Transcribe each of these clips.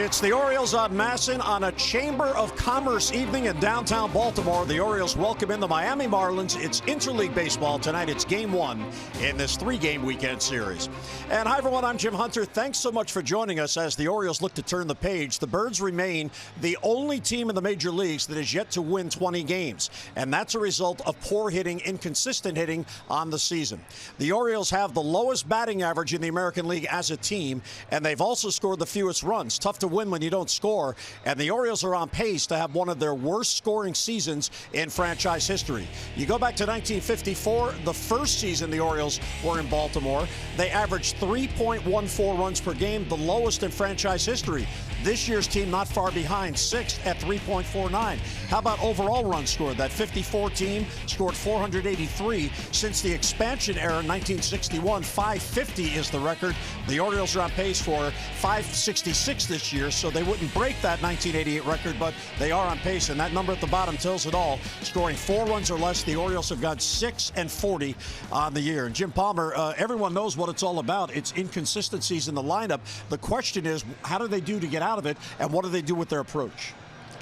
It's the Orioles on Masson on a Chamber of Commerce evening in downtown Baltimore. The Orioles welcome in the Miami Marlins. It's interleague baseball tonight. It's game one in this three-game weekend series. And hi, everyone. I'm Jim Hunter. Thanks so much for joining us as the Orioles look to turn the page. The Birds remain the only team in the major leagues that has yet to win 20 games. And that's a result of poor hitting, inconsistent hitting on the season. The Orioles have the lowest batting average in the American League as a team, and they've also scored the fewest runs. Tough to win when you don't score, and the Orioles are on pace to have one of their worst scoring seasons in franchise history. You go back to 1954, the first season the Orioles were in Baltimore, they averaged 3.14 runs per game, the lowest in franchise history. This year's team not far behind, sixth at 3.49. How about overall runs scored? That 54 team scored 483. Since the expansion era in 1961, 550 is the record. The Orioles are on pace for 566 this year, so they wouldn't break that 1988 record, but they are on pace, and that number at the bottom tells it all. Scoring 4 runs or less, the Orioles have got 6-40 on the year. And Jim Palmer, everyone knows what it's all about. It's inconsistencies in the lineup. The question is, how do they do to get out of it, and what do they do with their approach?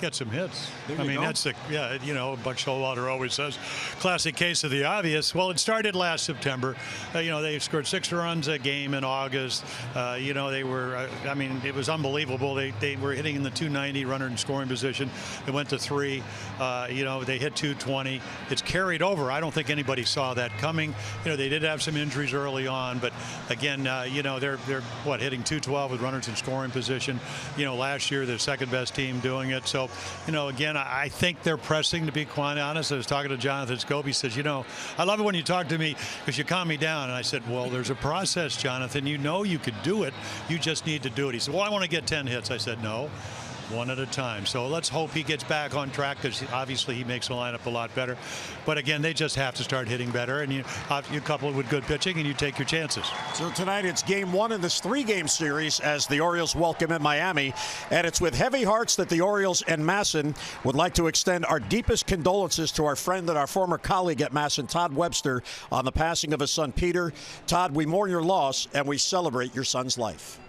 Get some hits. I mean, that's the, Buck Showalter always says, classic case of the obvious. Well, it started last September. They scored 6 runs a game in August. They were, it was unbelievable. They were hitting in the 290 runner in scoring position. They went to 3. They hit 220. It's carried over. I don't think anybody saw that coming. They did have some injuries early on, but again, they're hitting 212 with runners in scoring position. Last year, the second best team doing it. So, again, I think they're pressing, to be quite honest. I was talking to Jonathan Scope. He says, I love it when you talk to me because you calm me down. And I said, well, there's a process, Jonathan. You could do it. You just need to do it. He said, well, I want to get 10 hits. I said, no. One at a time. So let's hope he gets back on track, because obviously he makes the lineup a lot better. But again, they just have to start hitting better, and you couple it with good pitching and you take your chances. So tonight it's game one in this 3-game series as the Orioles welcome in Miami, and it's with heavy hearts that the Orioles and Masson would like to extend our deepest condolences to our friend and our former colleague at Masson, Todd Webster, on the passing of his son Peter. Todd, we mourn your loss and we celebrate your son's life.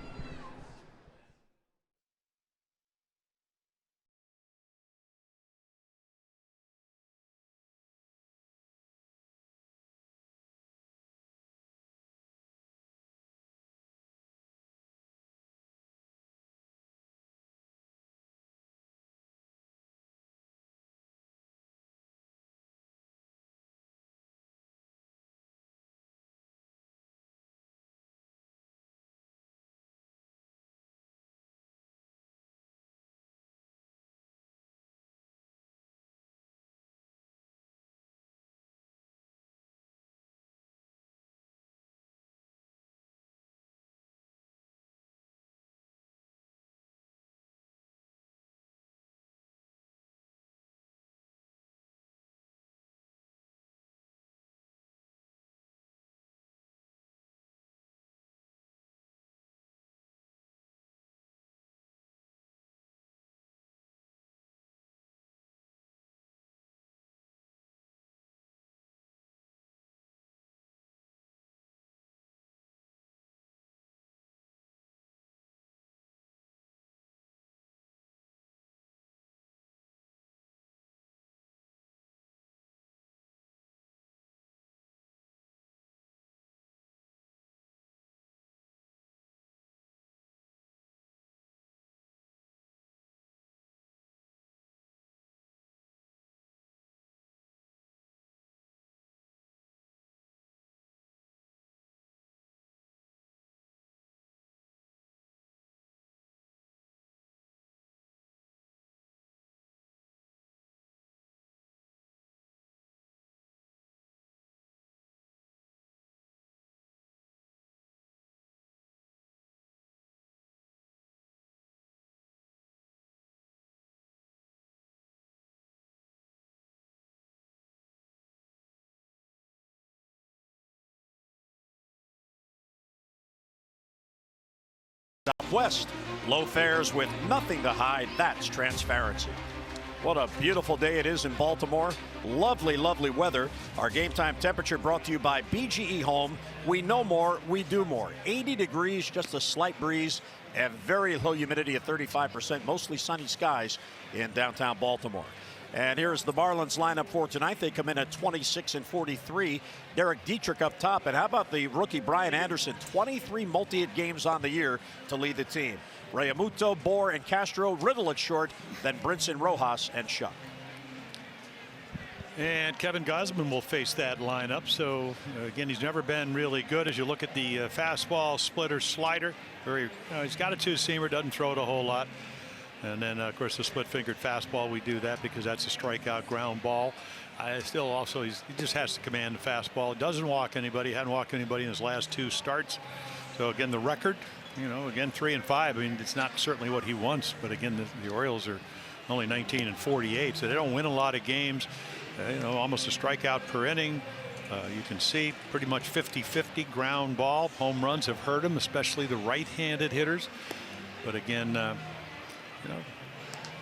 Southwest, low fares with nothing to hide. That's transparency. What a beautiful day it is in Baltimore. Lovely, lovely weather. Our game time temperature brought to you by BGE Home. We know more, we do more. 80 degrees, just a slight breeze. and very low humidity at 35%, mostly sunny skies in downtown Baltimore. And here's the Marlins lineup for tonight. They come in at 26 and 43. Derek Dietrich up top. And how about the rookie Brian Anderson? 23 multi-hit games on the year to lead the team. Realmuto, Bohr, and Castro. Riddle at short. Then Brinson, Rojas, and Shuck. And Kevin Gausman will face that lineup. So again, he's never been really good. As you look at the fastball, splitter, slider, he's got a two-seamer, doesn't throw it a whole lot. And then, of course, the split-fingered fastball, we do that because that's a strikeout ground ball. He just has to command the fastball. Doesn't walk anybody. Hadn't walked anybody in his last 2 starts. So again, the record, again 3-5. I mean, it's not certainly what he wants, but again, the Orioles are only 19 and 48, so they don't win a lot of games. Almost a strikeout per inning. You can see pretty much 50-50 ground ball. Home runs have hurt him, especially the right-handed hitters. But again,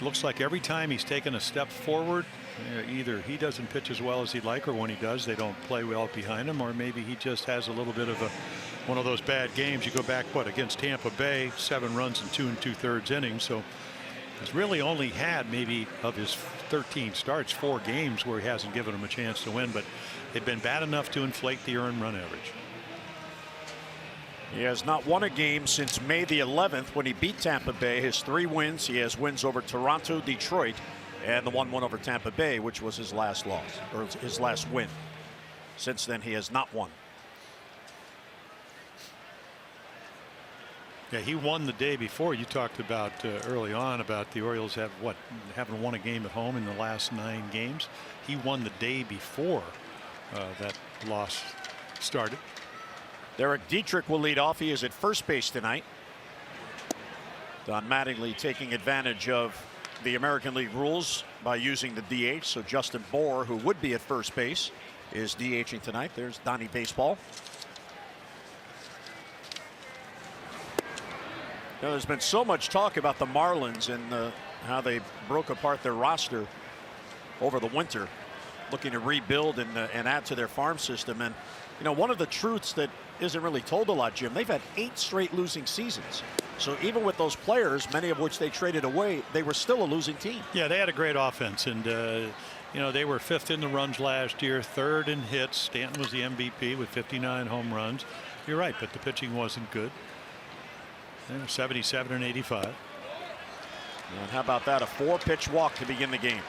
looks like every time he's taken a step forward, either he doesn't pitch as well as he'd like, or when he does, they don't play well behind him, or maybe he just has a little bit of one of those bad games. You go back, against Tampa Bay, 7 runs in 2 2/3 innings. So he's really only had, maybe of his 13 starts, 4 games where he hasn't given them a chance to win, but they've been bad enough to inflate the earned run average. He has not won a game since May the 11th when he beat Tampa Bay. His 3 wins. He has wins over Toronto, Detroit, and the 1-1 over Tampa Bay, which was his last loss, or his last win. Since then, he has not won. Yeah, he won the day before. You talked about early on about the Orioles haven't won a game at home in the last 9 games. He won the day before that loss started. Derek Dietrich will lead off. He is at first base tonight. Don Mattingly taking advantage of the American League rules by using the DH. So Justin Bohr, who would be at first base, is DHing tonight. There's Donnie Baseball. There's been so much talk about the Marlins and how they broke apart their roster over the winter, looking to rebuild and add to their farm system. And one of the truths that isn't really told a lot, Jim, they've had 8 straight losing seasons. So even with those players, many of which they traded away, they were still a losing team. Yeah, they had a great offense, and they were 5th in the runs last year, 3rd in hits. Stanton was the MVP with 59 home runs. You're right, but the pitching wasn't good. They were 77 and 85. And how about that? A 4-pitch walk to begin the game.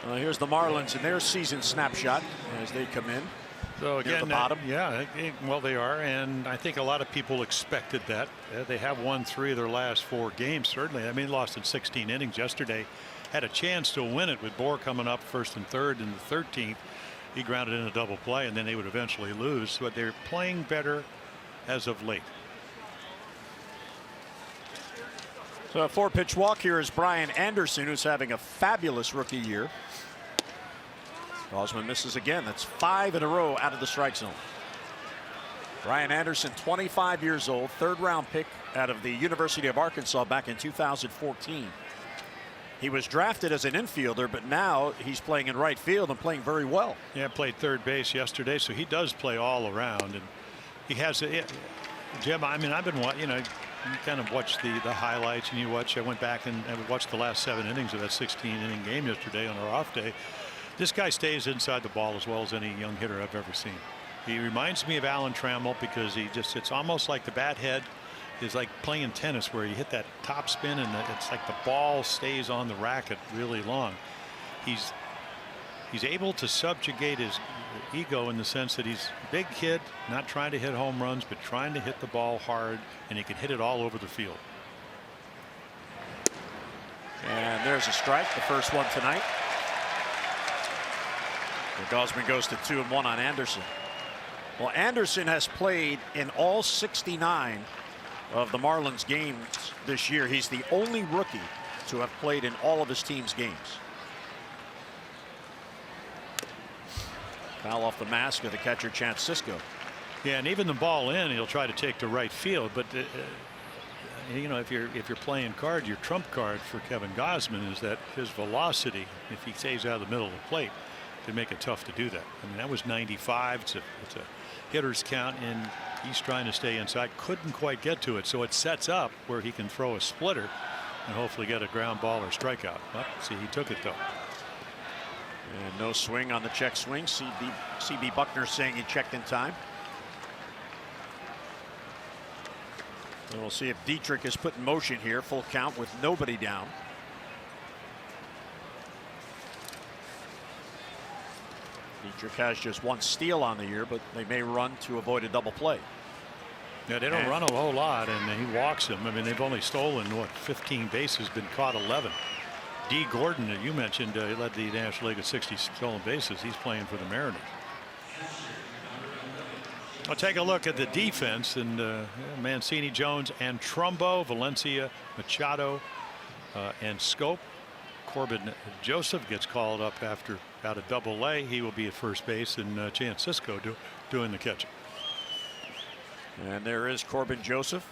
Here's the Marlins in their season snapshot as they come in. So again, the bottom. Well, they are, and I think a lot of people expected that. They have won 3 of their last 4 games. Certainly, I mean, lost in 16 innings yesterday. Had a chance to win it with Bohr coming up 1st and 3rd in the 13th. He grounded in a double play, and then they would eventually lose. But they're playing better as of late. So a 4-pitch walk. Here is Brian Anderson, who's having a fabulous rookie year. Gausman misses again. That's 5 in a row out of the strike zone. Brian Anderson, 25 years old, 3rd-round pick out of the University of Arkansas back in 2014. He was drafted as an infielder, but now he's playing in right field and playing very well. Yeah, played 3rd base yesterday, so he does play all around, and he has Jim, I mean, I've been watching, you kind of watch the highlights, and I went back and watched the last 7 innings of that 16-inning game yesterday on our off day. This guy stays inside the ball as well as any young hitter I've ever seen. He reminds me of Alan Trammell because it's almost like the bat head is like playing tennis, where you hit that top spin and it's like the ball stays on the racket really long. He's able to subjugate his ego in the sense that he's a big kid, not trying to hit home runs, but trying to hit the ball hard, and he can hit it all over the field. And there's a strike, the first one tonight. Gausman goes to 2-1 on Anderson. Well, Anderson has played in all 69 of the Marlins games this year. He's the only rookie to have played in all of his team's games. Foul off the mask of the catcher, Chance Sisco. Yeah, and even the ball in, he'll try to take to right field. But if you're playing cards, your trump card for Kevin Gausman is that his velocity, if he stays out of the middle of the plate, to make it tough to do that. I mean, that was 95. It's a hitter's count, and he's trying to stay inside. Couldn't quite get to it, so it sets up where he can throw a splitter and hopefully get a ground ball or strikeout. But see, he took it though. And no swing on the check swing. CB Buckner saying he checked in time. And we'll see if Dietrich is put in motion here. Full count with nobody down. Dietrich has just one steal on the year, but they may run to avoid a double play. Yeah, they don't run a whole lot, and he walks them. I mean, they've only stolen, what, 15 bases, been caught 11. D. Gordon, that you mentioned, he led the National League at 60 stolen bases. He's playing for the Mariners. I'll take a look at the defense, and Mancini, Jones, and Trumbo, Valencia, Machado, and Scope. Corbin Joseph gets called up after out of Double-A. He will be at first base, and Chance Cisco doing the catching. And there is Corbin Joseph,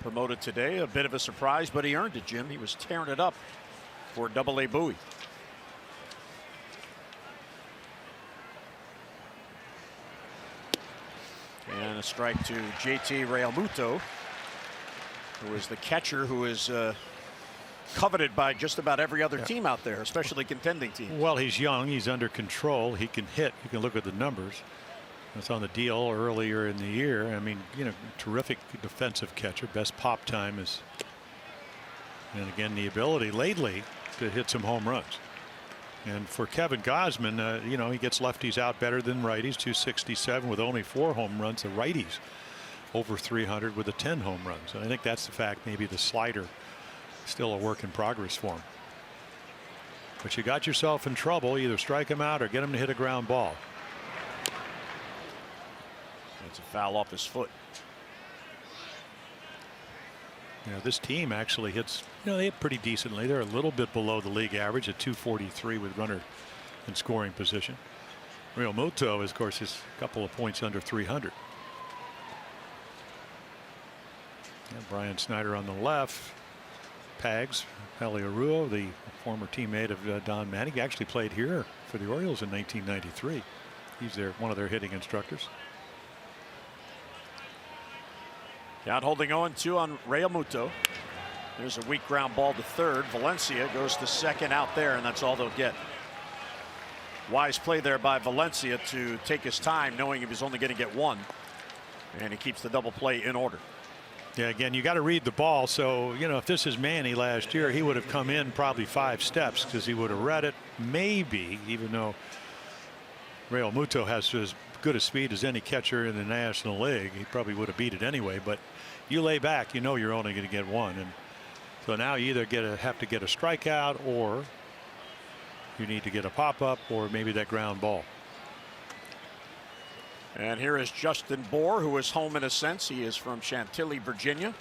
promoted today. A bit of a surprise, but he earned it, Jim. He was tearing it up for Double-A Bowie. And a strike to JT Realmuto, who is the catcher who is coveted by just about every other team out there, especially contending teams. Well, he's young. He's under control. He can hit. You can look at the numbers. That's on the deal earlier in the year. I mean, you know, terrific defensive catcher. Best pop time is, and again, the ability lately to hit some home runs. And for Kevin Gausman, you know, he gets lefties out better than righties. 267 with only 4 home runs. The righties over 300 with 10 home runs. And I think that's the fact. Maybe the slider still a work in progress for him. But you got yourself in trouble. Either strike him out or get him to hit a ground ball. It's a foul off his foot. You know, this team actually hits, you know, they hit pretty decently. They're a little bit below the league average at 243 with runner in scoring position. Realmuto, of course, is a couple of points under 300. And Brian Snyder on the left. Pags, Paliaruo, the former teammate of Don Manning, actually played here for the Orioles in 1993. He's one of their hitting instructors. Count holding 0-2 on Realmuto. There's a weak ground ball to third. Valencia goes to second out there, and that's all they'll get. Wise play there by Valencia to take his time, knowing he was only going to get one. And he keeps the double play in order. Yeah, again, you got to read the ball. So, you know, if this is Manny last year, he would have come in probably 5 steps because he would have read it. Maybe, even though Realmuto has as good a speed as any catcher in the National League, he probably would have beat it anyway. But you lay back, you know you're only going to get one. And so now you either have to get a strikeout, or you need to get a pop-up, or maybe that ground ball. And here is Justin Bohr, who is home in a sense. He is from Chantilly, Virginia,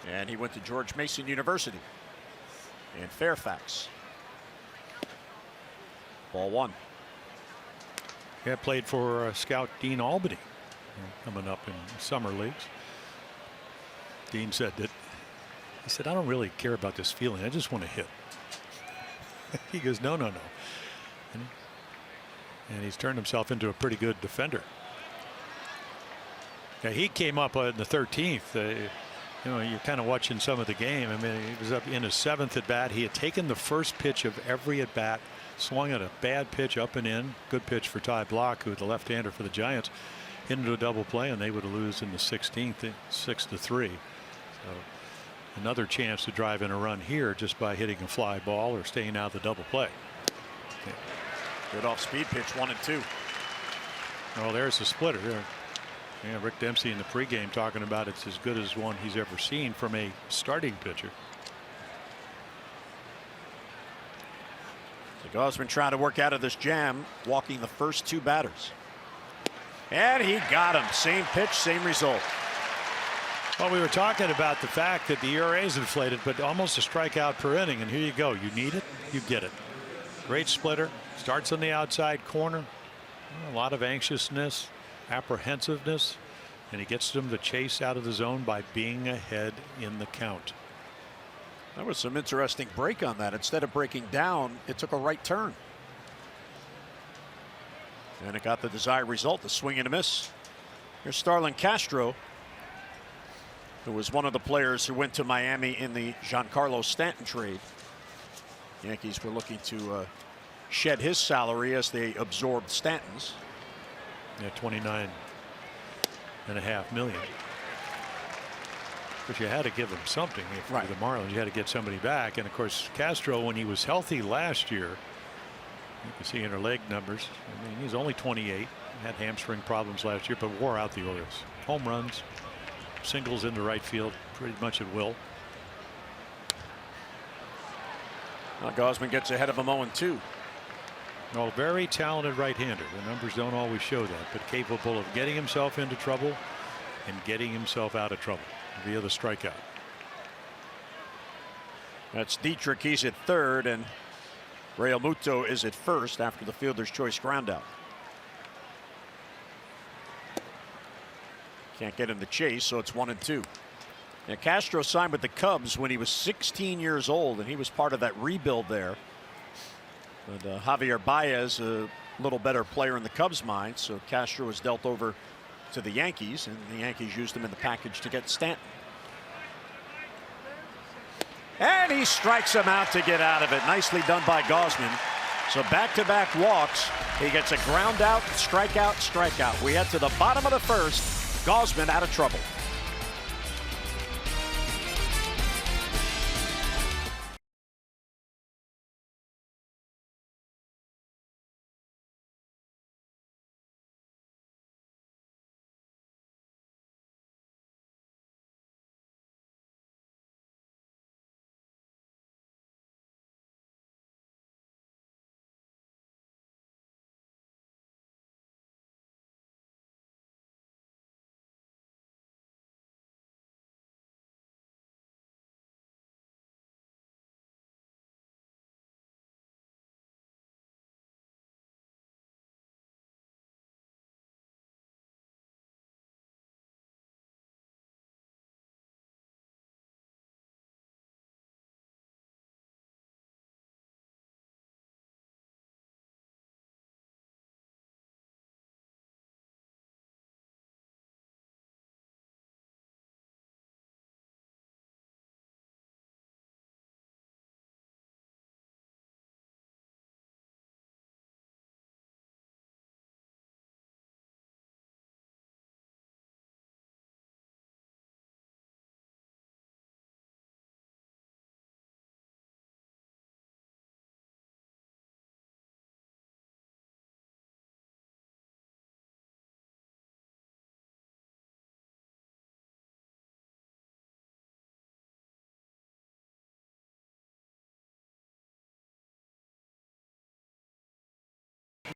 and he went to George Mason University in Fairfax. Ball 1. Yeah, played for scout Dean Albany coming up in summer leagues. Dean said that, he said, I don't really care about this feeling. I just want to hit. He goes, no. And he's turned himself into a pretty good defender. Yeah, he came up in the 13th. You know, you're kind of watching some of the game. I mean, he was up in his 7th at bat. He had taken the first pitch of every at bat, swung at a bad pitch up and in. Good pitch for Ty Block, who the left-hander for the Giants, hit into a double play, and they would lose in the 16th, 6-3. So another chance to drive in a run here just by hitting a fly ball or staying out of the double play. Okay. Good off-speed pitch, 1-2. Oh, there's the splitter there. Yeah, Rick Dempsey in the pregame talking about it's as good as one he's ever seen from a starting pitcher. So Gausman trying to work out of this jam, walking the first 2 batters. And he got him. Same pitch, same result. Well, we were talking about the fact that the ERA is inflated, but almost a strikeout per inning. And here you go. You need it, you get it. Great splitter. Starts on the outside corner. A lot of anxiousness, apprehensiveness, and he gets them to chase out of the zone by being ahead in the count. That was some interesting break on that. Instead of breaking down, it took a right turn. And it got the desired result, the swing and a miss. Here's Starlin Castro, who was one of the players who went to Miami in the Giancarlo Stanton trade. Yankees were looking to shed his salary as they absorbed Stanton's. Yeah, $29.5 million. But you had to give him something. If right. The Marlins, you had to get somebody back. And of course, Castro, when he was healthy last year, you can see in her leg numbers. I mean, he's only 28. Had hamstring problems last year, but wore out the Orioles. Home runs, singles into right field, pretty much at will. Well, Gausman gets ahead of him 0-2. Well, very talented right-hander. The numbers don't always show that, but capable of getting himself into trouble and getting himself out of trouble via the strikeout. That's Dietrich. He's at third, and Real Muto is at first after the fielder's choice groundout. Can't get him to chase, so it's 1-2. Now, Castro signed with the Cubs when he was 16 years old, and he was part of that rebuild there. But Javier Baez, a little better player in the Cubs' mind, so Castro was dealt over to the Yankees, and the Yankees used him in the package to get Stanton. And he strikes him out to get out of it. Nicely done by Gausman. So back-to-back walks. He gets a ground out, strikeout, strikeout. We head to the bottom of the first. Gausman out of trouble.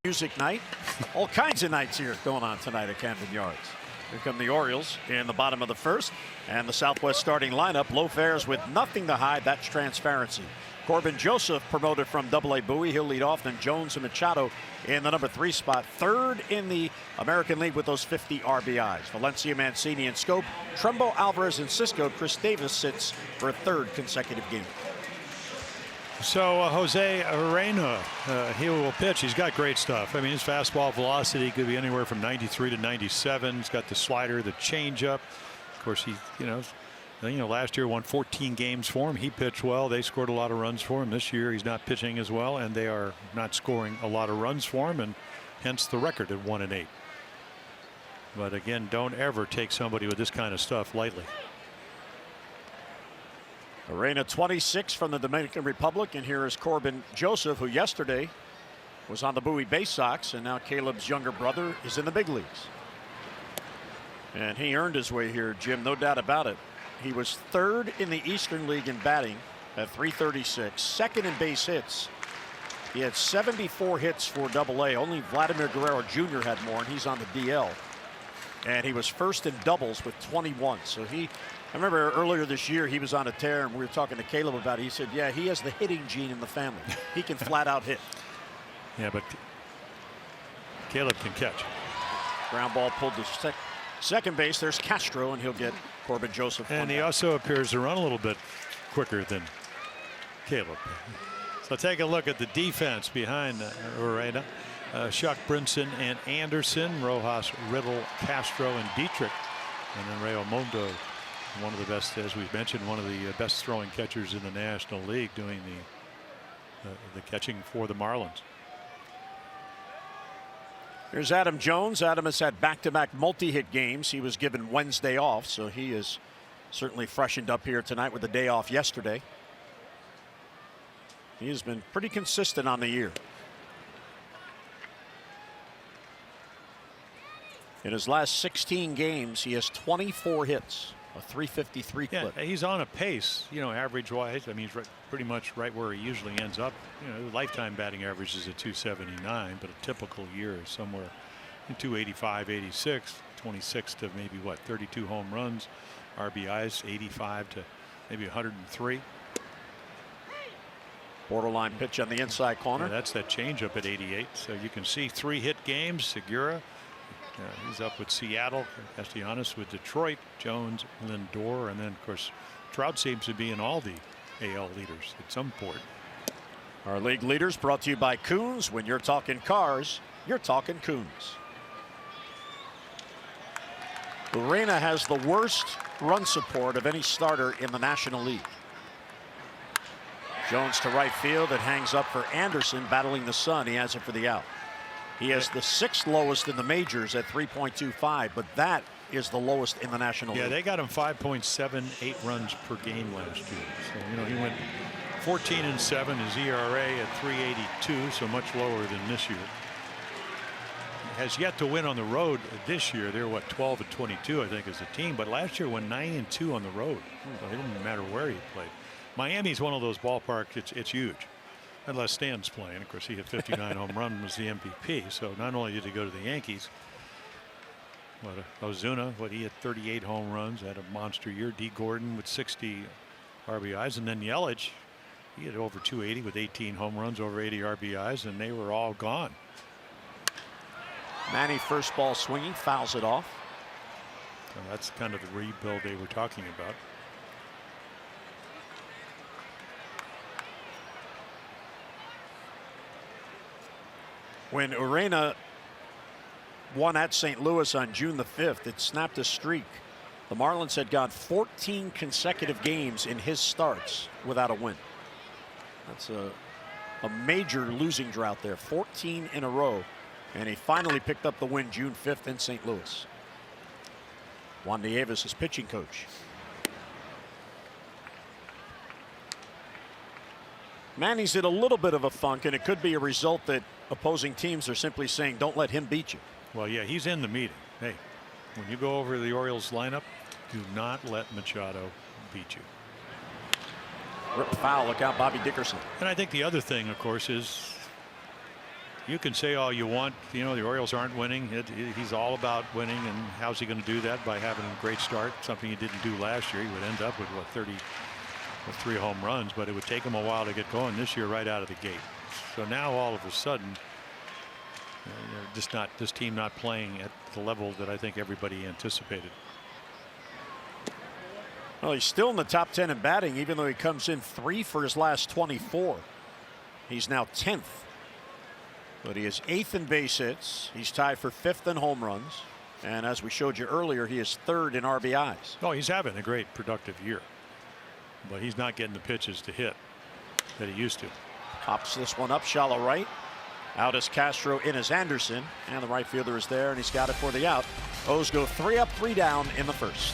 Music night. All kinds of nights here going on tonight at Camden Yards. Here come the Orioles in the bottom of the first, and the Southwest starting lineup. Low fares with nothing to hide. That's transparency. Corbin Joseph promoted from AA Bowie. He'll lead off. Then Jones and Machado in the number 3 spot. Third in the American League with those 50 RBIs. Valencia, Mancini, and Scope. Trumbo, Alvarez, and Cisco. Chris Davis sits for a third consecutive game. So Jose Arena, he will pitch. He's got great stuff. I mean, his fastball velocity could be anywhere from 93 to 97. He's got the slider, the changeup. Of course, he, last year won 14 games for him. He pitched well. They scored a lot of runs for him. This year, he's not pitching as well, and they are not scoring a lot of runs for him, and hence the record at 1-8. But again, don't ever take somebody with this kind of stuff lightly. Arena 26 from the Dominican Republic, and here is Corbin Joseph, who yesterday was on the Bowie Bay Sox, and now Caleb's younger brother is in the big leagues. And he earned his way here, Jim, no doubt about it. He was third in the Eastern League in batting at .336, second in base hits. He had 74 hits for AA. Only Vladimir Guerrero Jr. had more, and he's on the DL. And he was first in doubles with 21. So I remember earlier this year he was on a tear, and we were talking to Caleb about it. He said, yeah, he has the hitting gene in the family. He can flat out hit. Yeah, but Caleb can catch. Ground ball pulled to second base. There's Castro, and he'll get Corbin Joseph. And he also appears to run a little bit quicker than Caleb. So take a look at the defense behind Urena. Schuck, Brinson, and Anderson, Rojas, Riddle, Castro, and Dietrich, and then Rayo Mundo, one of the best, as we've mentioned, one of the best throwing catchers in the National League, doing the catching for the Marlins. Here's Adam Jones. Adam has had back-to-back multi-hit games. He was given Wednesday off, so he is certainly freshened up here tonight with the day off yesterday. He has been pretty consistent on the year. In his last 16 games, he has 24 hits, a 353 clip. Yeah, he's on a pace, you know, average-wise. I mean, he's pretty much right where he usually ends up. You know, the lifetime batting average is at 279, but a typical year is somewhere in 285, 86, 26 to maybe what, 32 home runs, RBIs 85 to maybe 103. Borderline pitch on the inside corner. Yeah, that's that changeup at 88. So you can see 3 hit games. Segura. He's up with Seattle, Castellanos with Detroit, Jones, Lindor, and then of course Trout seems to be in all the AL leaders at some point. Our league leaders brought to you by Coons. When you're talking cars, you're talking Coons. Urena has the worst run support of any starter in the National League. Jones to right field. It hangs up for Anderson battling the sun. He has it for the out. He has the 6th lowest in the majors at 3.25, but that is the lowest in the National League. Yeah, they got him 5.78 runs per game last year. So, you know, he went 14-7, his ERA at 3.82, so much lower than this year. Has yet to win on the road this year. They're what, 12-22, I think, as a team, but last year went 9-2 on the road. So it didn't matter where he played. Miami's one of those ballparks, it's huge. Unless Stan's playing. Of course, he hit 59 home run, was the MVP. So not only did he go to the Yankees, but Ozuna, he had 38 home runs, had a monster year. D. Gordon with 60 RBIs, and then Yelich, he had over 280 with 18 home runs, over 80 RBIs, and they were all gone. Manny first ball swinging, fouls it off. So that's kind of the rebuild they were talking about. When Urena won at St. Louis on June the 5th, it snapped a streak. The Marlins had gone 14 consecutive games in his starts without a win. That's a major losing drought there, 14 in a row, and he finally picked up the win June 5th in St. Louis. Juan Nieves is pitching coach. Manny's in a little bit of a funk, and it could be a result that opposing teams are simply saying, don't let him beat you. Well, yeah, he's in the meeting. Hey, when you go over the Orioles lineup, do not let Machado beat you. Rip foul. Look out, Bobby Dickerson. And I think the other thing, of course, is you can say all you want. You know, the Orioles aren't winning. He's all about winning. And how's he going to do that? By having a great start, something he didn't do last year. He would end up with, what, 3 home runs, but it would take him a while to get going this year right out of the gate. So now all of a sudden, this team not playing at the level that I think everybody anticipated. Well, he's still in the top 10 in batting, even though he comes in 3 for his last 24. He's now 10th. But he is 8th in base hits. He's tied for 5th in home runs. And as we showed you earlier, he is 3rd in RBIs. Oh, he's having a great productive year. But he's not getting the pitches to hit that he used to. Pops this one up shallow right. Out is Castro, in is Anderson, and the right fielder is there, and he's got it for the out. O's go 3 up, 3 down in the first.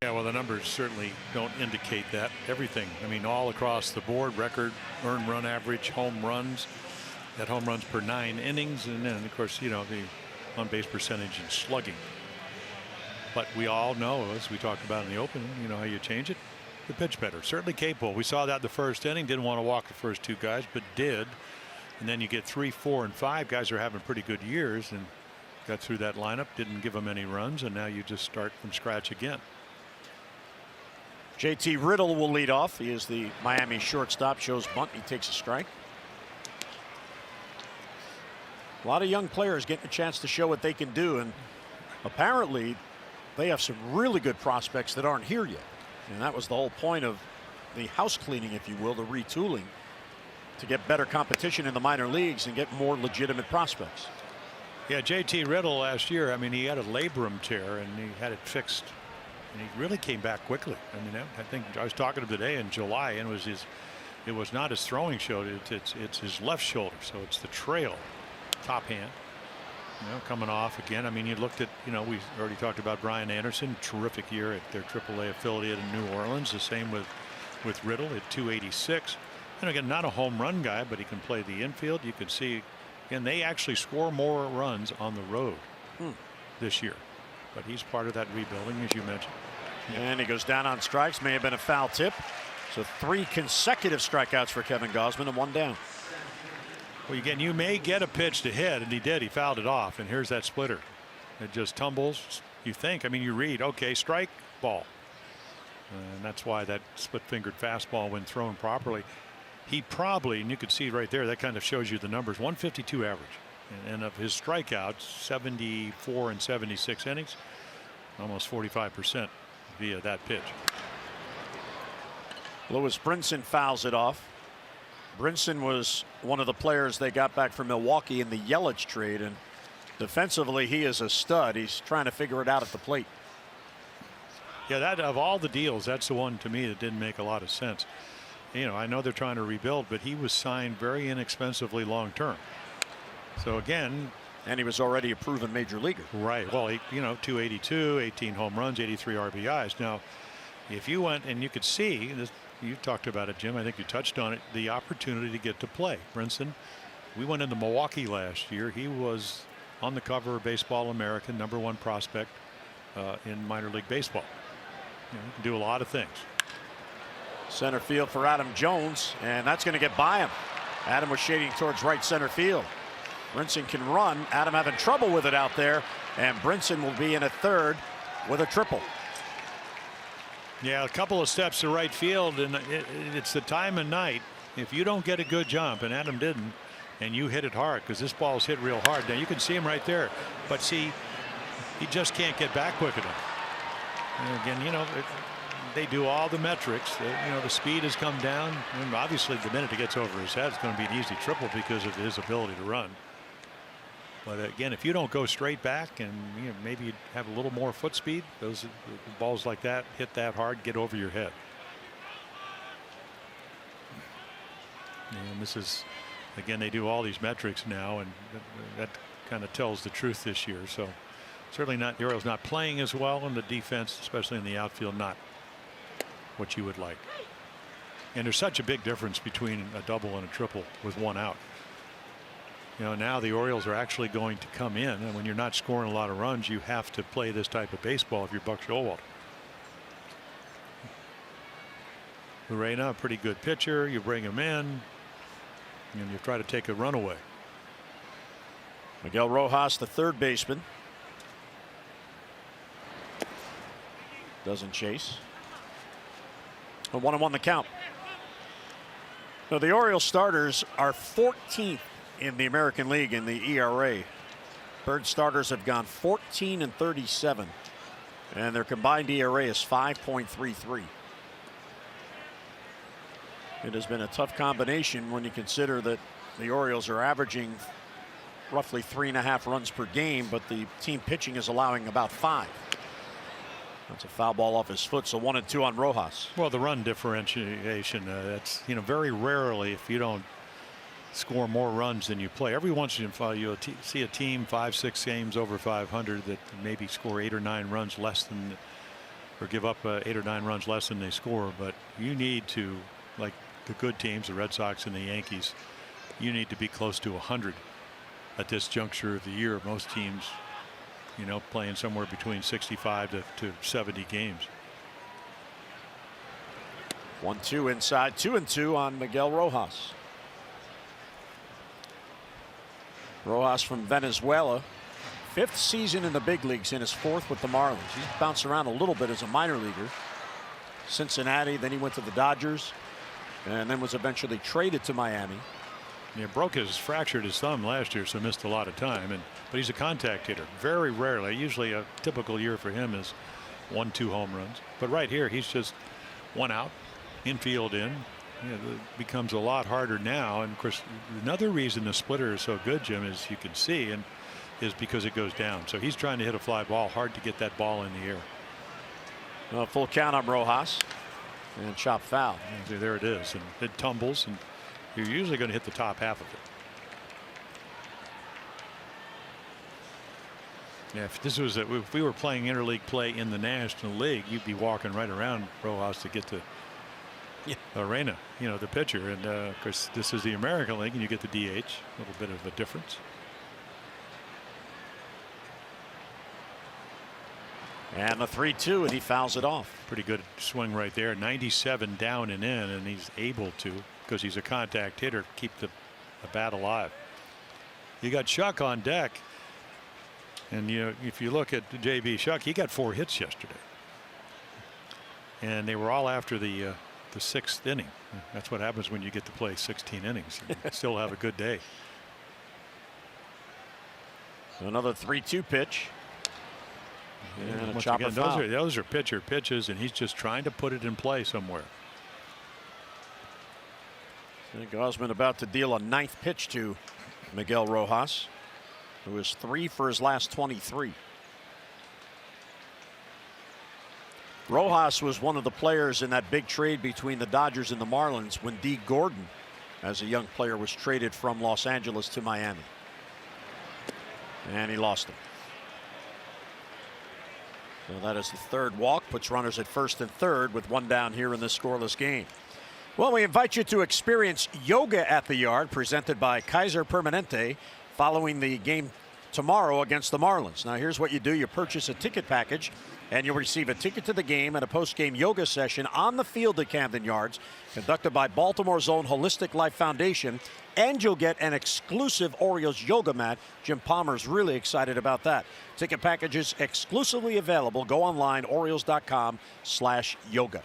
Yeah, well, the numbers certainly don't indicate that. Everything, I mean, all across the board, record earned run average, home runs, at home runs per 9 innings, and then of course, you know, the on base percentage and slugging. But we all know, as we talked about in the opening, you know how you change it? The pitch better. Certainly capable. We saw that in the first inning. Didn't want to walk the first 2 guys, but did. And then you get 3, 4, and 5 guys are having pretty good years and got through that lineup. Didn't give them any runs, and now you just start from scratch again. JT Riddle will lead off. He is the Miami shortstop. Shows bunt. He takes a strike. A lot of young players getting a chance to show what they can do, and apparently they have some really good prospects that aren't here yet. And that was the whole point of the house cleaning, if you will, the retooling, to get better competition in the minor leagues and get more legitimate prospects. Yeah, JT Riddle last year, I mean, he had a labrum tear and he had it fixed, and he really came back quickly. I mean, I think I was talking to him today in July, and it was not his throwing shoulder, it's his left shoulder, so it's the trail, top hand. You know, coming off again. I mean, you looked at, you know, we already talked about Brian Anderson, terrific year at their AAA affiliate in New Orleans. The same with Riddle at 286. And again, not a home run guy, but he can play the infield. You can see, again, they actually score more runs on the road this year. But he's part of that rebuilding, as you mentioned. And he goes down on strikes. May have been a foul tip. So 3 consecutive strikeouts for Kevin Gausman and 1 down. Well, again, you may get a pitch to hit, and he did. He fouled it off, and here's that splitter. It just tumbles. You think, I mean, you read, okay, strike, ball. And that's why that split-fingered fastball, when thrown properly, he probably, and you could see right there, that kind of shows you the numbers, 152 average. And of his strikeouts, 74 and 76 innings, almost 45% via that pitch. Lewis Brinson fouls it off. Brinson was one of the players they got back from Milwaukee in the Yelich trade, and defensively he is a stud. He's trying to figure it out at the plate. Yeah, that of all the deals, that's the one to me that didn't make a lot of sense. You know, I know they're trying to rebuild, but he was signed very inexpensively long term. So again, and he was already a proven major leaguer. Right. Well, you know, 282, 18 home runs, 83 RBIs. Now, if you went and you could see this. You talked about it, Jim. I think you touched on it. The opportunity to get to play. Brinson, we went into Milwaukee last year. He was on the cover of Baseball American, #1 prospect in minor league baseball. You know, he can do a lot of things. Center field for Adam Jones, and that's going to get by him. Adam was shading towards right center field. Brinson can run. Adam having trouble with it out there, and Brinson will be in at third with a triple. Yeah, a couple of steps to right field, and it's the time of night. If you don't get a good jump, and Adam didn't, and you hit it hard, because this ball's hit real hard. Now you can see him right there, but see, he just can't get back quick enough. And again, you know, they do all the metrics. You know, the speed has come down, and obviously the minute it gets over his head, it's going to be an easy triple because of his ability to run. But again, if you don't go straight back and, you know, maybe have a little more foot speed, those balls like that hit that hard, get over your head. And this is, again, they do all these metrics now, and that kind of tells the truth this year. So certainly not, the Orioles not playing as well, and the defense, especially in the outfield, not what you would like. And there's such a big difference between a double and a triple with 1 out. You know, now the Orioles are actually going to come in, and when you're not scoring a lot of runs, you have to play this type of baseball if you're Buck Showalter. Urena, a pretty good pitcher. You bring him in, and you try to take a run away. Miguel Rojas, the third baseman. Doesn't chase. A 1-1 the count. So the Orioles starters are 14th in the American League in the ERA. Bird starters have gone 14 and 37, and their combined ERA is 5.33. It has been a tough combination when you consider that the Orioles are averaging roughly 3.5 runs per game, but the team pitching is allowing about 5. That's a foul ball off his foot, so 1 and 2 on Rojas. Well, the run differentiation, that's, you know, very rarely, if you don't score more runs than you play. Every once in a while you'll see a team 5-6 games over 500 that maybe score 8 or 9 runs less than or give up 8 or 9 runs less than they score. But you need to, like the good teams, the Red Sox and the Yankees, you need to be close to 100 at this juncture of the year. Most teams, you know, playing somewhere between 65 to 70 games. 1-2 inside, 2-2 on Miguel Rojas. Rojas from Venezuela, 5th season in the big leagues, in his 4th with the Marlins. He's bounced around a little bit as a minor leaguer. Cincinnati, then he went to the Dodgers, and then was eventually traded to Miami. Yeah, fractured his thumb last year, so missed a lot of time. But he's a contact hitter. Very rarely. Usually a typical year for him is 1-2 home runs. But right here, he's just 1 out, infield in. You know, it becomes a lot harder now. And of course, another reason the splitter is so good, Jim, as you can see, and is because it goes down. So he's trying to hit a fly ball. Hard to get that ball in the air. Well, full count on Rojas, and chop foul. Yeah, there it is, and it tumbles, and you're usually going to hit the top half of it. Yeah, if we were playing interleague play in the National League, you'd be walking right around Rojas to get to Arena, you know, the pitcher. And of course, this is the American League, and you get the DH. A little bit of a difference. And the 3-2, and he fouls it off. Pretty good swing right there. 97 down and in, and he's able to, because he's a contact hitter, keep the bat alive. You got Shuck on deck, and you know, if you look at JB Shuck, he got 4 hits yesterday, and they were all after the 6th inning. That's what happens when you get to play 16 innings. You still have a good day. So another 3-2 pitch. And once again, those are pitcher pitches, and he's just trying to put it in play somewhere. Gausman about to deal a 9th pitch to Miguel Rojas, who is 3 for his last 23. Rojas was one of the players in that big trade between the Dodgers and the Marlins when Dee Gordon, as a young player, was traded from Los Angeles to Miami. And he lost him. So that is the 3rd walk, puts runners at 1st and 3rd with 1 down here in this scoreless game. Well, we invite you to experience Yoga at the Yard, presented by Kaiser Permanente, following the game tomorrow against the Marlins. Now, here's what you do. You purchase a ticket package, and you'll receive a ticket to the game and a post-game yoga session on the field at Camden Yards, conducted by Baltimore's own Holistic Life Foundation. And you'll get an exclusive Orioles yoga mat. Jim Palmer's really excited about that. Ticket packages exclusively available. Go online, Orioles.com/yoga.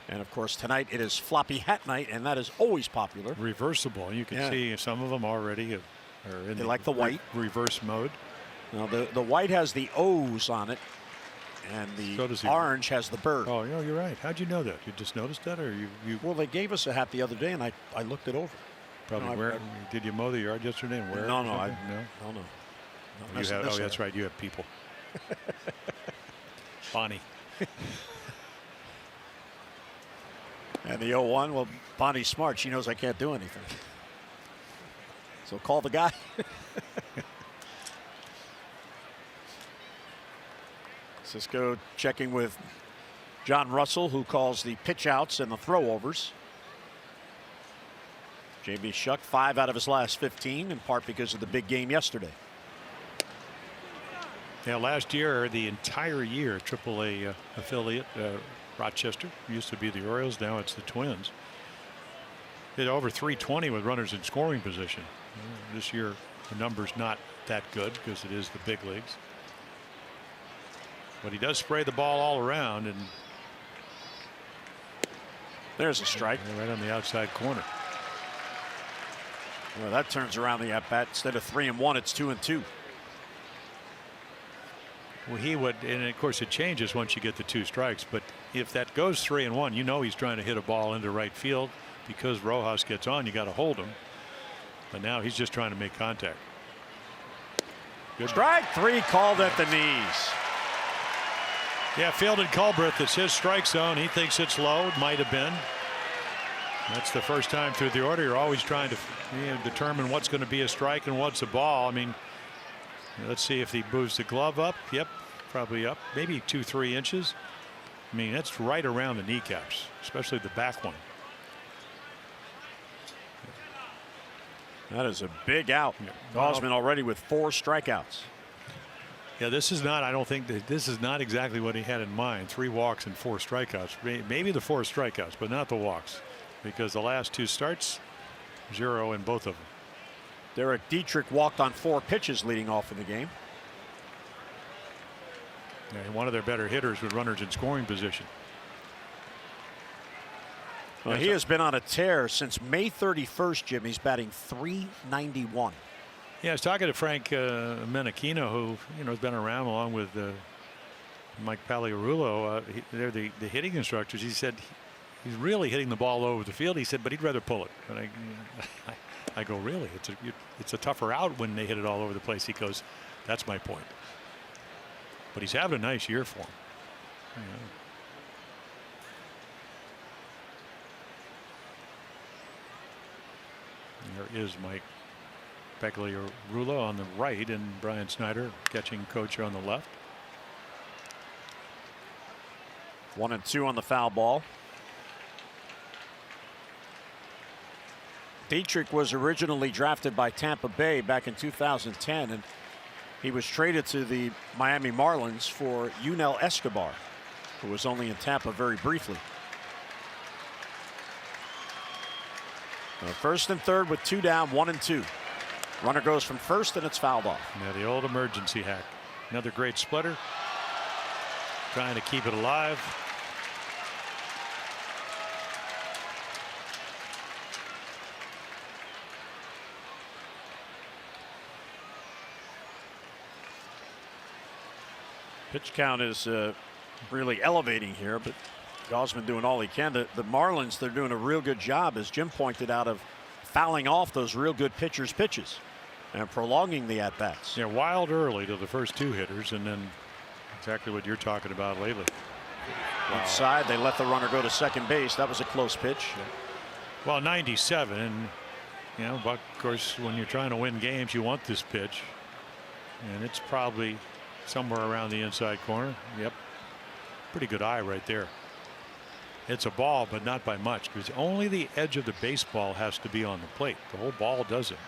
And of course, tonight it is floppy hat night, and that is always popular. Reversible. You can see some of them already are in they like the white reverse mode. Now the white has the O's on it, and the orange has the bird. Oh, you know, you're right. How'd you know that? You just noticed that, or you? Well, they gave us a hat the other day, and I looked it over. Probably did you mow the yard yesterday and wear it? No. No. You have, that's right. You have people. Bonnie. And the 0-1. Well, Bonnie's smart. She knows I can't do anything. So call the guy. Cisco checking with John Russell, who calls the pitch outs and the throwovers. JB Shuck 5 out of his last 15, in part because of the big game yesterday. Yeah, last year, the entire year, AAA affiliate Rochester, used to be the Orioles, now it's the Twins. Hit over 320 with runners in scoring position. This year, the number's not that good because it is the big leagues. But he does spray the ball all around, and there's a strike right on the outside corner. Well, that turns around the at bat. Instead of 3-1, it's 2-2. Well, he would, and of course it changes once you get the 2 strikes. But if that goes 3-1, you know he's trying to hit a ball into right field. Because Rojas gets on, you got to hold him. But now he's just trying to make contact. Good. Strike 3 called at the knees. Yeah, fielded Culbreth. It's his strike zone. He thinks it's low. Might have been. That's the first time through the order. You're always trying to determine what's going to be a strike and what's a ball. I mean, let's see if he moves the glove up. Yep. probably up maybe 2-3 inches. I mean, that's right around the kneecaps, especially the back one. That is a big out. Yeah. Gausman already with 4 strikeouts. Yeah, this is not, I don't think that this is not exactly what he had in mind. 3 walks and 4 strikeouts. Maybe the 4 strikeouts, but not the walks, because the last 2 starts, 0 in both of them. Derek Dietrich walked on 4 pitches leading off in the game. Yeah, one of their better hitters with runners in scoring position. Well, he has been on a tear since May 31st, Jim. He's batting .391. Yeah, I was talking to Frank Menachino, who has been around along with Mike Pagliarulo. They're the hitting instructors. He said he's really hitting the ball over the field. He said, but he'd rather pull it. And I go, really? It's a tougher out when they hit it all over the place. He goes, that's my point. But he's having a nice year for him. There is Mike Pagliarulo on the right and Brian Snyder, catching coach, on the left. 1-2 on the foul ball. Dietrich was originally drafted by Tampa Bay back in 2010, and he was traded to the Miami Marlins for Yunel Escobar, who was only in Tampa very briefly. First and third with 2 down, 1-2. Runner goes from first, and it's fouled off. Yeah, the old emergency hack. Another great splitter. Trying to keep it alive. Pitch count is really elevating here, but Gausman doing all he can. The Marlins, they're doing a real good job, as Jim pointed out, of fouling off those real good pitchers' pitches and prolonging the at-bats. Yeah, wild early to the first 2 hitters, and then exactly what you're talking about lately. Inside, they let the runner go to second base. That was a close pitch. Well, 97, and but of course, when you're trying to win games, you want this pitch, and it's probably somewhere around the inside corner. Yep, pretty good eye right there. It's a ball, but not by much, because only the edge of the baseball has to be on the plate. The whole ball doesn't.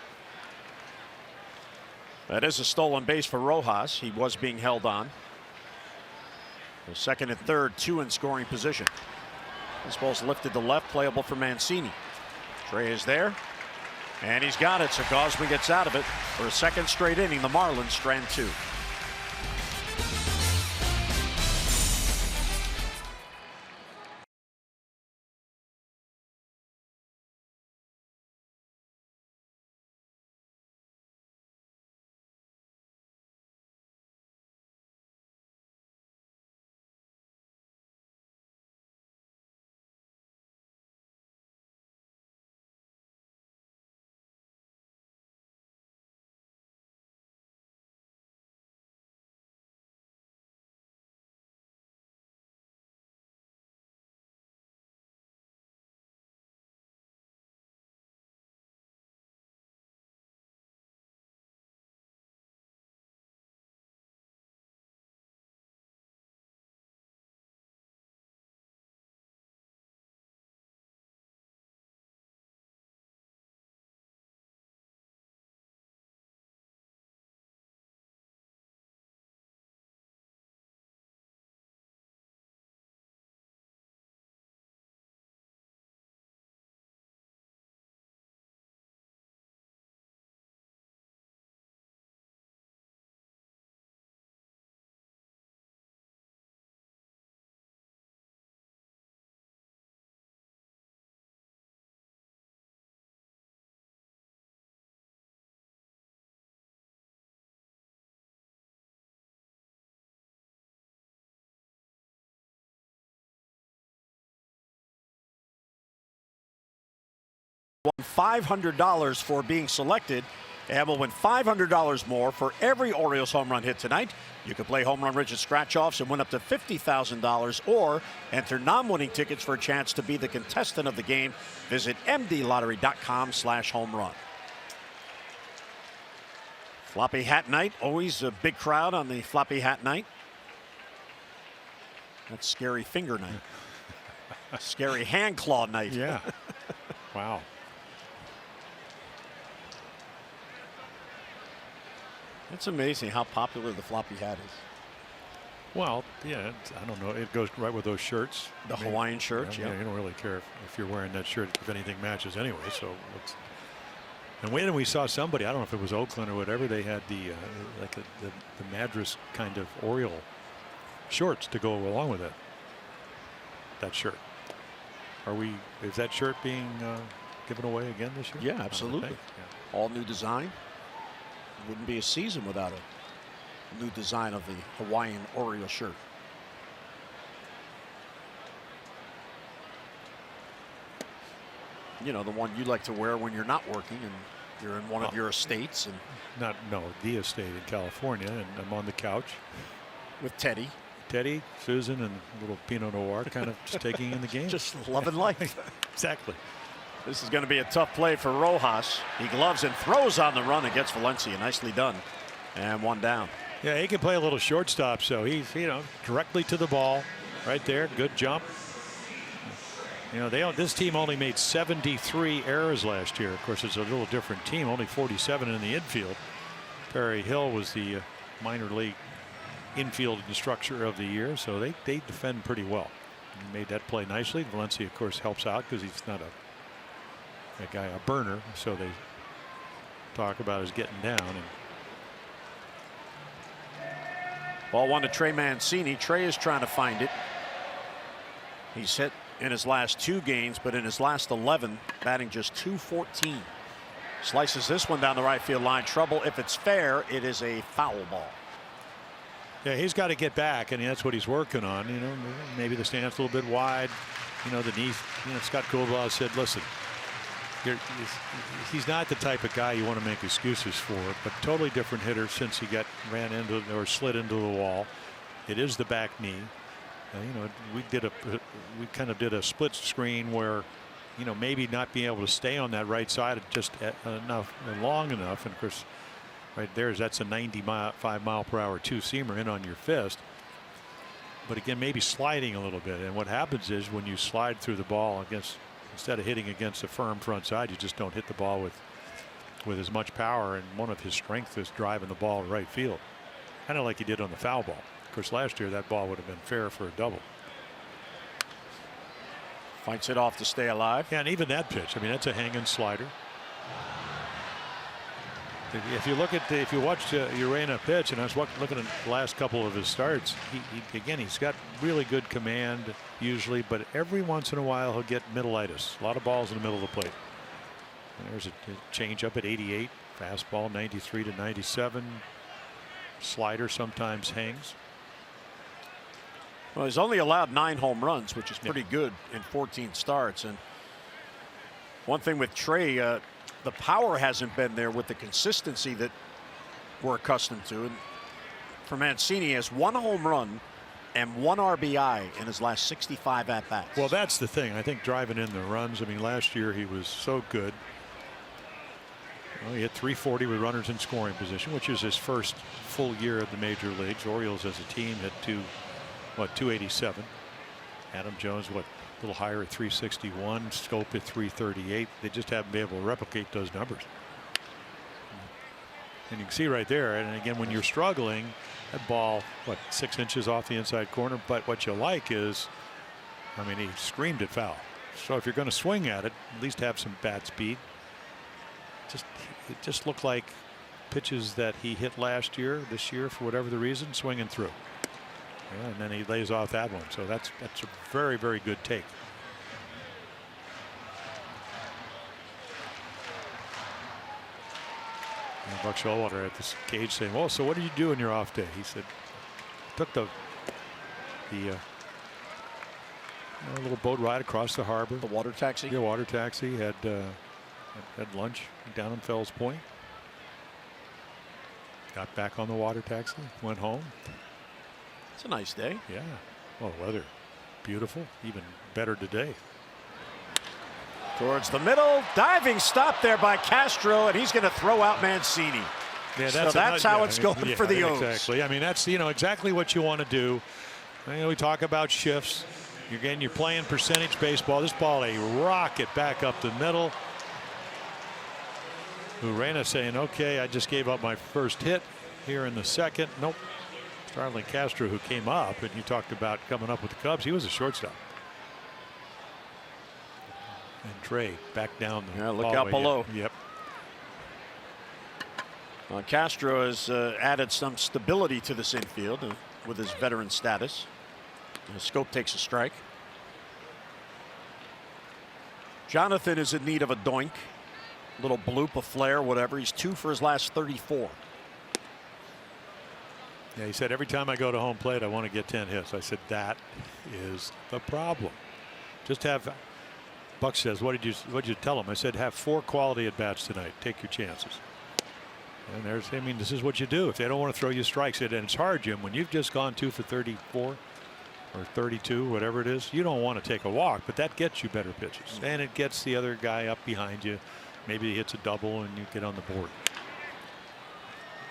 That is a stolen base for Rojas. He was being held on. The second and third, 2 in scoring position. This ball's lifted to left, playable for Mancini. Trey is there, and he's got it. So Gausman gets out of it for a second straight inning. The Marlins strand 2. Won $500 for being selected, and will win $500 more for every Orioles home run hit tonight. You can play Home Run Richard scratch-offs and win up to $50,000, or enter non-winning tickets for a chance to be the contestant of the game. Visit mdlottery.com/homerun. Floppy hat night, always a big crowd on the floppy hat night. That's scary finger night. Scary hand claw night. Yeah. Wow. It's amazing how popular the floppy hat is. Well, yeah, I don't know. It goes right with those shirts. The Hawaiian shirts, yeah. You don't really care if you're wearing that shirt if anything matches anyway. So, and when we saw somebody, I don't know if it was Oakland or whatever, they had the Madras kind of Oriole shorts to go along with it. That shirt. Is that shirt being given away again this year? Yeah, absolutely. Yeah. All new design. Wouldn't be a season without a new design of the Hawaiian Oriole shirt. You know, the one you like to wear when you're not working and you're in one of your estates. And the estate in California, and I'm on the couch with Teddy, Susan, and a little Pinot Noir, kind of just taking in the game. Just loving life. Exactly. This is going to be a tough play for Rojas. He gloves and throws on the run against Valencia. Nicely done. And one down. Yeah, he can play a little shortstop, so he's, directly to the ball right there. Good jump. This team only made 73 errors last year. Of course, it's a little different team, only 47 in the infield. Perry Hill was the minor league infield instructor of the year, so they defend pretty well. He made that play nicely. Valencia, of course, helps out because he's not a burner, so they talk about his getting down. And ball one to Trey Mancini. Trey is trying to find it. He's hit in his last 2 games, but in his last 11, batting just .214. Slices this one down the right field line. Trouble. If it's fair, it is a foul ball. Yeah, he's got to get back, and that's what he's working on. Maybe the stance a little bit wide. The knee. Scott Coolbaugh said, listen, he's not the type of guy you want to make excuses for, but totally different hitter since he ran into or slid into the wall. It is the back knee. We kind of did a split screen where, maybe not being able to stay on that right side just long enough. And of course, right that's a 95 mile per hour 2-seamer in on your fist. But again, maybe sliding a little bit. And what happens is when you slide through the ball instead of hitting against a firm front side, you just don't hit the ball with as much power. And one of his strengths is driving the ball to right field, kind of like he did on the foul ball. Of course, last year that ball would have been fair for a double. Fights it off to stay alive. Yeah, and even that pitch, that's a hanging slider. If you watch Urena pitch, and I was looking at the last couple of his starts, he's got really good command usually, but every once in a while he'll get middleitis. A lot of balls in the middle of the plate. And there's a change up at 88, fastball 93 to 97, slider sometimes hangs. Well, he's only allowed 9 home runs, which is pretty good in 14 starts. And one thing with Trey, the power hasn't been there with the consistency that we're accustomed to. And for Mancini, he has 1 home run and 1 RBI in his last 65 at-bats. Well, that's the thing. I think driving in the runs. Last year he was so good. Well, he hit .340 with runners in scoring position, which is his first full year of the major leagues. Orioles as a team hit .287. Adam Jones, a little higher at .361. Scope at .338. They just haven't been able to replicate those numbers. And you can see right there. And again, when you're struggling, that ball, 6 inches off the inside corner. But what you like is, he screamed it foul. So if you're going to swing at it, at least have some bat speed. It just looked like pitches that he hit last year, this year, for whatever the reason, swinging through. Yeah, and then he lays off that one. So that's a very, very good take. And Buck Showalter at this cage saying, "Well, so what do you do on your off day?" He said, "Took the little boat ride across the harbor. The water taxi. Yeah, water taxi. Had lunch down in Fells Point. Got back on the water taxi. Went home. It's a nice day. Yeah. Well, the weather, beautiful. Even better today." Towards the middle, diving stop there by Castro, and he's going to throw out Mancini. Yeah, that's how it's going for the O's. Exactly. That's exactly what you want to do. We talk about shifts. Again, you're playing percentage baseball. This ball a rocket back up the middle. Urena saying, okay, I just gave up my first hit here in the second. Nope. Starling Castro, who came up, and you talked about coming up with the Cubs, he was a shortstop. And Trey back down the look out below. Yep. Castro has added some stability to this infield with his veteran status. Scope takes a strike. Jonathan is in need of a doink. Little bloop, a flare, whatever. He's 2 for his last 34. Yeah, he said, every time I go to home plate, I want to get 10 hits. I said, that is the problem. Just have, Buck says, what did you tell him? I said, have 4 quality at bats tonight. Take your chances. And there's, I mean, this is what you do if they don't want to throw you strikes. And it's hard, Jim, when you've just gone 2 for 34 or 32, whatever it is. You don't want to take a walk, but that gets you better pitches, and it gets the other guy up behind you. Maybe he hits a double and you get on the board.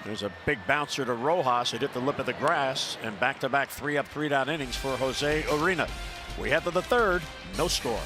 There's a big bouncer to Rojas. It hit the lip of the grass, and back-to-back 3-up, 3-down innings for Jose Urena. We head to the third. No score.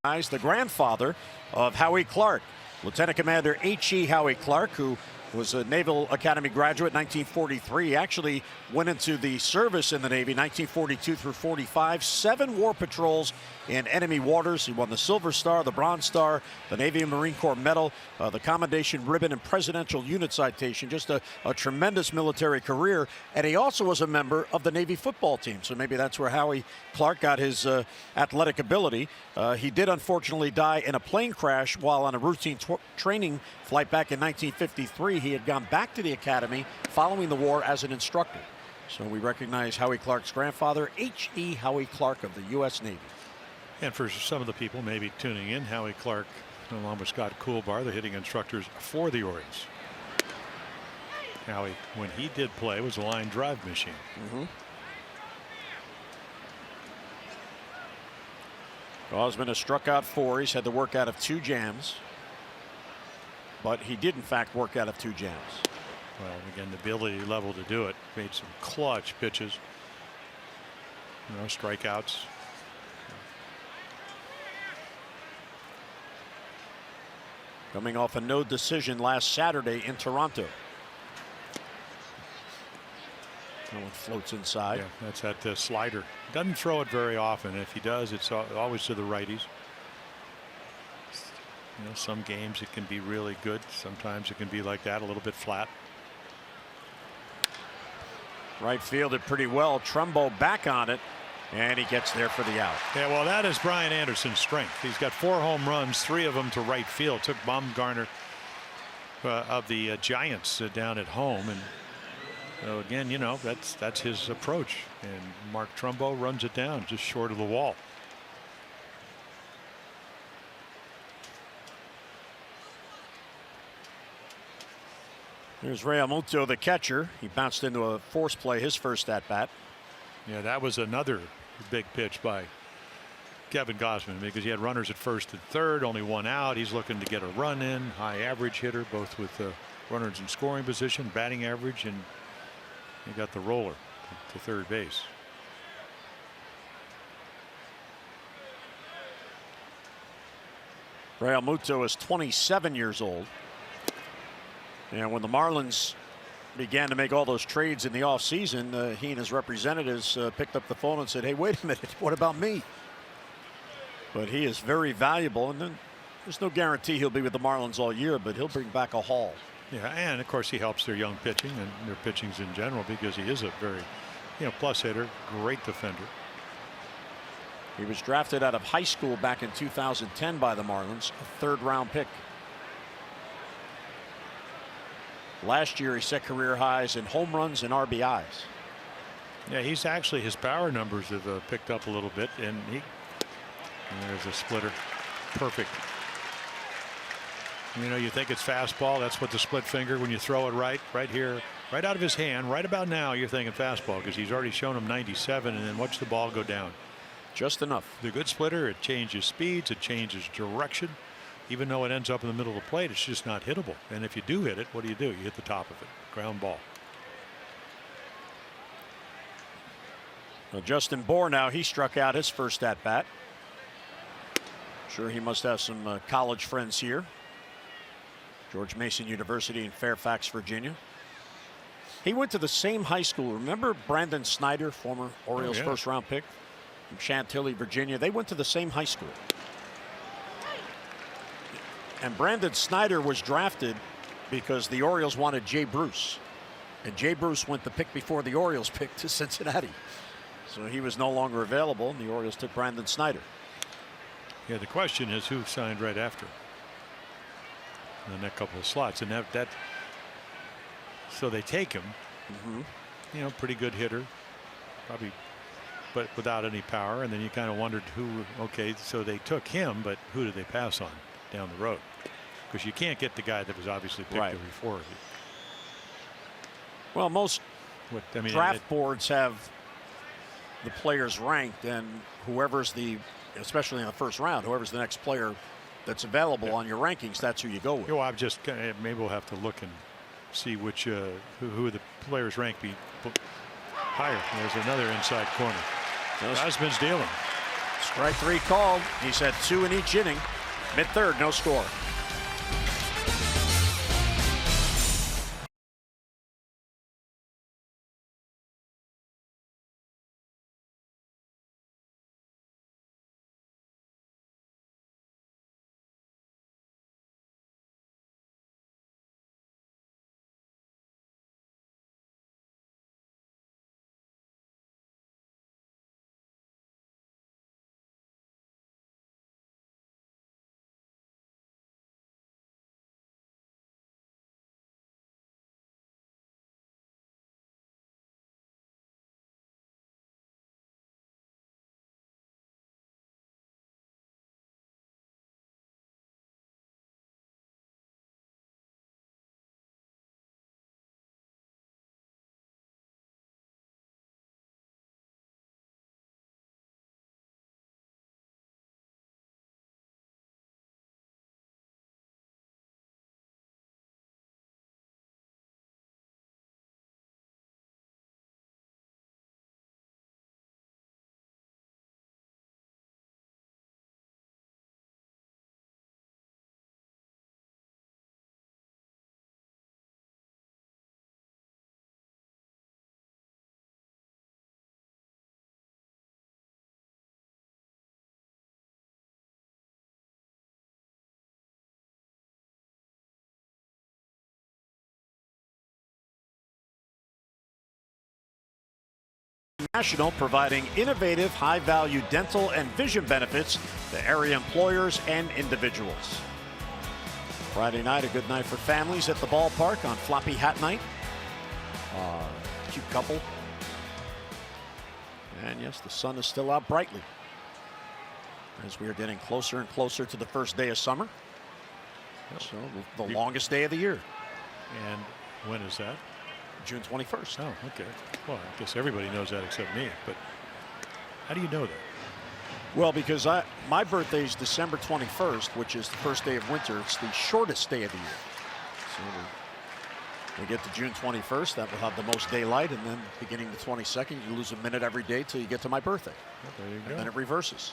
The grandfather of Howie Clark, Lieutenant Commander H.E. Howie Clark, who was a Naval Academy graduate in 1943. He actually went into the service in the Navy 1942 through 45, 7 war patrols in enemy waters. He won the Silver Star, the Bronze Star, the Navy and Marine Corps Medal, the Commendation Ribbon, and Presidential Unit Citation. Just a tremendous military career. And he also was a member of the Navy football team. So maybe that's where Howie Clark got his athletic ability. He did unfortunately die in a plane crash while on a routine training flight back in 1953. He had gone back to the academy following the war as an instructor. So we recognize Howie Clark's grandfather, H.E. Howie Clark of the U.S. Navy. And for some of the people maybe tuning in, Howie Clark, along with Scott Coolbar, the hitting instructors for the Orioles. Howie, when he did play, was a line drive machine. Osmond has struck out 4. He's had to work out of 2 jams. But he did, in fact, work out of 2 jams. Well, again, the ability level to do it. Made some clutch pitches. You know, strikeouts. Coming off a no decision last Saturday in Toronto. No one floats inside. Yeah, that's that slider. Doesn't throw it very often. If he does, it's always to the righties. You know, some games it can be really good. Sometimes it can be like that, a little bit flat. Right fielded pretty well. Trumbo back on it, and he gets there for the out. Yeah, well, that is Brian Anderson's strength. He's got 4 home runs, 3 of them to right field. Took Baumgartner of the Giants down at home, and so again, you know, that's his approach. And Mark Trumbo runs it down just short of the wall. There's Realmuto, the catcher. He bounced into a force play his first at bat. Yeah, that was another big pitch by Kevin Gausman because he had runners at first and third, only one out. He's looking to get a run in. High average hitter, both with runners in scoring position, batting average, and he got the roller to third base. Realmuto is 27 years old. And when the Marlins began to make all those trades in the offseason, he and his representatives picked up the phone and said, hey, wait a minute, what about me? But he is very valuable, and then there's no guarantee he'll be with the Marlins all year, but he'll bring back a haul. Yeah, and of course he helps their young pitching and their pitchings in general because he is a very, plus hitter, great defender. He was drafted out of high school back in 2010 by the Marlins, a third-round pick. Last year he set career highs in home runs and RBIs. Yeah, he's actually, his power numbers have picked up a little bit, and there's a splitter. Perfect. You think it's fastball. That's what the split finger, when you throw it right here, right out of his hand, right about now, you're thinking fastball because he's already shown him 97, and then watch the ball go down. Just enough. The good splitter, it changes speeds, it changes direction. Even though it ends up in the middle of the plate, it's just not hittable. And if you do hit it, what do? You hit the top of it. Ground ball. Well, Justin Bour now, he struck out his first at bat. Sure, he must have some college friends here. George Mason University in Fairfax, Virginia. He went to the same high school. Remember Brandon Snyder, former Orioles first-round pick from Chantilly, Virginia? They went to the same high school. And Brandon Snyder was drafted because the Orioles wanted Jay Bruce. And Jay Bruce went the pick before the Orioles picked to Cincinnati. So he was no longer available, and the Orioles took Brandon Snyder. Yeah, the question is who signed right after in the next couple of slots. And that so they take him. Pretty good hitter. Probably, but without any power. And then you kind of wondered who, okay, so they took him, but who did they pass on down the road? Because you can't get the guy that was obviously picked there before. Well, most draft boards have the players ranked, and whoever's especially in the first round, whoever's the next player that's available on your rankings, that's who you go with. Well, I'm just maybe we'll have to look and see which who the players rank be higher. There's another inside corner. Gausman's dealing. Strike three called. He's had 2 in each inning. Mid-third, no score. National, providing innovative, high-value dental and vision benefits to area employers and individuals. Friday night, a good night for families at the ballpark on Floppy Hat Night. Cute couple. And yes, the sun is still out brightly as we are getting closer and closer to the first day of summer. So the longest day of the year. And When is that? June 21st. Oh, okay. Well, I guess everybody knows that except me. But how do you know that? Well, because my birthday is December 21st, which is the first day of winter. It's the shortest day of the year. So we get to June 21st, that will have the most daylight, and then beginning the 22nd, you lose a minute every day till you get to my birthday. Well, there you go. And then it reverses.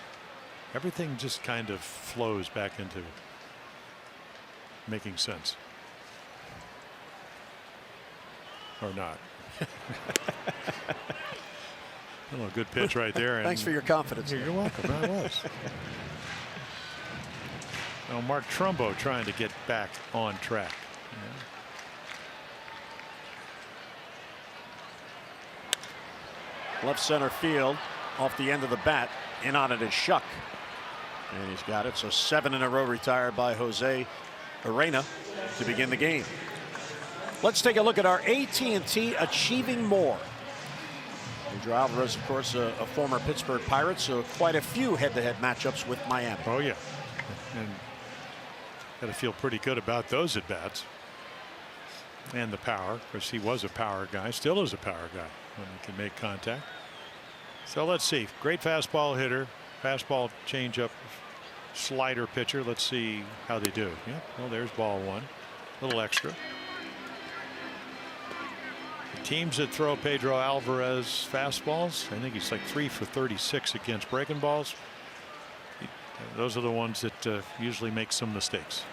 Everything just kind of flows back into making sense. Or not. A good pitch right there. Thanks for your confidence. You're welcome. I was. Well, Mark Trumbo trying to get back on track. Left center field, off the end of the bat, in on it is Shuck. And he's got it. So 7 in a row retired by Jose Arena to begin the game. Let's take a look at our AT&T Achieving More. Pedro Alvarez, of course, a former Pittsburgh Pirate, so quite a few head-to-head matchups with Miami. Oh, yeah. And got to feel pretty good about those at-bats. And the power. Of course, he was a power guy, still is a power guy when he can make contact. So let's see. Great fastball hitter, fastball changeup, slider pitcher. Let's see how they do. Yeah, well, there's ball one. A little extra. Teams that throw Pedro Alvarez fastballs, I think he's like 3 for 36 against breaking balls. Those are the ones that usually make some mistakes.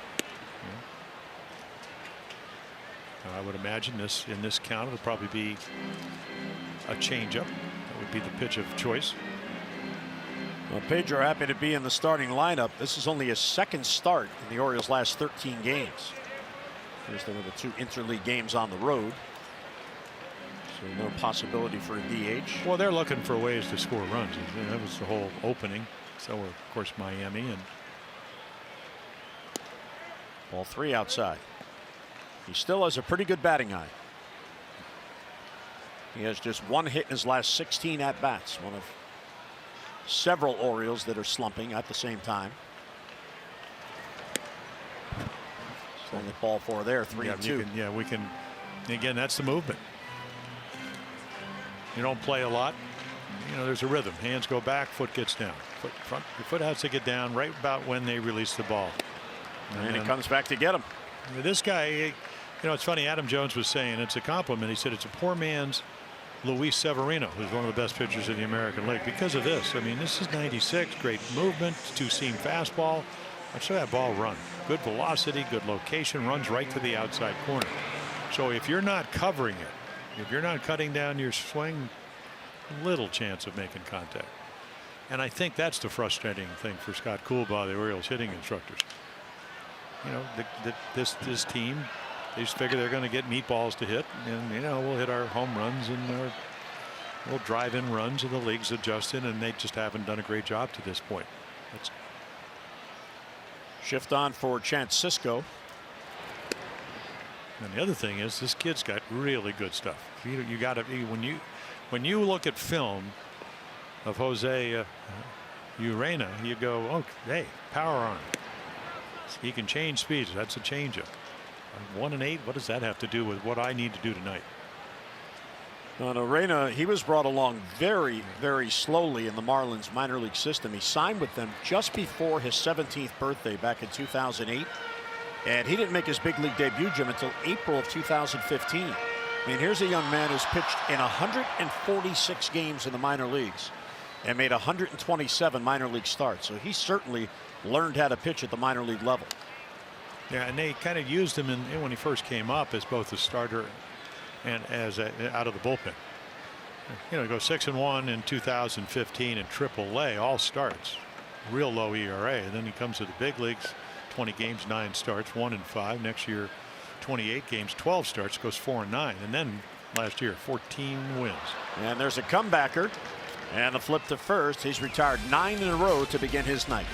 Yeah. I would imagine in this count it'll probably be a changeup. That would be the pitch of choice. Well, Pedro happy to be in the starting lineup. This is only his second start in the Orioles' last 13 games. First, there were the 2 interleague games on the road. So no possibility for a DH. Well, they're looking for ways to score runs. That was the whole opening. So were, of course, Miami. And ball 3 outside. He still has a pretty good batting eye. He has just 1 hit in his last 16 at bats. One of several Orioles that are slumping at the same time. So only ball 4 there, 3-2. Yeah, we can. Again, that's the movement. You don't play a lot. You know, there's a rhythm. Hands go back, foot gets down. Foot front. Your foot has to get down right about when they release the ball. And he comes back to get him. This guy, you know, it's funny. Adam Jones was saying it's a compliment. He said it's a poor man's Luis Severino, who's one of the best pitchers in the American League because of this. I mean, this is 96. Great movement, 2-seam fastball. Watch that ball run. Good velocity, good location, runs right to the outside corner. So if you're not covering it, if you're not cutting down your swing, little chance of making contact. And I think that's the frustrating thing for Scott Coolbaugh, the Orioles hitting instructors. You know, this team, they just figure they're going to get meatballs to hit, and you know, we'll hit our home runs and we'll drive in runs, and the league's adjusted, and they just haven't done a great job to this point. That's shift on for Chance Sisco. And the other thing is, this kid's got really good stuff. You got to when you look at film of Jose Urena, you go, oh, hey, power arm. He can change speeds. That's a changeup. 1-8. What does that have to do with what I need to do tonight? On Urena, he was brought along very, very slowly in the Marlins minor league system. He signed with them just before his 17th birthday back in 2008. And he didn't make his big league debut, Jim, until April of 2015. I mean, here's a young man who's pitched in 146 games in the minor leagues and made 127 minor league starts. So he certainly learned how to pitch at the minor league level. Yeah, and they kind of used him when he first came up as both a starter and as out of the bullpen. You know, he goes 6-1 in 2015 in AAA, all starts, real low ERA. And then he comes to the big leagues. 20 games, 9 starts, 1-5. Next year, 28 games, 12 starts, goes 4-9. And then last year, 14 wins. And there's a comebacker and the flip to first. He's retired 9 in a row to begin his night.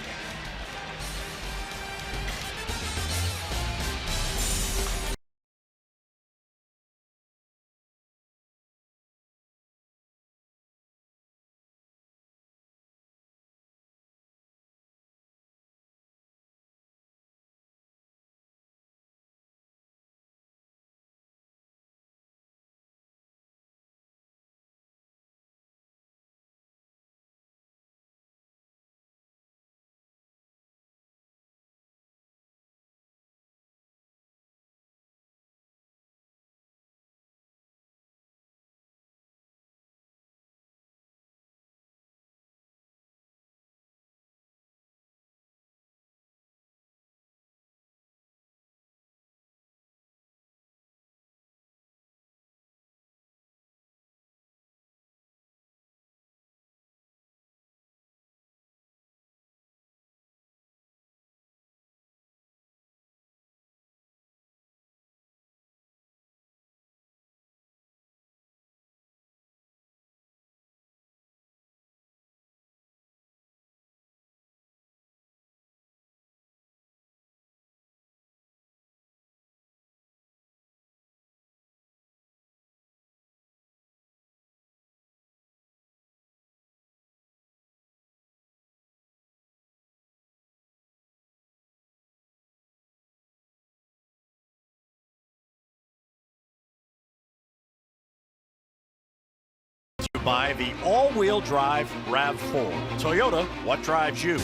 By the all-wheel drive RAV4. Toyota, what drives you?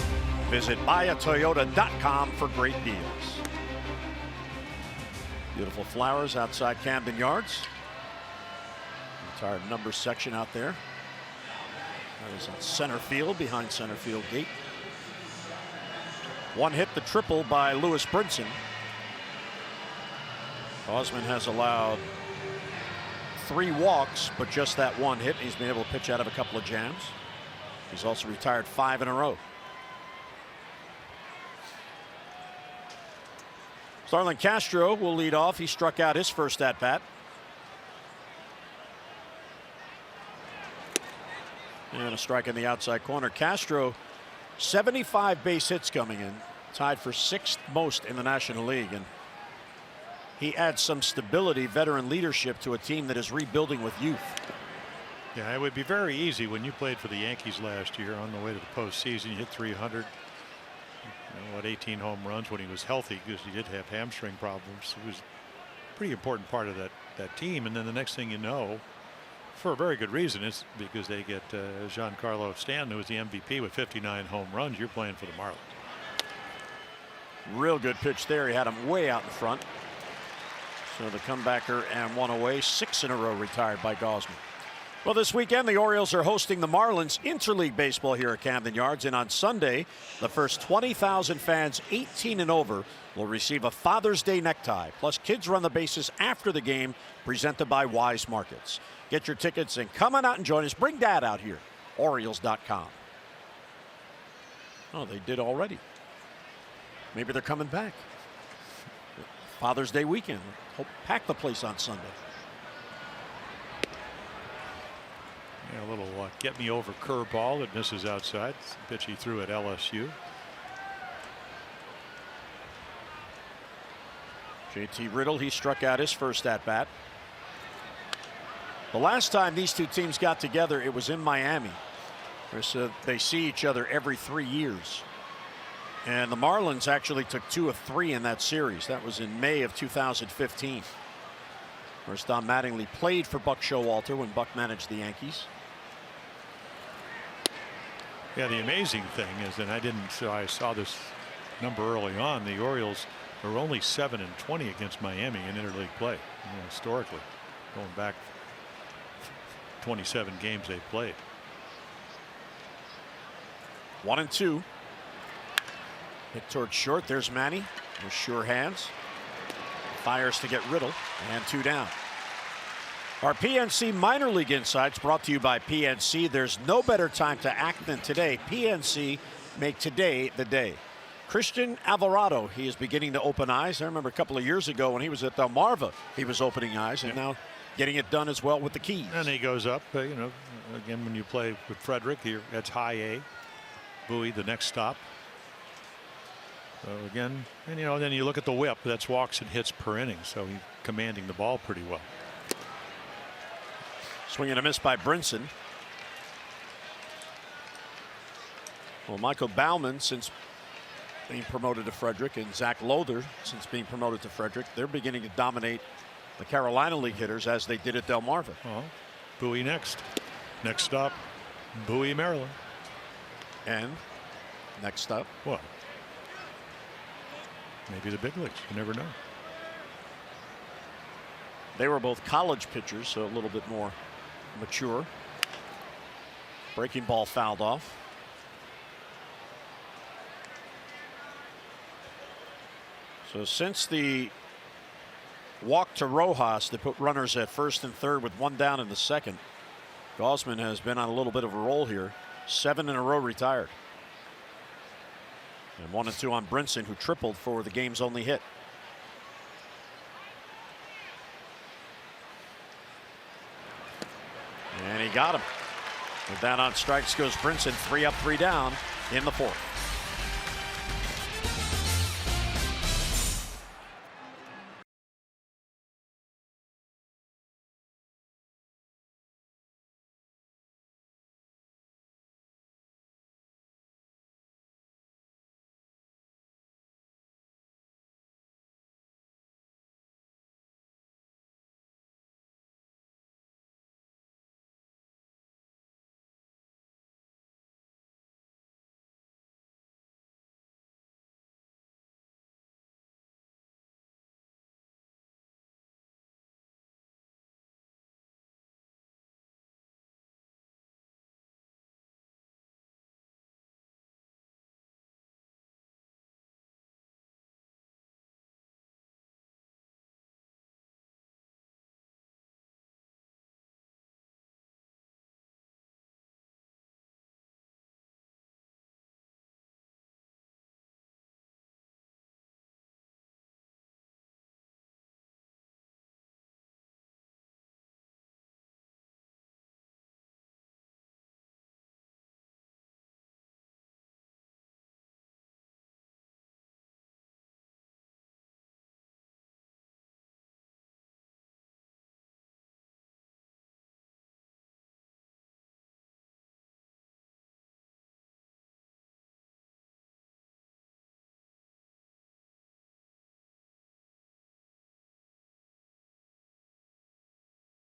Visit buyatoyota.com for great deals. Beautiful flowers outside Camden Yards. Entire number section out there. That is in center field, behind center field gate. One hit, the triple by Lewis Brinson. Osmond has allowed 3 walks, but just that one hit. He's been able to pitch out of a couple of jams. He's also retired 5 in a row. Starlin Castro will lead off. He struck out his first at bat. And a strike in the outside corner. Castro, 75 base hits coming in, tied for 6th most in the National League. And he adds some stability, veteran leadership to a team that is rebuilding with youth. Yeah, it would be very easy when you played for the Yankees last year on the way to the postseason. You hit 300, 18 home runs when he was healthy, because he did have hamstring problems. He was a pretty important part of that team. And then the next thing you know, for a very good reason, is because they get Giancarlo Stanton, who was the MVP with 59 home runs. You're playing for the Marlins. Real good pitch there. He had him way out in front. So the comebacker and one away, 6 in a row retired by Gausman. Well, this weekend the Orioles are hosting the Marlins interleague baseball here at Camden Yards, and on Sunday the first 20,000 fans 18 and over will receive a Father's Day necktie. Plus kids run the bases after the game, presented by Wise Markets. Get your tickets and come on out and join us. Bring Dad out here. Orioles.com. Oh, they did already. Maybe they're coming back. Father's Day weekend. Hope pack the place on Sunday. Yeah, a little get me over curveball that misses outside. Pitch he threw at LSU. JT Riddle, he struck out his first at bat. The last time these two teams got together, it was in Miami. They see each other every 3 years. And the Marlins actually took 2 of 3 in that series. That was in May of 2015. Of course, Don Mattingly played for Buck Showalter when Buck managed the Yankees. Yeah, the amazing thing is, and I saw this number early on, the Orioles are only 7-20 against Miami in interleague play, historically, going back 27 games they played. 1-2. Hit towards short. There's Manny with sure hands. Fires to get Riddle, and 2 down. Our PNC Minor League Insights brought to you by PNC. There's no better time to act than today. PNC, make today the day. Christian Alvarado, he is beginning to open eyes. I remember a couple of years ago when he was at Delmarva, he was opening eyes, and now getting it done as well with the Keys. And he goes up, again, when you play with Frederick, that's high A. Bowie, the next stop. So again, and then you look at the whip, that's walks and hits per inning, so he's commanding the ball pretty well. Swing and a miss by Brinson. Well, Michael Baumann, since being promoted to Frederick, and Zach Lowther, since being promoted to Frederick, they're beginning to dominate the Carolina League hitters as they did at Delmarva. Well, Bowie next. Next stop, Bowie, Maryland. And next up, what? Maybe the big leagues. You never know. They were both college pitchers, so a little bit more mature. Breaking ball fouled off. So since the walk to Rojas, they put runners at first and third with 1 down in the second. Gausman has been on a little bit of a roll here. 7 in a row retired. And 1-2 on Brinson, who tripled for the game's only hit. And he got him. With that on strikes goes Brinson. 3 up, 3 down in the 4th.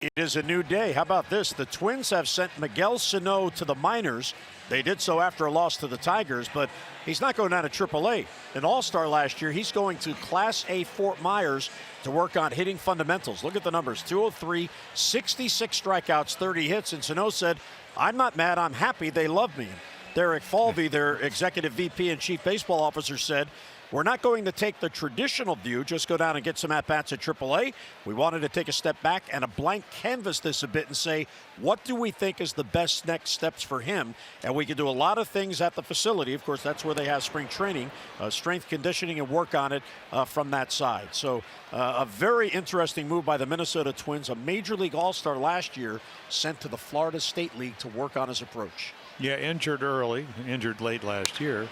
It is a new day. How about this? The Twins have sent Miguel Sano to the minors. They did so after a loss to the Tigers, but he's not going down to AAA. An all-star last year, he's going to Class A Fort Myers to work on hitting fundamentals. Look at the numbers, 203, 66 strikeouts, 30 hits. And Sano said, I'm not mad, I'm happy, they love me. Derek Falvey, their executive VP and chief baseball officer, said, we're not going to take the traditional view, just go down and get some at-bats at AAA. We wanted to take a step back and a blank canvas this a bit and say, what do we think is the best next steps for him? And we can do a lot of things at the facility. Of course, that's where they have spring training, strength conditioning, and work on it from that side. So a very interesting move by the Minnesota Twins, a Major League All-Star last year, sent to the Florida State League to work on his approach. Yeah, injured early, injured late last year.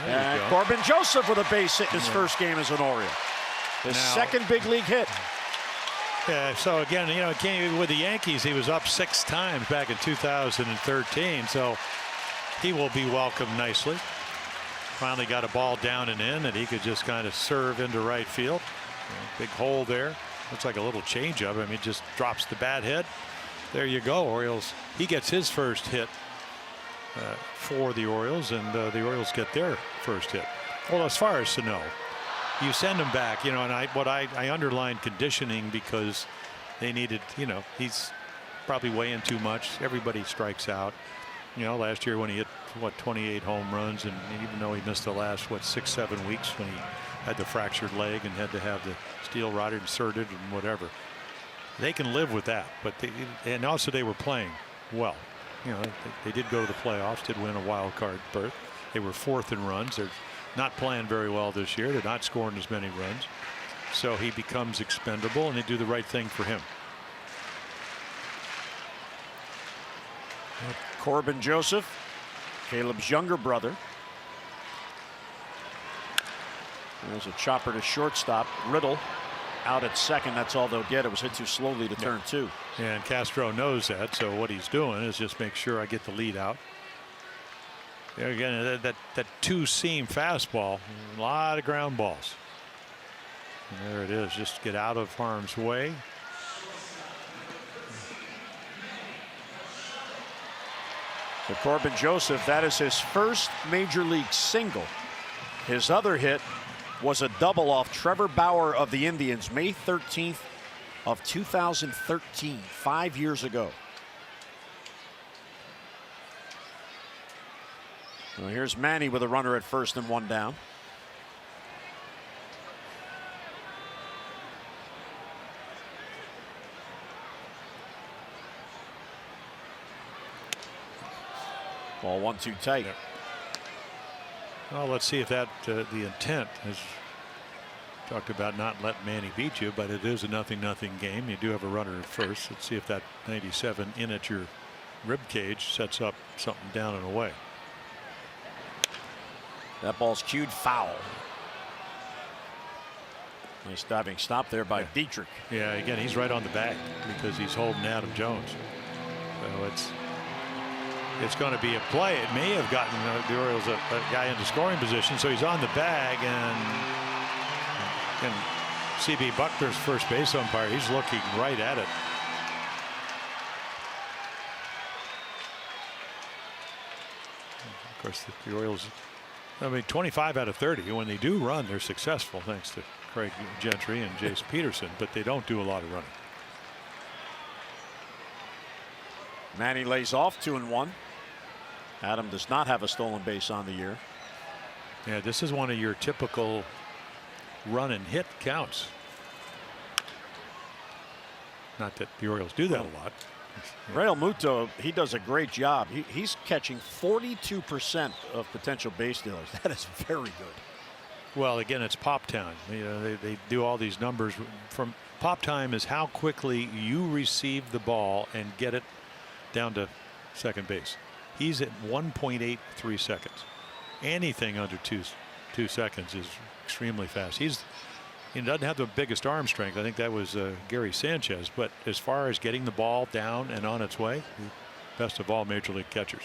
And Corbin Joseph with a base hit in his first game as an Oriole. His second big league hit. Yeah, so again, you know, came with the Yankees. He was up 6 times back in 2013, so he will be welcomed nicely. Finally got a ball down and in that he could just kind of serve into right field. Big hole there. Looks like a little changeup. I mean, it just drops the bat head. There you go, Orioles. He gets his first hit for the Orioles, and the Orioles get their first hit. Well, as far as Sano, you send him back, you know, and I underlined conditioning because they needed, you know, he's probably weighing too much. Everybody strikes out. You know, last year when he hit, what, 28 home runs, and even though he missed the last, what, 6-7 weeks when he had the fractured leg and had to have the steel rod inserted and whatever. They can live with that, but and also they were playing well. You know, they did go to the playoffs, did win a wild card berth. They were 4th in runs. They're not playing very well this year. They're not scoring as many runs. So he becomes expendable, and they do the right thing for him. Corbin Joseph, Caleb's younger brother. There's a chopper to shortstop. Riddle out at second. That's all they'll get. It was hit too slowly to turn 2. And Castro knows that, so what he's doing is just make sure I get the lead out. There again, that 2-seam fastball, a lot of ground balls. And there it is. Just get out of harm's way. So Corbin Joseph, that is his first major league single. His other hit was a double off Trevor Bauer of the Indians, May 13th of 2013, 5 years ago. Well, here's Manny with a runner at first and 1 down. Ball 1-2 tight. Yep. Well, let's see if that the intent is talked about not letting Manny beat you, but it is a 0-0 game. You do have a runner at first. Let's see if that 97 in at your rib cage sets up something down and away. That ball's cued foul. Nice diving stop there by Dietrich. Yeah, again, he's right on the bag because he's holding Adam Jones. So it's going to be a play. It may have gotten the Orioles a guy into scoring position, so he's on the bag, and C.B. Buckner's first base umpire, he's looking right at it. Of course, the Orioles, I mean, 25 out of 30. When they do run, they're successful, thanks to Craig Gentry and Jace Peterson, but they don't do a lot of running. Manny lays off 2-1. Adam does not have a stolen base on the year. Yeah, this is one of your typical run and hit counts. Not that the Orioles do that a lot. Real Muto, he does a great job. He's catching 42% of potential base stealers. That is very good. Well, again, it's pop time. You know, they do all these numbers. From pop time is how quickly you receive the ball and get it down to second base. He's at 1.83 seconds. Anything under two seconds is extremely fast. He doesn't have the biggest arm strength. I think that was Gary Sanchez. But as far as getting the ball down and on its way, best of all major league catchers.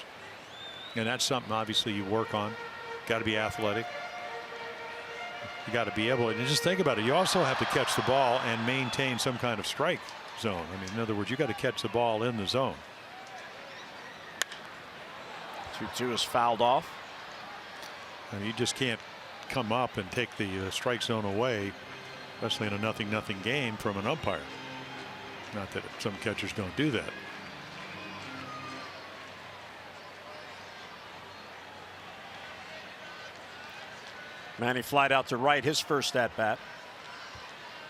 And that's something obviously you work on. Got to be athletic. You got to be able to just think about it. You also have to catch the ball and maintain some kind of strike zone. I mean, in other words, you got to catch the ball in the zone. 2-2 is fouled off. I mean, you just can't come up and take the strike zone away, especially in a 0-0 game, from an umpire. Not that some catchers don't do that. Manny flied out to right, his first at bat.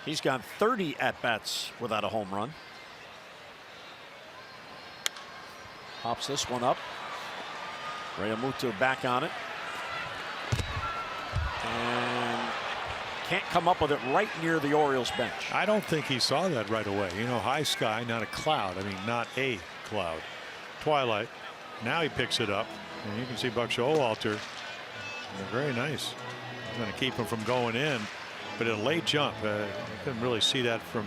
He's gone 30 at bats without a home run. Pops this one up. Realmuto back on it. And can't come up with it right near the Orioles bench. I don't think he saw that right away. You know, high sky, not a cloud. I mean, not a cloud. Twilight. Now he picks it up, and you can see Buck Showalter. Very nice. Going to keep him from going in, but a late jump. You couldn't really see that from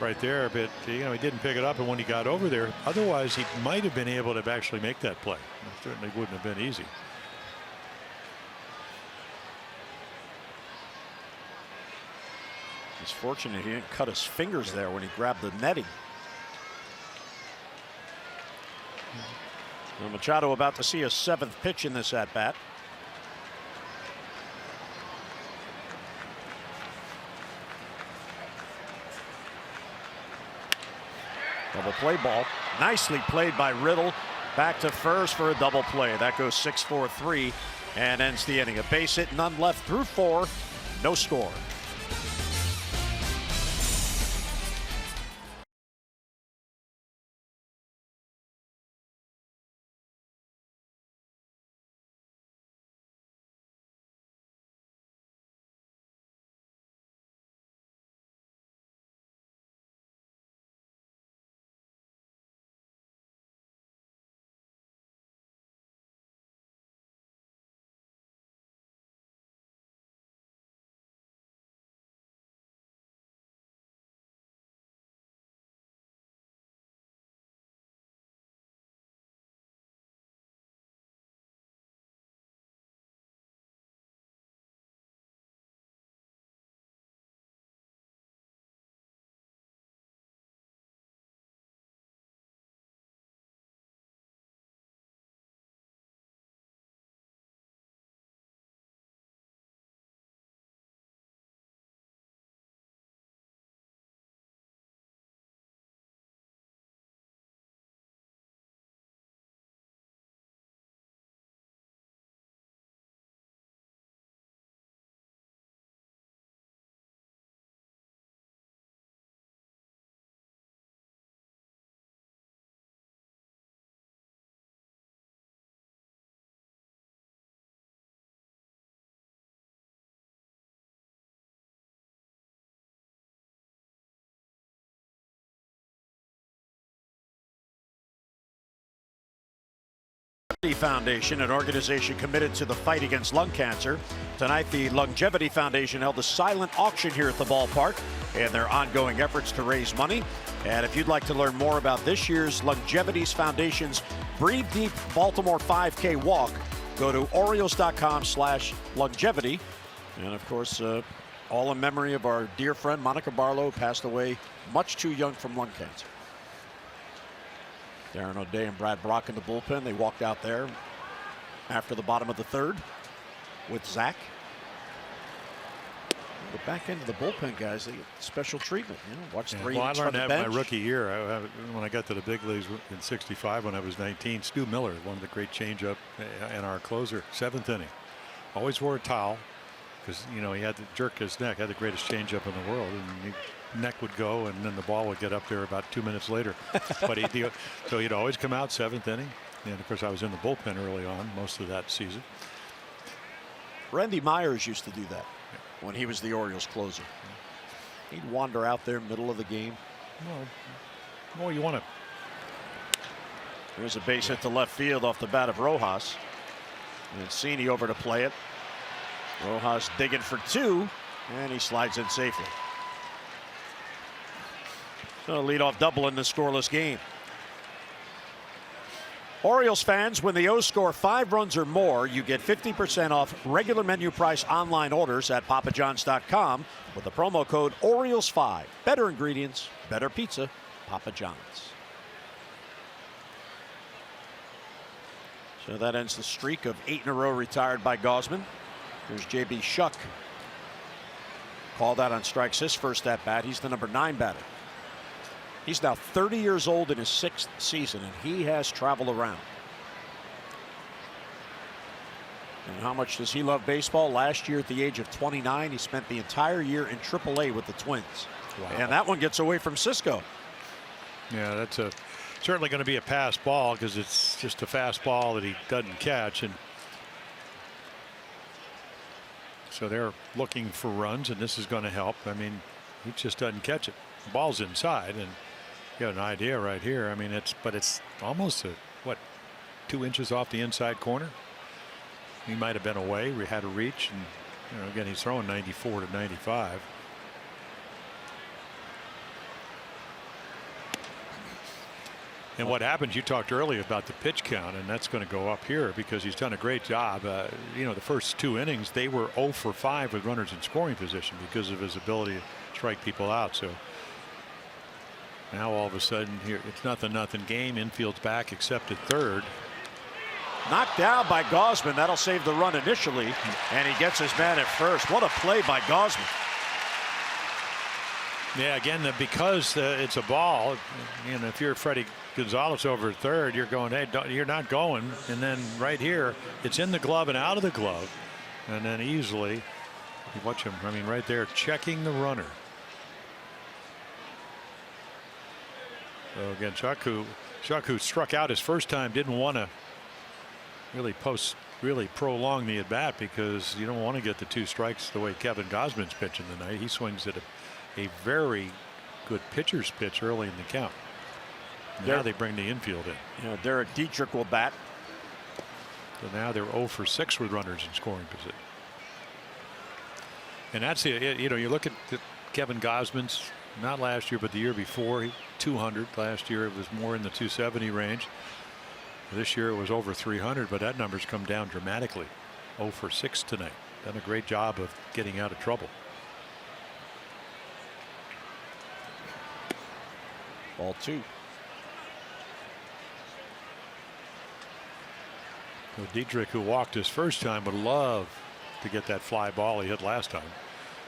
right there, but you know, he didn't pick it up, and when he got over there, otherwise he might have been able to actually make that play. It certainly wouldn't have been easy. He's fortunate he didn't cut his fingers there when he grabbed the netting. Well, Machado about to see a 7th pitch in this at bat. Double play ball. Nicely played by Riddle. Back to first for a double play. That goes 6-4-3 and ends the inning. A base hit, none left through 4. No score. Foundation, an organization committed to the fight against lung cancer. Tonight, the Longevity Foundation held a silent auction here at the ballpark in their ongoing efforts to raise money. And if you'd like to learn more about this year's Longevity Foundation's Breathe Deep Baltimore 5K walk, go to Orioles.com/longevity. And of course, all in memory of our dear friend Monica Barlow, who passed away much too young from lung cancer. Darren O'Day and Brad Brock in the bullpen. They walked out there after the bottom of the 3rd with Zach. But back into the bullpen, guys, they get special treatment. You know, watch 3 Well, I innings learned from the that bench. my rookie year. When I got to the big leagues in '65, when I was 19, Stu Miller, one of the great changeup and our closer, 7th inning. Always wore a towel because, you know, he had to jerk his neck, had the greatest changeup in the world, and neck would go and then the ball would get up there about 2 minutes later. But so he'd always come out 7th inning, and of course I was in the bullpen early on most of that season. Randy Myers used to do that when he was the Orioles closer. He'd wander out there middle of the game. Well, you want to. There's a base hit to left field off the bat of Rojas. Mancini over to play it. Rojas digging for 2, and he slides in safely. So a leadoff double in the scoreless game. Orioles fans, when the O's score 5 runs or more, you get 50% off regular menu price online orders at papajohns.com with the promo code Orioles5. Better ingredients, better pizza, Papa John's. So that ends the streak of 8 in a row retired by Gausman. There's J.B. Shuck. Called out on strikes his first at bat. He's the number 9 batter. He's now 30 years old in his 6th season, and he has traveled around. And how much does he love baseball? Last year at the age of 29, he spent the entire year in AAA with the Twins. Wow. And that one gets away from Cisco. Yeah, that's certainly going to be a pass ball because it's just a fast ball that he doesn't catch. And so they're looking for runs, and this is going to help. I mean, he just doesn't catch it. The ball's inside, and you got an idea right here. I mean, it's almost what, 2 inches off the inside corner. He might have been away. We had a reach, and again, he's throwing 94 to 95. And what happens, you talked earlier about the pitch count, and that's going to go up here because he's done a great job. The first 2 innings, they were 0 for 5 with runners in scoring position because of his ability to strike people out. So now all of a sudden here, it's nothing game. Infield's back except at third. Knocked down by Gausman. That'll save the run initially, and he gets his man at first. What a play by Gausman. Yeah, again, because it's a ball, if you're Freddie Gonzalez over at third, you're going, hey, you're not going. And then right here, it's in the glove and out of the glove. And then easily, you watch him, I mean, right there, checking the runner. So again, Chuck, who struck out his first time, didn't want to really prolong the at bat because you don't want to get the 2 strikes the way Kevin Gausman's pitching tonight. He swings at a very good pitcher's pitch early in the count. Now they bring the infield in. Derek Dietrich will bat. So now they're 0 for 6 with runners in scoring position. And that's you look at Kevin Gausman's, not last year but the year before, 200. Last year it was more in the 270 range. This year it was over 300, but that number's come down dramatically. 0 for 6 tonight. Done a great job of getting out of trouble. Ball 2. Well, Dietrich, who walked his first time, would love to get that fly ball he hit last time.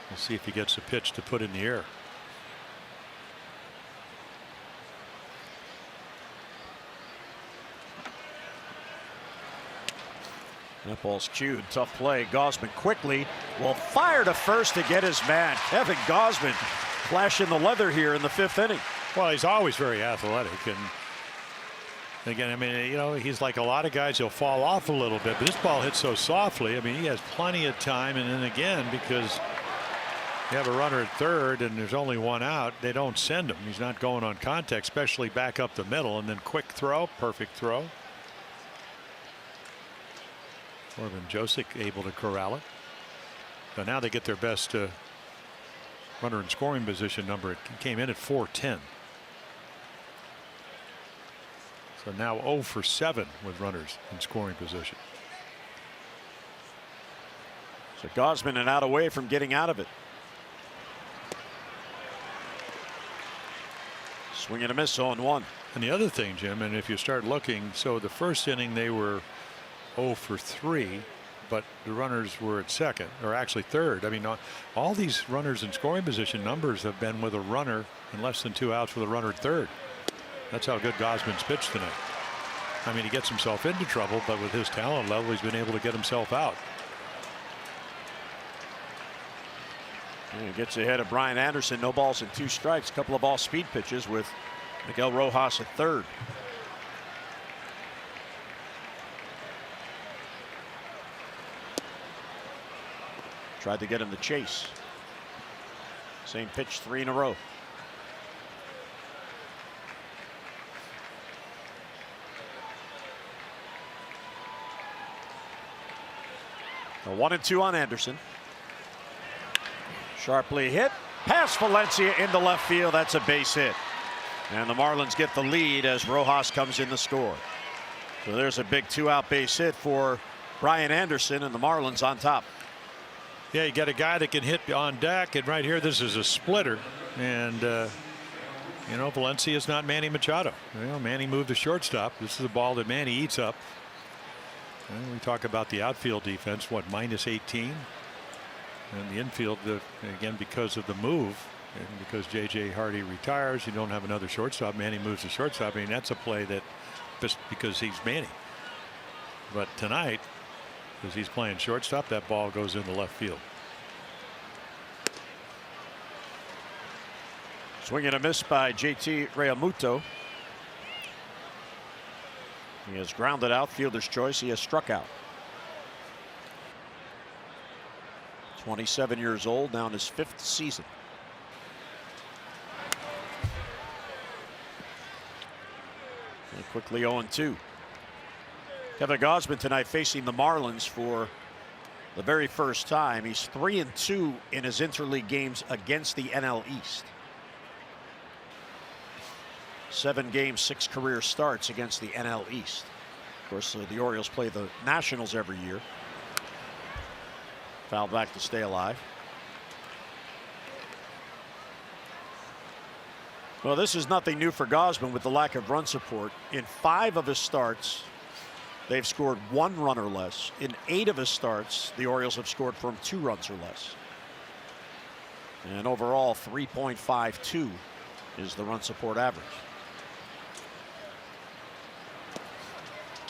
We'll see if he gets a pitch to put in the air. That ball's cued. Tough play. Gausman quickly will fire to first to get his man. Kevin Gausman flashing the leather here in the 5th inning. Well, he's always very athletic, and again, I mean, he's like a lot of guys. He'll fall off a little bit, but this ball hits so softly. I mean, he has plenty of time, and then again, because you have a runner at third and there's only 1 out, they don't send him. He's not going on contact, especially back up the middle, and then quick throw, perfect throw. Corbin Josic able to corral it. So now they get their best runner in scoring position number. It came in at 410. So now 0 for 7 with runners in scoring position. So Gausman and out away from getting out of it. Swing and a miss, 0-1. And the other thing, Jim, and if you start looking, so the first inning they were 0 for 3, but the runners were at second, or actually third. I mean, all these runners in scoring position numbers have been with a runner and less than 2 outs with a runner at third. That's how good Gausman's pitched tonight. I mean, he gets himself into trouble, but with his talent level, he's been able to get himself out. He gets ahead of Brian Anderson. No balls and 2 strikes. Couple of off-speed pitches with Miguel Rojas at third. Tried to get him to chase. Same pitch 3 in a row. A 1-2 on Anderson. Sharply hit. Past Valencia into left field. That's a base hit. And the Marlins get the lead as Rojas comes in to score. So there's a big 2-out base hit for Brian Anderson, and the Marlins on top. Yeah, you got a guy that can hit on deck, and right here this is a splitter, and You know, Valencia is not Manny Machado. You know, Manny moved to shortstop. This is a ball that Manny eats up. And we talk about the outfield defense, what, -18? And the infield, again, because of the move and because J.J. Hardy retires, you don't have another shortstop. Manny moves to shortstop. I mean, that's a play that just because he's Manny. But tonight, because he's playing shortstop, that ball goes into left field. Swing and a miss by JT Realmuto. He has grounded out, fielder's choice. He has struck out. 27 years old, now in his 5th season. And quickly 0-2. Kevin Gausman tonight facing the Marlins for the very first time. He's 3-2 in his interleague games against the NL East. 7 games, 6 career starts against the NL East. Of course, the Orioles play the Nationals every year. Foul back to stay alive. Well, this is nothing new for Gausman with the lack of run support. In 5 of his starts, they've scored 1 run or less. In 8 of his starts, the Orioles have scored from 2 runs or less. And overall, 3.52 is the run support average.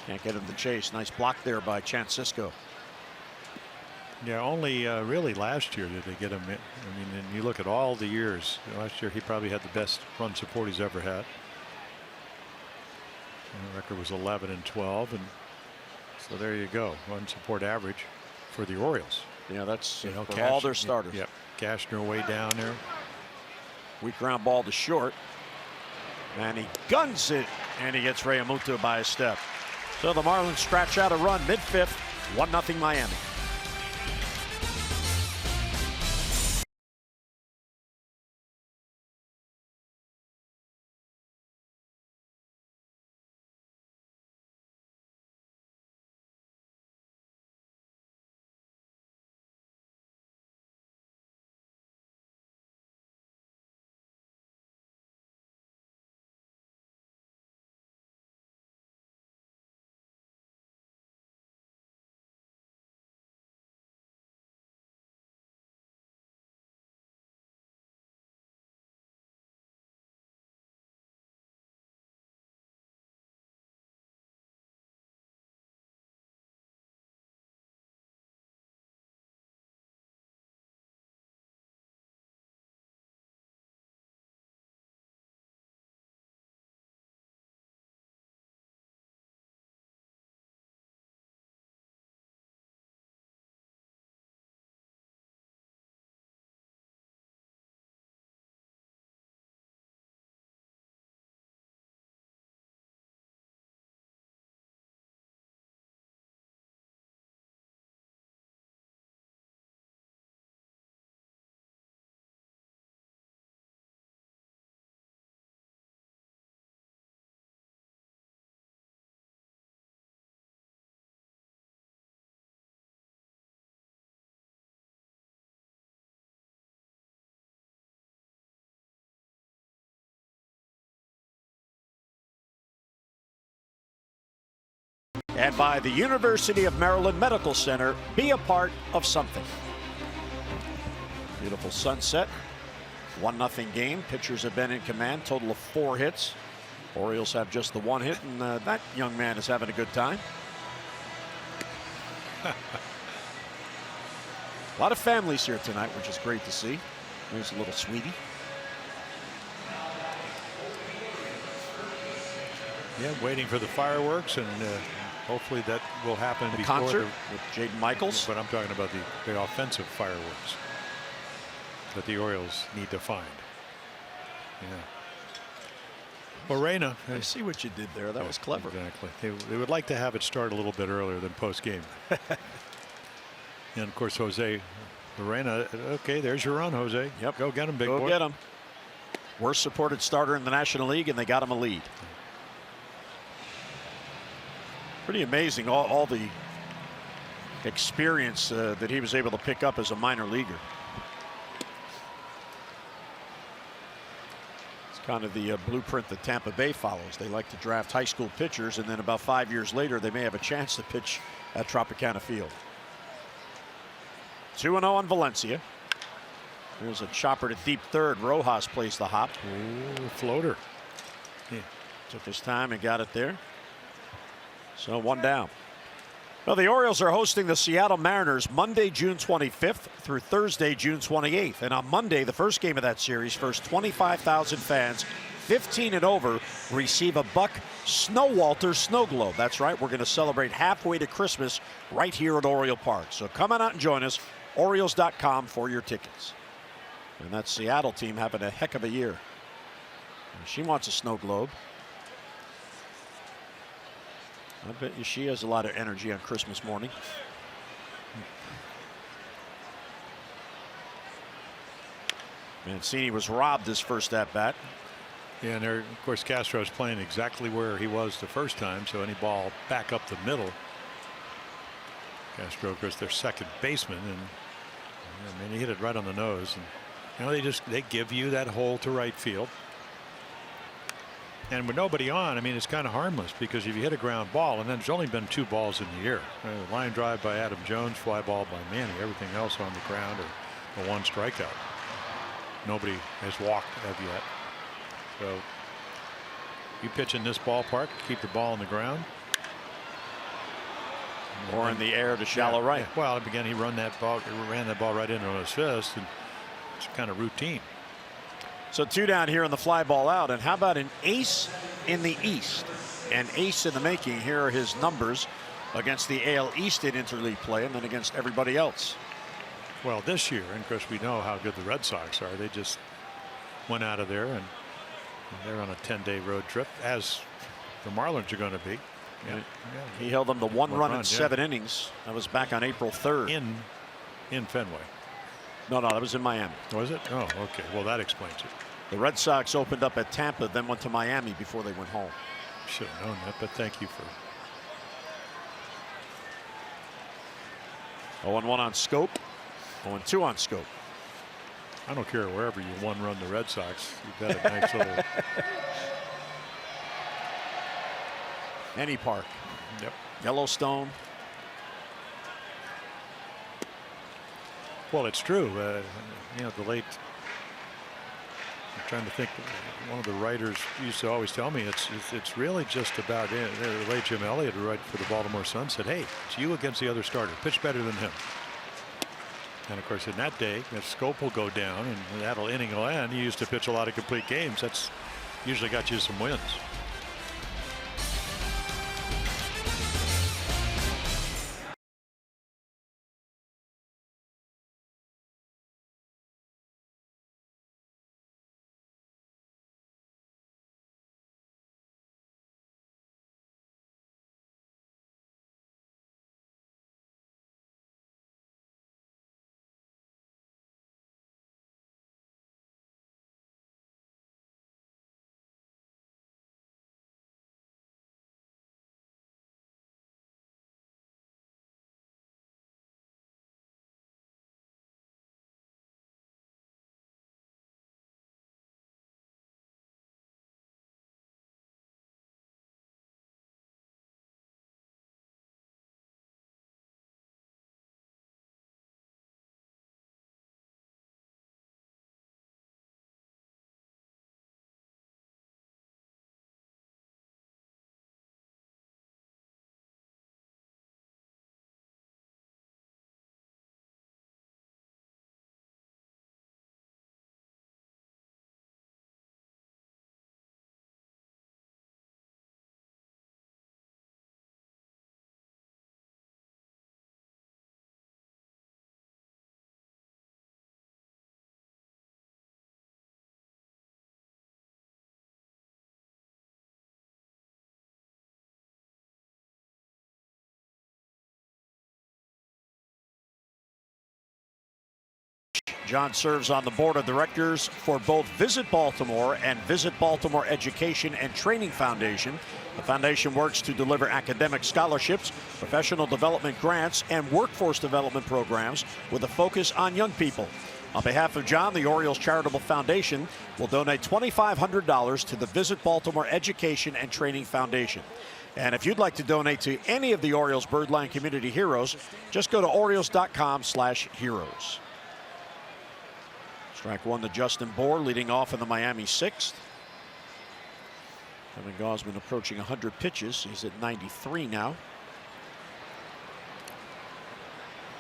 Can't get him to chase. Nice block there by Francisco. Yeah, only really last year did they get him in. I mean, and you look at all the years. Last year he probably had the best run support he's ever had. And the record was 11-12, and so there you go. Run support average for the Orioles. Yeah, that's for all their starters. Yep, Cashner way down there. Weak ground ball to short, and he guns it, and he gets Realmuto by a step. So the Marlins scratch out a run mid-5th, 1-0 Miami. And by the University of Maryland Medical Center, be a part of something. Beautiful sunset. 1-0 game. Pitchers have been in command. Total of 4 hits. Orioles have just the 1 hit, and that young man is having a good time. A lot of families here tonight, which is great to see. There's a little sweetie. Yeah, waiting for the fireworks, and hopefully that will happen the before concert with Jaden Michaels. But I'm talking about the offensive fireworks that the Orioles need to find. Yeah. Morena. I see what you did there. That was clever. Exactly. They would like to have it start a little bit earlier than post game. And of course, Jose Morena. Okay, there's your run, Jose. Yep. Go get him, big boy. Go get him. Worst supported starter in the National League, and they got him a lead. Pretty amazing, all the experience that he was able to pick up as a minor leaguer. Kind of the blueprint that Tampa Bay follows. They like to draft high school pitchers, and then about 5 years later, they may have a chance to pitch at Tropicana Field. 2-0 on Valencia. There's a chopper to deep third. Rojas plays the hop. Ooh, floater. Yeah. Took his time and got it there. So 1 down. Well, the Orioles are hosting the Seattle Mariners Monday, June 25th through Thursday, June 28th. And on Monday, the first game of that series, first 25,000 fans, 15 and over, receive a Buck Snowalter snow globe. That's right. We're going to celebrate halfway to Christmas right here at Oriole Park. So come on out and join us. Orioles.com for your tickets. And that Seattle team having a heck of a year. And she wants a snow globe. I bet you she has a lot of energy on Christmas morning. Mancini was robbed his first at bat. Yeah, and there, of course, Castro's playing exactly where he was the first time, so any ball back up the middle. Castro, of course, their second baseman, and I mean, he hit it right on the nose. And you know, they give you that hole to right field. And with nobody on, I mean, it's kind of harmless because if you hit a ground ball, and then there's only been 2 balls in the air. A line drive by Adam Jones, fly ball by Manny, everything else on the ground or a 1 strikeout. Nobody has walked as yet. So you pitch in this ballpark, keep the ball on the ground. Or in the air to shallow right. Yeah. Well, again, he ran that ball right into his fist, and it's kind of routine. So 2 down here on the fly ball out. And how about an ace in the East? An ace in the making. Here are his numbers against the AL East in interleague play, and then against everybody else. Well, this year, and of course we know how good the Red Sox are. They just went out of there, and they're on a 10-day road trip, as the Marlins are going to be. Yeah. He held them to 1 run in 7 innings. That was back on April 3rd. In Fenway. No, that was in Miami. Was it? Oh, okay. Well, that explains it. The Red Sox opened up at Tampa, then went to Miami before they went home. Should have known that, but thank you for. 0-1 on Scope. 0-2 on Scope. I don't care wherever you 1-run the Red Sox. You've got a nice little. Any park. Yep. Yellowstone. Well, it's true. You know, the late. I'm trying to think. One of the writers used to always tell me it's really just about it. The late Jim Elliott, who wrote for the Baltimore Sun, said, "Hey, it's you against the other starter. Pitch better than him." And of course, in that day, that Scope will go down, and that'll inning will end. He used to pitch a lot of complete games. That's usually got you some wins. John serves on the board of directors for both Visit Baltimore and Visit Baltimore Education and Training Foundation. The foundation works to deliver academic scholarships, professional development grants, and workforce development programs with a focus on young people. On behalf of John, the Orioles Charitable Foundation will donate $2,500 to the Visit Baltimore Education and Training Foundation. And if you'd like to donate to any of the Orioles Birdline Community Heroes, just go to Orioles.com/heroes. Strike one to Justin Bour, leading off in the Miami sixth. Kevin Gausman approaching 100 pitches. He's at 93 now.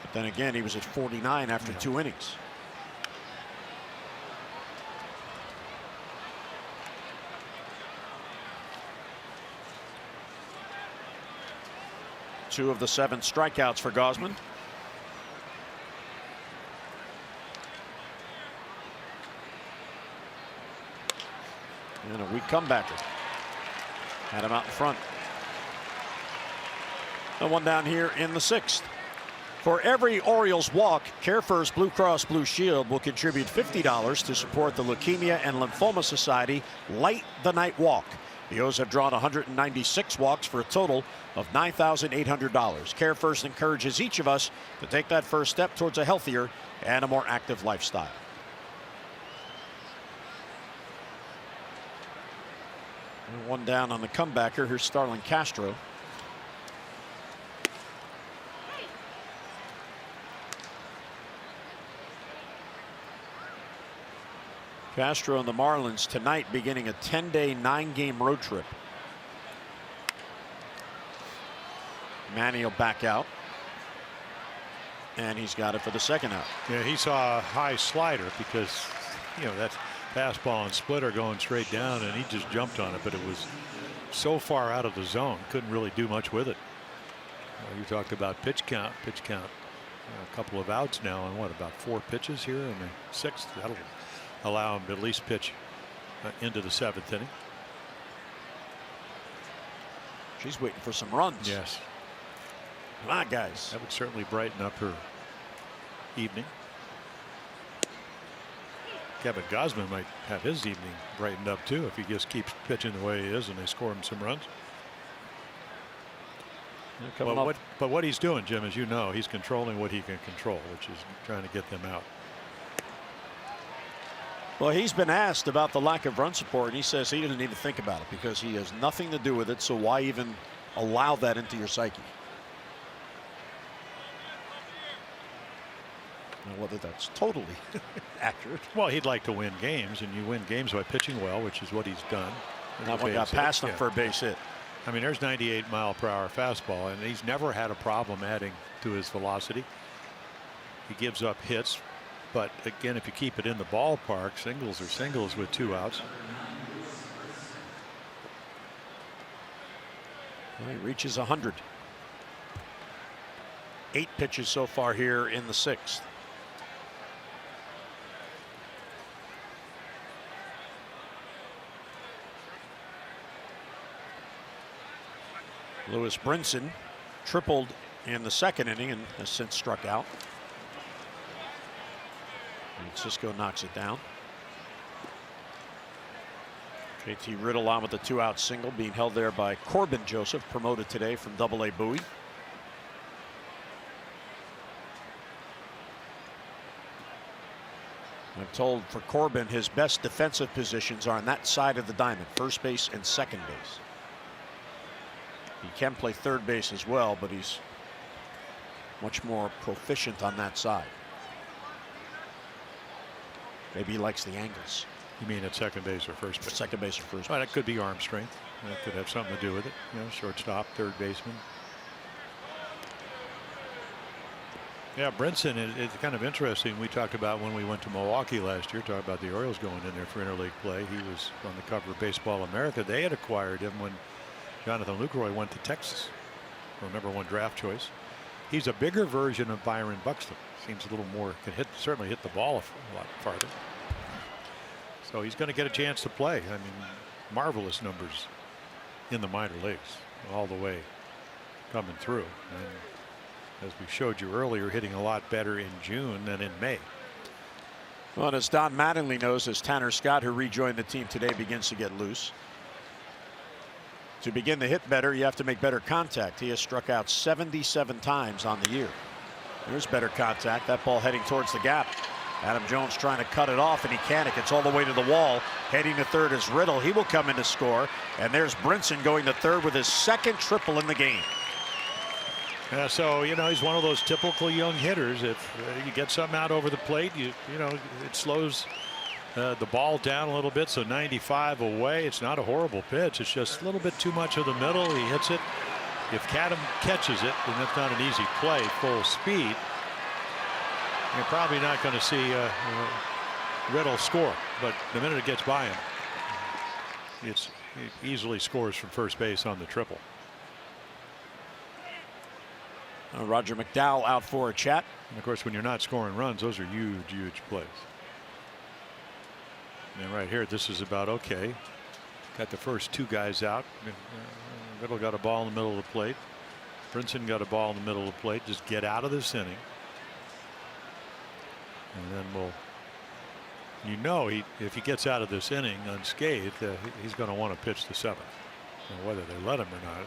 But then again, he was at 49 after 2 innings. Two of the 7 strikeouts for Gausman. And a weak comebacker. Had him out in front. The one down here in the 6th. For every Orioles walk, CareFirst Blue Cross Blue Shield will contribute $50 to support the Leukemia and Lymphoma Society Light the Night Walk. The O's have drawn 196 walks for a total of $9,800. CareFirst encourages each of us to take that first step towards a healthier and a more active lifestyle. And one down on the comebacker. Here's Starlin Castro. Castro and the Marlins tonight beginning a 10-day, 9-game road trip. Manny will back out. And he's got it for the second out. Yeah, he saw a high slider because, you know, that fastball and splitter going straight down, and he just jumped on it, but it was so far out of the zone, couldn't really do much with it. You talked about pitch count. A couple of outs now, and what, about 4 pitches here in the 6th? That'll allow him to at least pitch into the 7th inning. She's waiting for some runs. Yes. Come on, guys. That would certainly brighten up her evening. Kevin Gausman might have his evening brightened up too if he just keeps pitching the way he is and they score him some runs. But what he's doing, Jim, as you know, he's controlling what he can control, which is trying to get them out. Well, he's been asked about the lack of run support, and he says he doesn't even think about it because he has nothing to do with it. So why even allow that into your psyche? Now, whether that's totally accurate. Well, he'd like to win games, and you win games by pitching well, which is what he's done. That one got past him for a base hit. I mean, there's 98-mile-per-hour fastball, and he's never had a problem adding to his velocity. He gives up hits. But again, if you keep it in the ballpark, singles are singles with 2 outs. Well, he reaches 100. 8 pitches so far here in the 6th. Lewis Brinson tripled in the 2nd inning and has since struck out. And Cisco knocks it down. JT Riddle on with the 2-out single, being held there by Corbin Joseph, promoted today from Double-A Bowie. I'm told for Corbin his best defensive positions are on that side of the diamond, first base and second base. He can play third base as well, but he's much more proficient on that side. Maybe he likes the angles. You mean at second base or first base? Second base or first base. Well, that could be arm strength. That could have something to do with it. You know, shortstop, third baseman. Yeah, Brinson, it's kind of interesting. We talked about when we went to Milwaukee last year, talked about the Orioles going in there for interleague play. He was on the cover of Baseball America. They had acquired him when Jonathan Lucroy went to Texas for #1 draft choice. He's a bigger version of Byron Buxton. Seems a little more, can certainly hit the ball a lot farther. So he's going to get a chance to play. I mean, marvelous numbers in the minor leagues all the way coming through. And as we showed you earlier, hitting a lot better in June than in May. Well, and as Don Mattingly knows, as Tanner Scott, who rejoined the team today, begins to get loose. To begin to hit better, you have to make better contact. He has struck out 77 times on the year. There's better contact. That ball heading towards the gap. Adam Jones trying to cut it off, and he can't. It gets all the way to the wall. Heading to third is Riddle. He will come in to score. And there's Brinson going to third with his second triple in the game. So, he's one of those typical young hitters. If you get something out over the plate, it slows the ball down a little bit. So 95 away. It's not a horrible pitch. It's just a little bit too much of the middle. He hits it. If Cadam catches it, then that's not an easy play, full speed. You're probably not going to see Riddle score, but the minute it gets by him, he easily scores from first base on the triple. Roger McDowell out for a chat. And of course, when you're not scoring runs, those are huge plays. And right here, this is about okay. Got the first two guys out. Riddle got a ball in the middle of the plate. Brinson got a ball in the middle of the plate. Just get out of this inning. And then if he gets out of this inning unscathed, he's going to want to pitch the seventh. Whether they let him or not,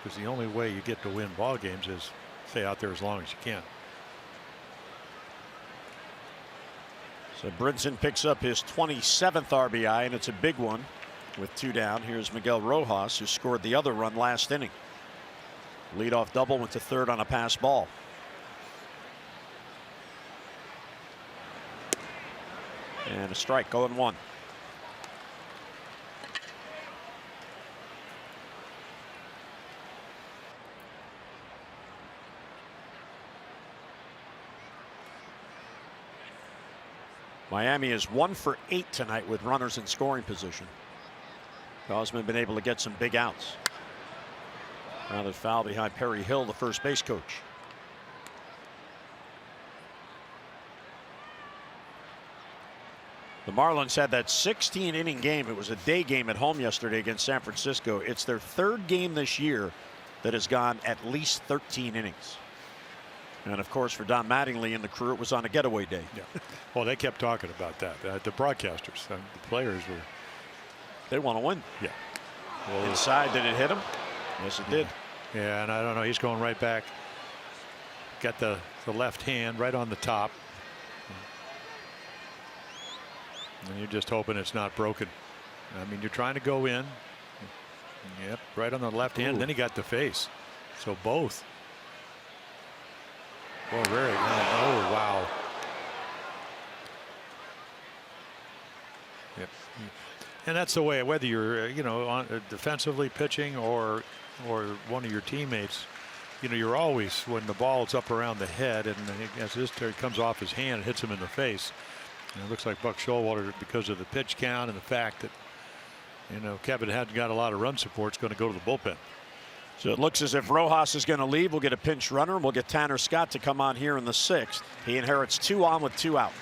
because the only way you get to win ball games is stay out there as long as you can. So Brinson picks up his 27th RBI, and it's a big one with two down. Here's Miguel Rojas, who scored the other run last inning. Leadoff double, went to third on a pass ball. And a strike, 0-1. Miami is 1 for 8 tonight with runners in scoring position. Gausman been able to get some big outs. Grounded foul behind Perry Hill, the first base coach. The Marlins had that 16-inning game. It was a day game at home yesterday against San Francisco. It's their third game this year that has gone at least 13 innings. And of course, for Don Mattingly and the crew, it was on a getaway day. Yeah. Well, they kept talking about that. The broadcasters, the players were. They want to win. Yeah. Well, inside, did it hit him? Yes, it did. Yeah, and I don't know. He's going right back. Got the left hand right on the top. And you're just hoping it's not broken. I mean, you're trying to go in. Yep, right on the left hand. Then he got the face. So both. Oh, very. Oh, wow. Yep. And that's the way, whether you're, on defensively pitching or one of your teammates, you're always, when the ball's up around the head and as this comes off his hand, it hits him in the face. And it looks like Buck Showalter, because of the pitch count and the fact that, Kevin hadn't got a lot of run support, is going to go to the bullpen. So it looks as if Rojas is going to leave. We'll get a pinch runner, and we'll get Tanner Scott to come on here in the 6th. He inherits 2 on with 2 out.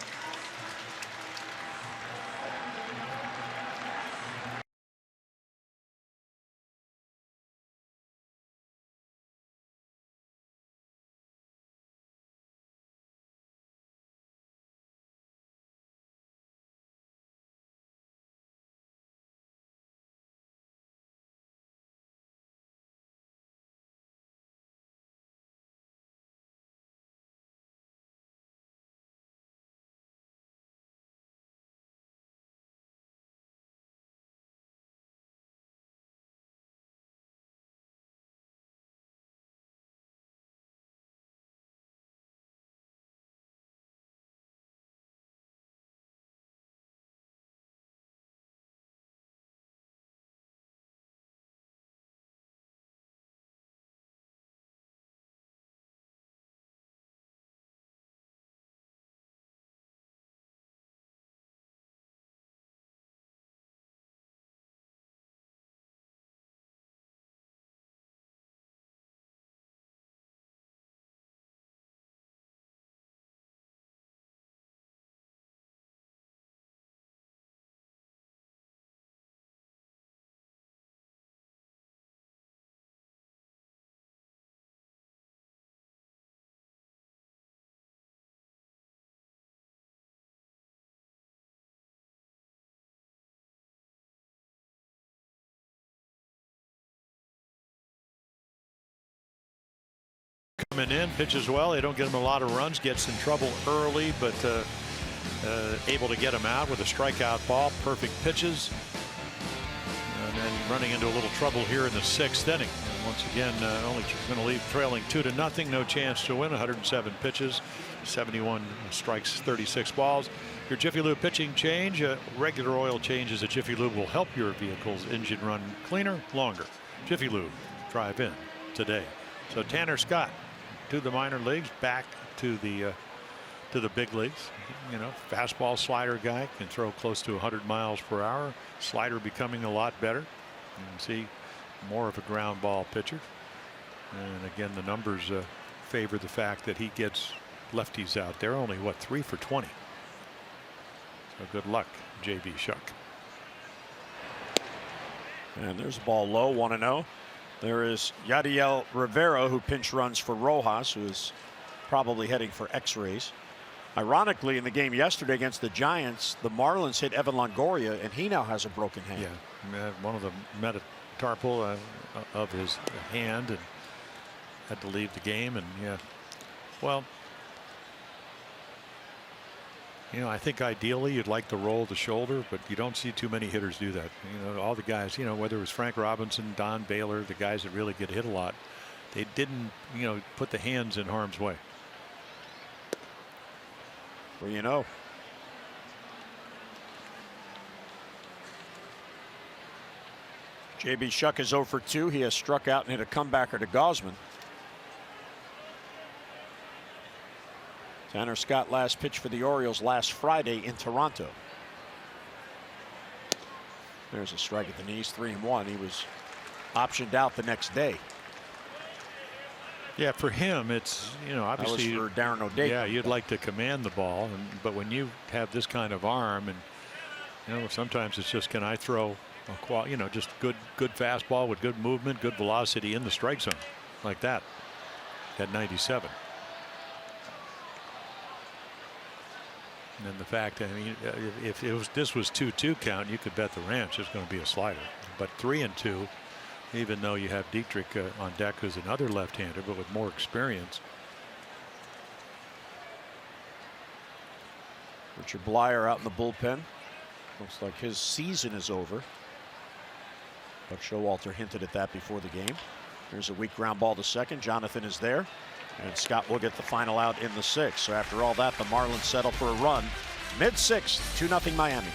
Coming in, pitches well. They don't get him a lot of runs, gets in trouble early, but able to get him out with a strikeout ball. Perfect pitches. And then running into a little trouble here in the 6th inning. And once again, only going to leave trailing 2-0. No chance to win. 107 pitches, 71 strikes, 36 balls. Your Jiffy Lube pitching change. Regular oil changes at Jiffy Lube will help your vehicle's engine run cleaner, longer. Jiffy Lube, drive in today. So Tanner Scott to the minor leagues, back to the big leagues. You know, fastball slider guy, can throw close to 100 miles per hour. Slider becoming a lot better. You can see more of a ground ball pitcher. And again, the numbers favor the fact that he gets lefties out there. Only what, 3 for 20. So good luck, J.B. Shuck. And there's a ball low, 1-0. There is Yadiel Rivera, who pinch runs for Rojas, who is probably heading for X-rays. Ironically, in the game yesterday against the Giants, the Marlins hit Evan Longoria, and he now has a broken hand. Yeah, one of the metatarpal of his hand, and had to leave the game. And yeah, well, you know, I think ideally you'd like to roll the shoulder, but you don't see too many hitters do that. You know, all the guys, you know, whether it was Frank Robinson, Don Baylor, the guys that really get hit a lot, they didn't, you know, put the hands in harm's way. Well, you know. J.B. Shuck is 0 for 2. He has struck out and hit a comebacker to Gosman. Tanner Scott last pitched for the Orioles last Friday in Toronto. There's a strike at the knees, 3-1. He was optioned out the next day. Yeah, for him, it's, you know, obviously that was for Darren O'Day. Yeah, you'd like to command the ball, but when you have this kind of arm, and you know, sometimes it's just, can I throw a you know, just good fastball with good movement, good velocity in the strike zone like that at 97. And then the fact, I mean, if this was 2-2 count, you could bet the ranch is going to be a slider. But 3-2, even though you have Dietrich on deck, who's another left-hander, but with more experience. Richard Blyer out in the bullpen. Looks like his season is over. Buck Showalter hinted at that before the game. There's a weak ground ball to second. Jonathan is there. And Scott will get the final out in the 6th. So after all that, the Marlins settle for a run. Mid-6th, 2-0 Miami.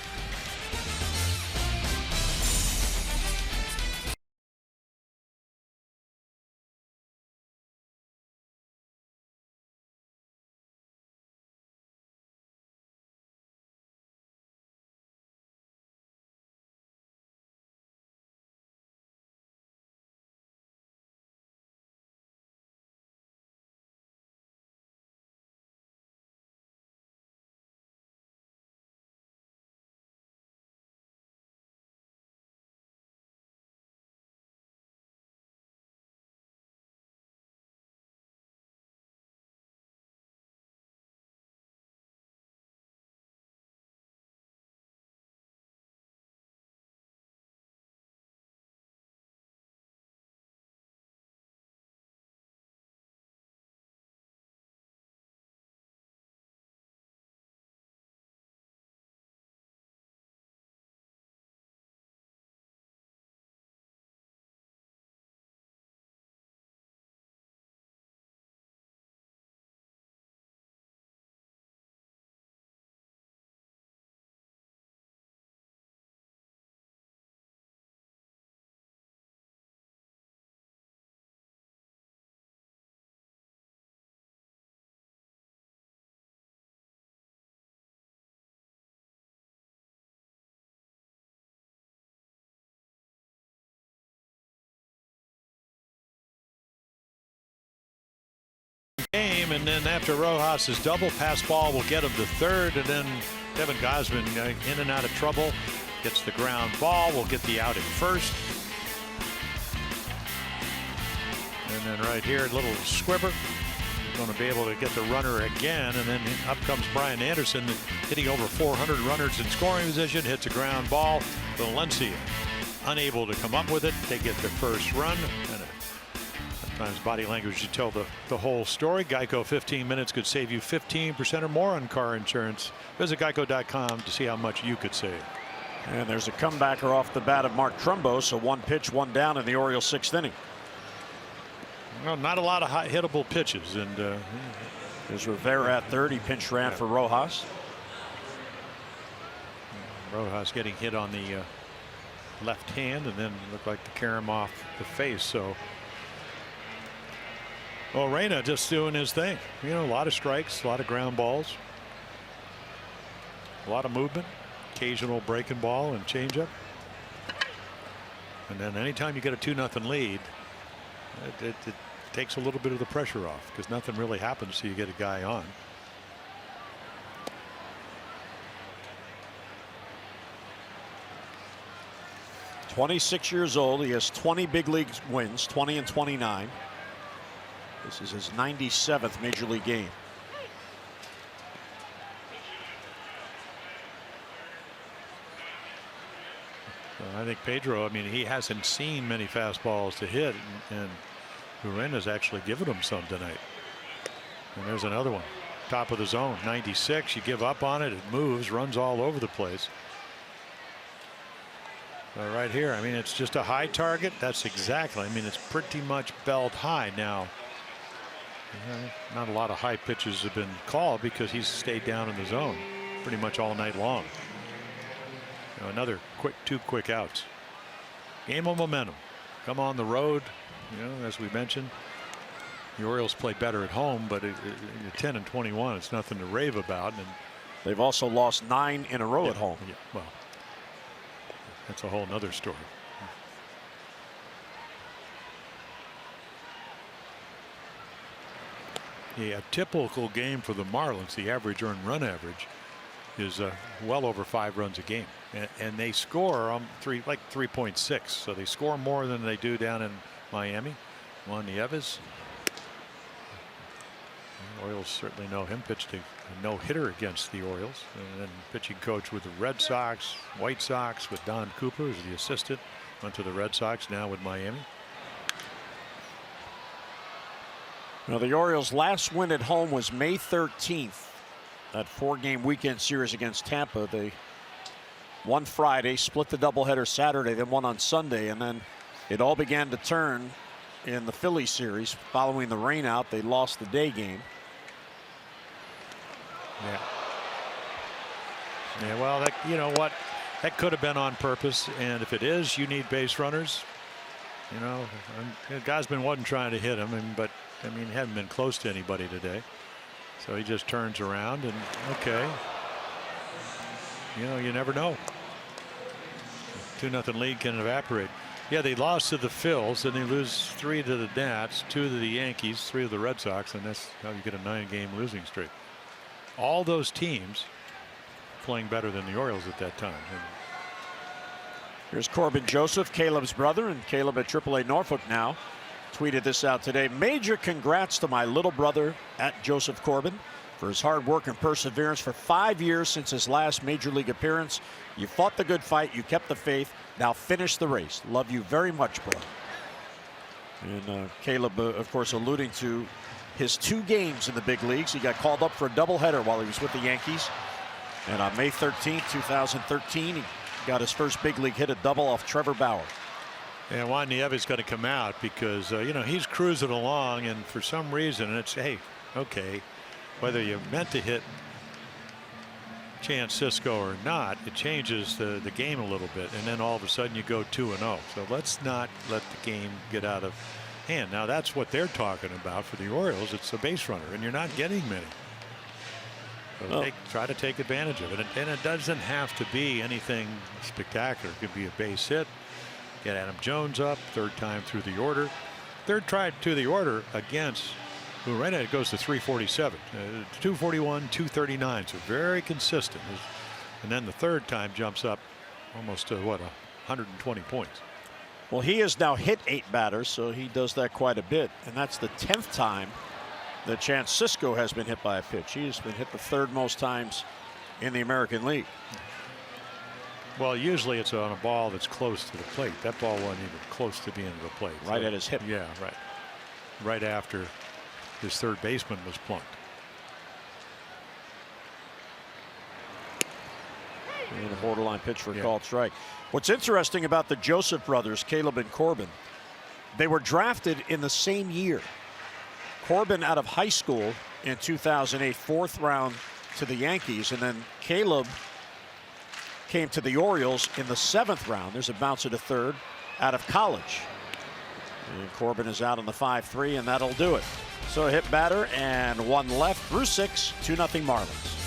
Game, and then after Rojas's double, pass ball will get him to third, and then Kevin Gosman in and out of trouble, gets the ground ball, will get the out at first. And then right here, a little squibber, going to be able to get the runner again, and then up comes Brian Anderson, hitting over 400 runners in scoring position, hits a ground ball. Valencia unable to come up with it. They get the first run, and Sometimes body language, you tell the whole story. Geico 15 minutes could save you 15% or more on car insurance. Visit geico.com to see how much you could save. And there's a comebacker off the bat of Mark Trumbo. So 1 pitch, 1 down in the Orioles' 6th inning. Well, not a lot of high hittable pitches. And there's Rivera at third. He pinch ran for Rojas. Rojas getting hit on the left hand and then looked like to carry him off the face. So well, Reyna just doing his thing. You know, a lot of strikes, a lot of ground balls, a lot of movement, occasional breaking ball and changeup. And then anytime you get a 2-0 lead, it takes a little bit of the pressure off because nothing really happens till you get a guy on. "26 years old. He has 20 big league wins, 20 and 29. This is his 97th major league game. I think Pedro, I mean, he hasn't seen many fastballs to hit, and Urena's actually given him some tonight. And there's another one. Top of the zone, 96. You give up on it, it moves, runs all over the place. Right here, I mean, it's just a high target. That's exactly, I mean, it's pretty much belt high now. Not a lot of high pitches have been called because he's stayed down in the zone pretty much all night long. Another two quick outs. Game of momentum. Come on the road. You know, as we mentioned, the Orioles play better at home, but you're 10 and 21. It's nothing to rave about. And they've also lost 9 in a row at home. Yeah, well, that's a whole nother story. Yeah, a typical game for the Marlins, the average earned run average is well over 5 runs a game, and they score like 3.6, so they score more than they do down in Miami. Juan Nieves, the Orioles certainly know him. Pitched a no-hitter against the Orioles, and then pitching coach with the Red Sox, White Sox with Don Cooper as the assistant. Went to the Red Sox, now with Miami. Now, the Orioles' last win at home was May 13th. That 4-game weekend series against Tampa. They won Friday, split the doubleheader Saturday, then won on Sunday, and then it all began to turn in the Philly series. Following the rain out, they lost the day game. Yeah, well, that, you know what, that could have been on purpose, and if it is, you need base runners. You know, Gausman wasn't trying to hit him, but I mean, he hadn't been close to anybody today. So he just turns around and, okay, you know, you never know. 2-0 lead can evaporate. Yeah, they lost to the Phils, and they lose 3 to the Nats, 2 to the Yankees, 3 to the Red Sox, and that's how you get a 9-game losing streak. All those teams playing better than the Orioles at that time. Here's Corbin Joseph, Caleb's brother, and Caleb at AAA Norfolk now. Tweeted this out today. "Major congrats to my little brother at Joseph Corbin for his hard work and perseverance for 5 years since his last major league appearance. You fought the good fight. You kept the faith. Now finish the race. Love you very much, bro." And Caleb, of course, alluding to his 2 games in the big leagues. He got called up for a doubleheader while he was with the Yankees. And on May 13th, 2013, he got his first big league hit, a double off Trevor Bauer. And Juan Nieves got to come out because, you know, he's cruising along, and for some reason it's, hey, okay, whether you meant to hit Chance Sisco or not, it changes the game a little bit, and then all of a sudden you go 2-0. So let's not let the game get out of hand. Now that's what they're talking about for the Orioles. It's a base runner, and you're not getting many. So try to take advantage of it, and it doesn't have to be anything spectacular. It could be a base hit. Get Adam Jones up, 3rd time through the order. 3rd try to the order against Urena, it goes to 347, 241, 239. So very consistent. And then the 3rd time jumps up almost to what, 120 points. Well, he has now hit 8 batters, so he does that quite a bit. And that's the 10th time that Chance Sisco has been hit by a pitch. He has been hit the 3rd most times in the American League. Well, usually it's on a ball that's close to the plate. That ball wasn't even close to being to the plate. Right at his hip. Yeah, right. right after his third baseman was plunked. And a borderline pitch for a called strike. What's interesting about the Joseph brothers, Caleb and Corbin, they were drafted in the same year. Corbin out of high school in 2008, 4th round to the Yankees, and then Caleb came to the Orioles in the 7th round. There's a bouncer to third out of college. And Corbin is out on the 5-3, and that'll do it. So a hit batter and one left through 6, 2-0 Marlins.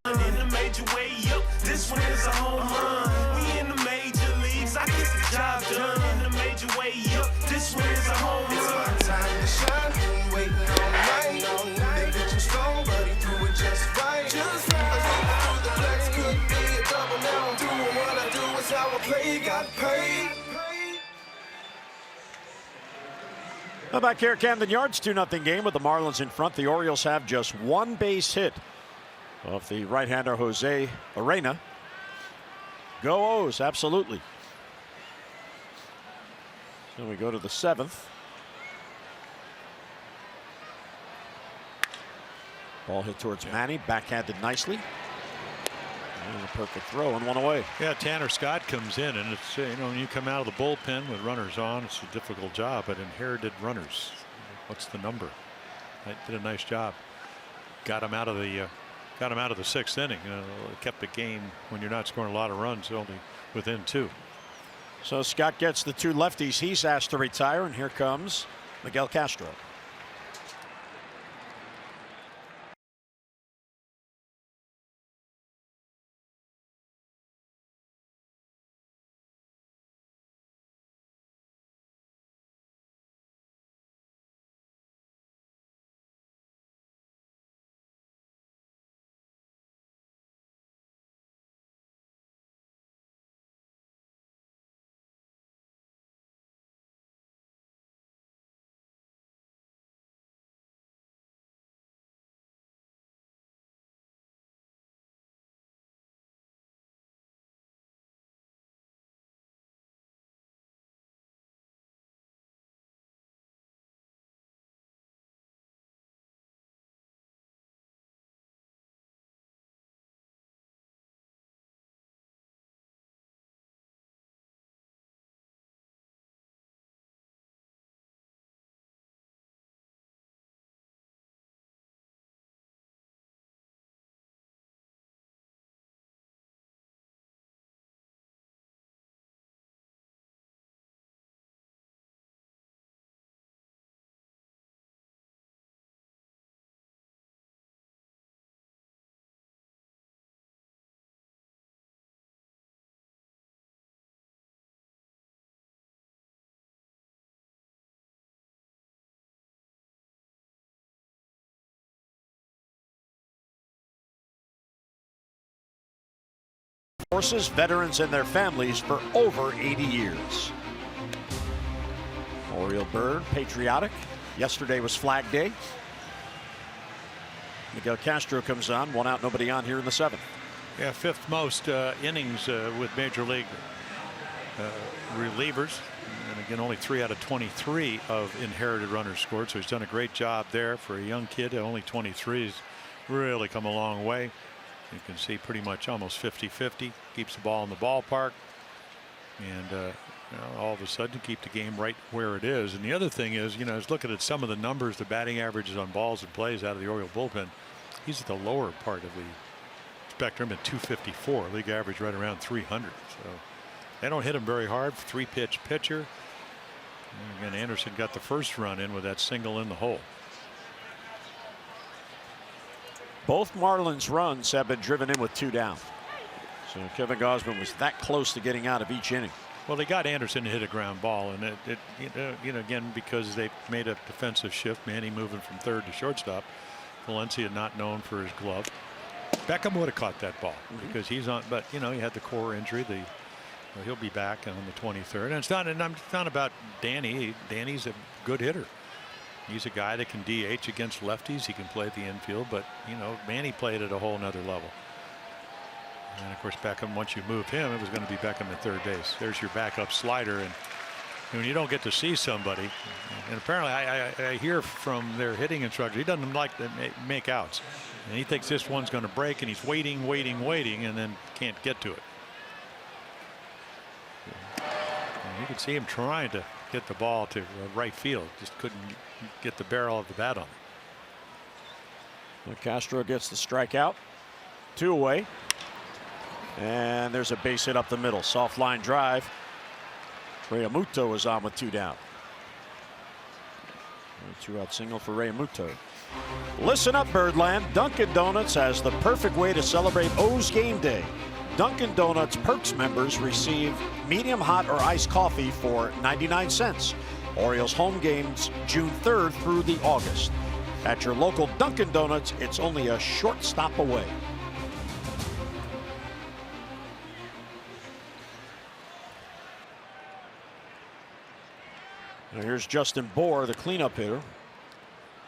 In the major way up, this one is a home run. We in the major leagues, I get the job done. In the major way up, this one is a home run. It's my time to shine, been waiting all night. They get you strong, but he threw it just right. Just right. I through the flex, could be a double. Now I'm doing what I do, it's how I play, got paid. Now back here at Camden Yards, 2-0 game with the Marlins in front. The Orioles have just one base hit of the right-hander Jose Arena. Go O's, absolutely. So we go to the 7th. Ball hit towards Manny, backhanded nicely. And a perfect throw and one away. Yeah, Tanner Scott comes in, and it's, you know, when you come out of the bullpen with runners on, it's a difficult job, but inherited runners. What's the number? I did a nice job. Got him out of the 6th inning. You know, kept the game when you're not scoring a lot of runs, only within 2. So Scott gets the 2 lefties he's asked to retire, and here comes Miguel Castro. Horses, veterans, and their families for over 80 years. Oriole bird, patriotic. Yesterday was Flag Day. Miguel Castro comes on, 1 out, nobody on here in the 7th. Yeah, 5th most innings with Major League relievers. And again, only 3 out of 23 of inherited runners scored. So he's done a great job there for a young kid. Only 23. He's really come a long way. You can see pretty much almost 50-50. Keeps the ball in the ballpark. And all of a sudden keep the game right where it is. And the other thing is, I was looking at some of the numbers, the batting averages on balls and plays out of the Oriole bullpen. He's at the lower part of the spectrum at 254. League average right around 300. So they don't hit him very hard. 3-pitch pitcher. And again, Anderson got the first run in with that single in the hole. Both Marlins runs have been driven in with 2 down. So Kevin Gausman was that close to getting out of each inning. Well, they got Anderson to hit a ground ball, and again, because they made a defensive shift, Manny moving from third to shortstop. Valencia not known for his glove. Beckham would have caught that ball because he's on, but he had the core injury. He'll be back on the 23rd. And it's not about Danny. Danny's a good hitter. He's a guy that can DH against lefties. He can play at the infield, but Manny played at a whole nother level. And of course, Beckham, once you moved him, it was going to be Beckham at third base. There's your backup slider. And when you don't get to see somebody, and apparently I hear from their hitting instructor, he doesn't like to make outs. And he thinks this one's going to break, and he's waiting, and then can't get to it. And you can see him trying to get the ball to right field. Just couldn't get the barrel of the bat on it. Castro gets the strikeout. 2 away. And there's a base hit up the middle. Soft line drive. Realmuto is on with 2 down. A 2-out single for Realmuto. Listen up, Birdland. Dunkin' Donuts has the perfect way to celebrate O's game day. Dunkin' Donuts Perks members receive medium hot or iced coffee for 99 cents. Orioles home games June 3rd through the August. At your local Dunkin' Donuts, it's only a short stop away. Now here's Justin Bohr, the cleanup hitter.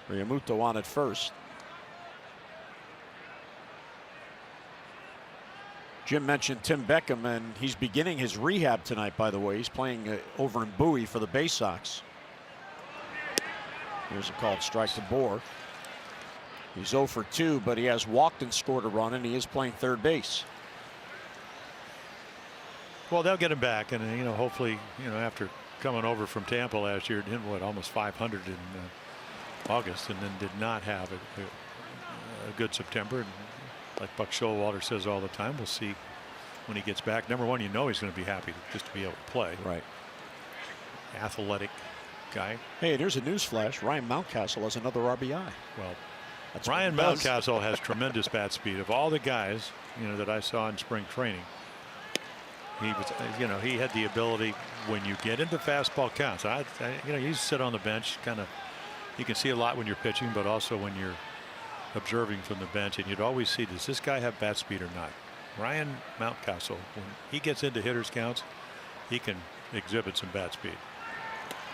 Realmuto on at first. Jim mentioned Tim Beckham, and he's beginning his rehab tonight, by the way. He's playing over in Bowie for the Bay Sox. Here's a called strike to Bohr. He's 0 for 2, but he has walked and scored a run, and he is playing third base. Well, they'll get him back, and hopefully, after coming over from Tampa last year, did almost 500 in August, and then did not have a good September. And like Buck Showalter says all the time, we'll see when he gets back. Number one, he's going to be happy just to be able to play. Right. Athletic guy. Hey, there's a news flash. Ryan Mountcastle has another RBI. Well, that's Ryan Mountcastle has tremendous bat speed. Of all the guys, that I saw in spring training, he was, he had the ability when you get into fastball counts. You sit on the bench, you can see a lot when you're pitching, but also when you're observing from the bench, and you'd always see, does this guy have bat speed or not? Ryan Mountcastle, when he gets into hitters counts, he can exhibit some bat speed.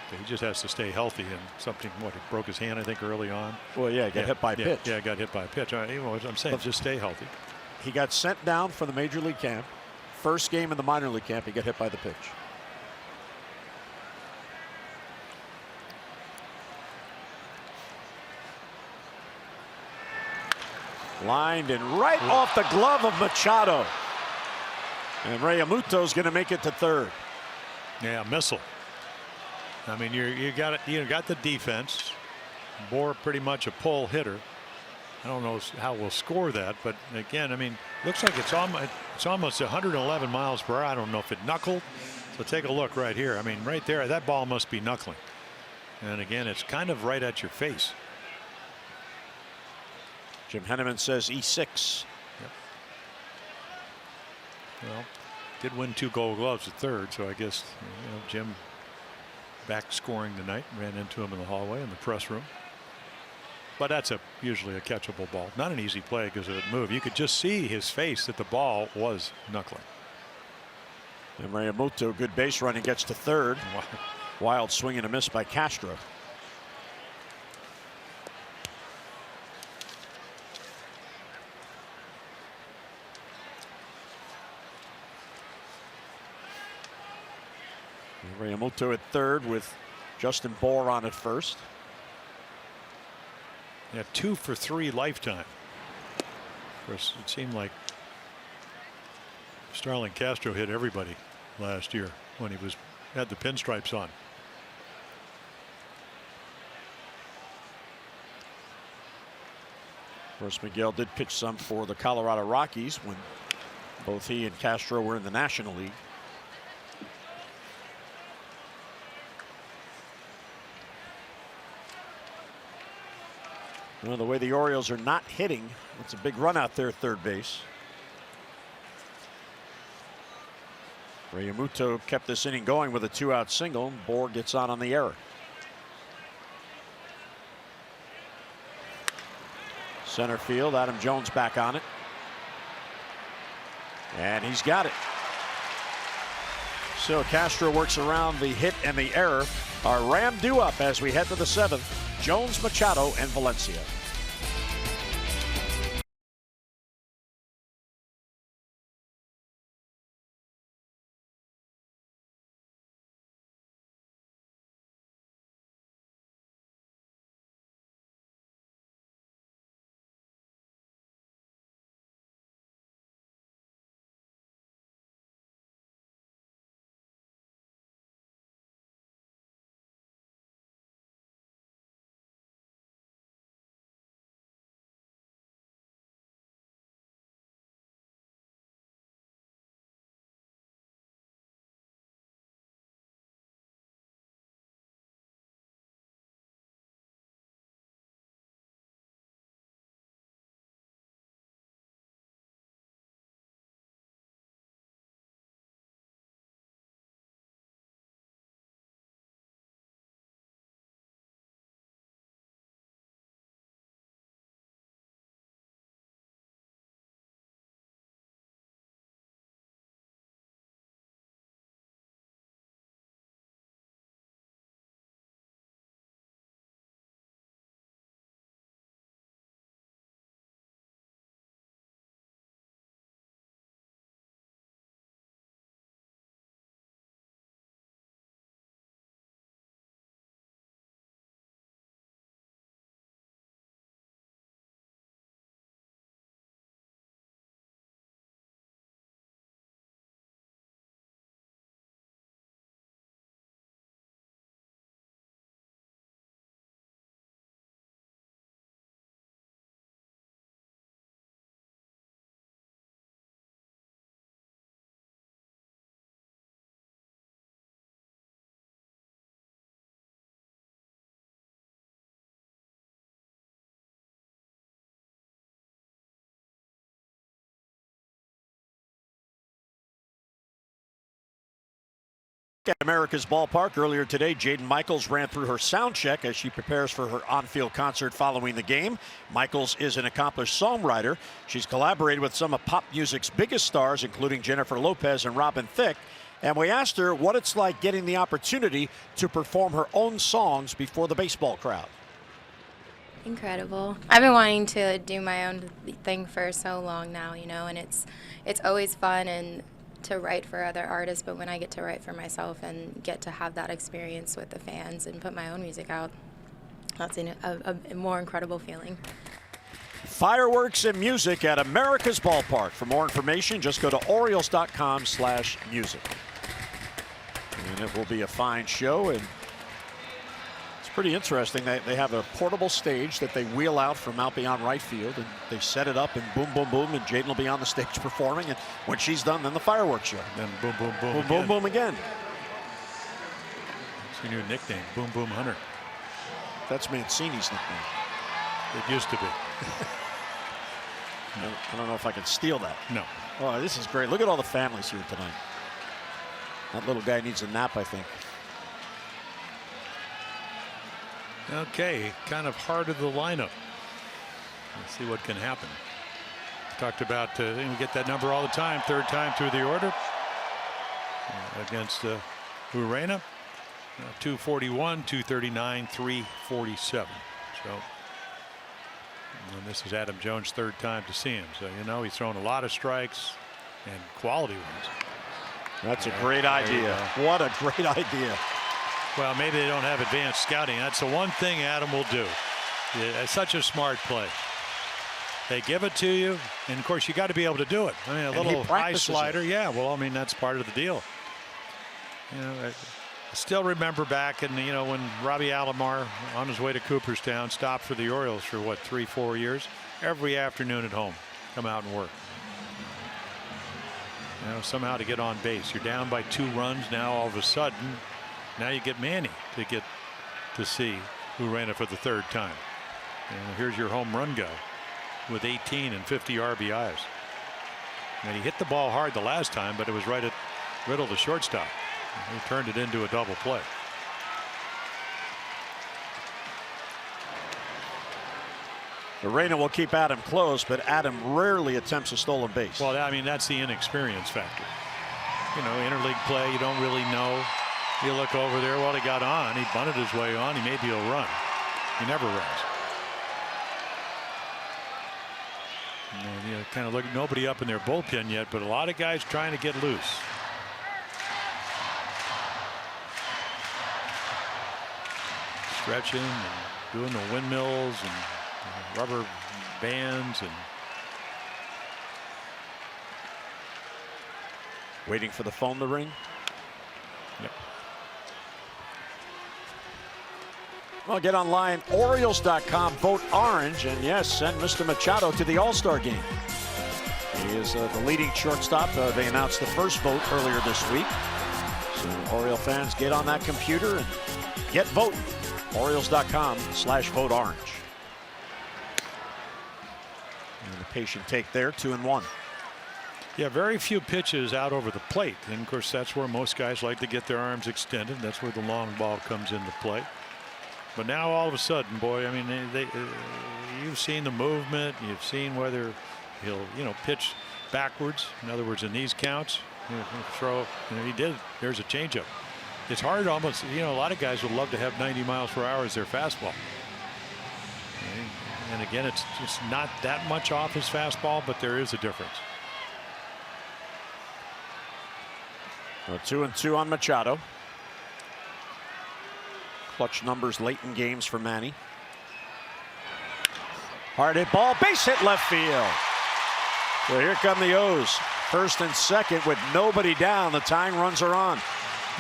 He just has to stay healthy, and something, he broke his hand, I think, early on. Well, yeah, got hit by a pitch. Yeah, got hit by a pitch. What I'm saying, just stay healthy. He got sent down from the major league camp. First game in the minor league camp, he got hit by the pitch. Lined and right off the glove of Machado. And Realmuto's going to make it to third. Yeah, missile. I mean, you got it. You got the defense. Bohr pretty much a pull hitter. I don't know how we'll score that, but again, I mean, looks like it's almost 111 miles per hour. I don't know if it knuckled. So take a look right here. I mean, right there, that ball must be knuckling. And again, it's kind of right at your face. Jim Henneman says E6. Yep. Well, did win 2 Gold Gloves at third, so I guess Jim back scoring tonight. Ran into him in the hallway in the press room. But that's usually a catchable ball. Not an easy play because of it moved. You could just see his face that the ball was knuckling. And Realmuto, good base running, gets to third. Wild swing and a miss by Castro. Realmuto at third with Justin Bohr on at first. Yeah, 2 for 3 lifetime. Of course, it seemed like Starlin Castro hit everybody last year when he had the pinstripes on. Of course, Miguel did pitch some for the Colorado Rockies when both he and Castro were in the National League. Well, the way the Orioles are not hitting, it's a big run out there at third base. Realmuto kept this inning going with a 2-out single. Bohr gets on the error. Center field, Adam Jones back on it. And he's got it. So Castro works around the hit and the error. Our Ram due up as we head to the 7th. Jones, Machado, and Valencia. At America's Ballpark earlier today, Jaden Michaels ran through her sound check as she prepares for her on-field concert following the game. Michaels is an accomplished songwriter. She's collaborated with some of pop music's biggest stars, including Jennifer Lopez and Robin Thicke. And we asked her what it's like getting the opportunity to perform her own songs before the baseball crowd. Incredible. I've been wanting to do my own thing for so long now, you know, and it's always fun and to write for other artists, but when I get to write for myself and get to have that experience with the fans and put my own music out, that's a more incredible feeling. Fireworks and music at America's Ballpark. For more information, just go to Orioles.com/music. And it will be a fine show, and it's pretty interesting. They have a portable stage that they wheel out from out beyond right field, and they set it up, and boom, boom, boom, and Jaden will be on the stage performing, and when she's done, then the fireworks show. Then boom, boom, boom, boom, boom, boom again. It's your new nickname, Boom Boom Hunter. That's Mancini's nickname. It used to be. I don't know if I can steal that. No. Oh, this is great. Look at all the families here tonight. That little guy needs a nap, I think. Okay, kind of hard of the lineup. Let's see what can happen. Talked about we get that number all the time, third time through the order. against Urena. 241, 239, 347. So, and this is Adam Jones' third time to see him. So, you know, he's thrown a lot of strikes and quality ones. That's a great idea. What a great idea. Well, maybe they don't have advanced scouting. That's the one thing Adam will do. It's such a smart play. They give it to you, and of course you got to be able to do it. I mean, a little high slider. Yeah, well, I mean, that's part of the deal. You know, I still remember back in, you know, when Robbie Alomar on his way to Cooperstown stopped for the Orioles for what, 3-4 years, every afternoon at home, come out and work. You know, somehow to get on base. You're down by 2 runs now. All of a sudden, now you get Manny to get to see Urena for the 3rd time. And here's your home run guy with 18 and 50 RBIs. And he hit the ball hard the last time, but it was right at Riddle, the shortstop. He turned it into a double play. Urena will keep Adam close, but Adam rarely attempts a stolen base. Well, I mean, that's the inexperience factor. You know, interleague play, you don't really know. You look over there, well, he got on. He bunted his way on. Maybe he'll run. He never runs. And you kind of look, nobody up in their bullpen yet, but a lot of guys trying to get loose. Stretching and doing the windmills and rubber bands and waiting for the phone to ring. Yep. Well, get online, Orioles.com, vote orange, and yes, send Mr. Machado to the All-Star game. He is the leading shortstop. They announced the first vote earlier this week. So Oriole fans, get on that computer and get voting. Orioles.com/vote orange. And the patient take there, 2-1. Yeah, very few pitches out over the plate. And of course, that's where most guys like to get their arms extended. That's where the long ball comes into play. But now all of a sudden, boy, I mean, you've seen the movement. You've seen whether he'll, you know, pitch backwards. In other words, in these counts, he'll throw. You know, he did. There's a changeup. It's hard almost, you know, a lot of guys would love to have 90 miles per hour as their fastball. And again, it's just not that much off his fastball, but there is a difference. 2-2 on Machado. Clutch numbers late in games for Manny. Hard hit ball, base hit left field. So here come the O's. First and second with nobody down. The tying runs are on.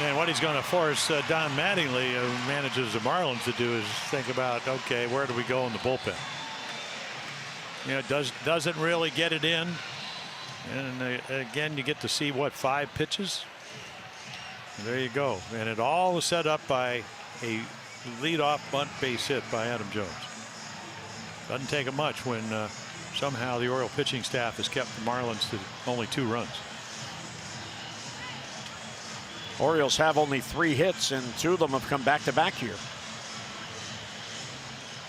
And what he's going to force Don Mattingly, who manages the Marlins, to do is think about, okay, where do we go in the bullpen? You know, doesn't really get it in. And again, you get to see, what, 5 pitches? And there you go. And it all was set up by a leadoff bunt base hit by Adam Jones. Doesn't take it much when somehow the Oriole pitching staff has kept the Marlins to only 2 runs. Orioles have only 3 hits, and 2 of them have come back-to-back here.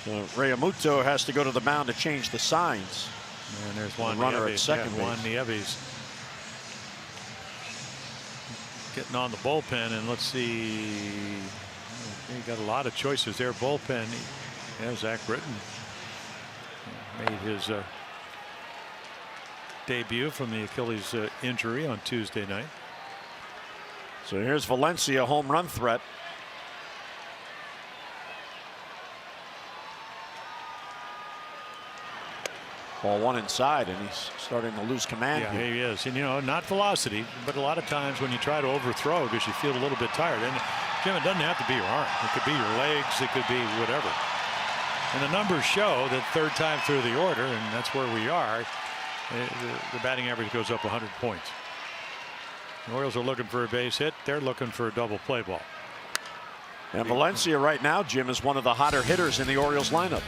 So Realmuto has to go to the mound to change the signs. And there's Juan runner Nieves. at second base. Juan Nieves getting on the bullpen, and let's see. He got a lot of choices there. Bullpen. Yeah, Zach Britton made his debut from the Achilles injury on Tuesday night. So here's Valencia, home run threat. Ball 1 inside, and he's starting to lose command. Yeah, here. he is. And, you know, not velocity, but a lot of times when you try to overthrow because you feel a little bit tired. And, Jim, it doesn't have to be your arm. It could be your legs. It could be whatever. And the numbers show that 3rd time through the order, and that's where we are, the batting average goes up 100 points. The Orioles are looking for a base hit. They're looking for a double play ball. And Valencia right now, Jim, is one of the hotter hitters in the Orioles lineup.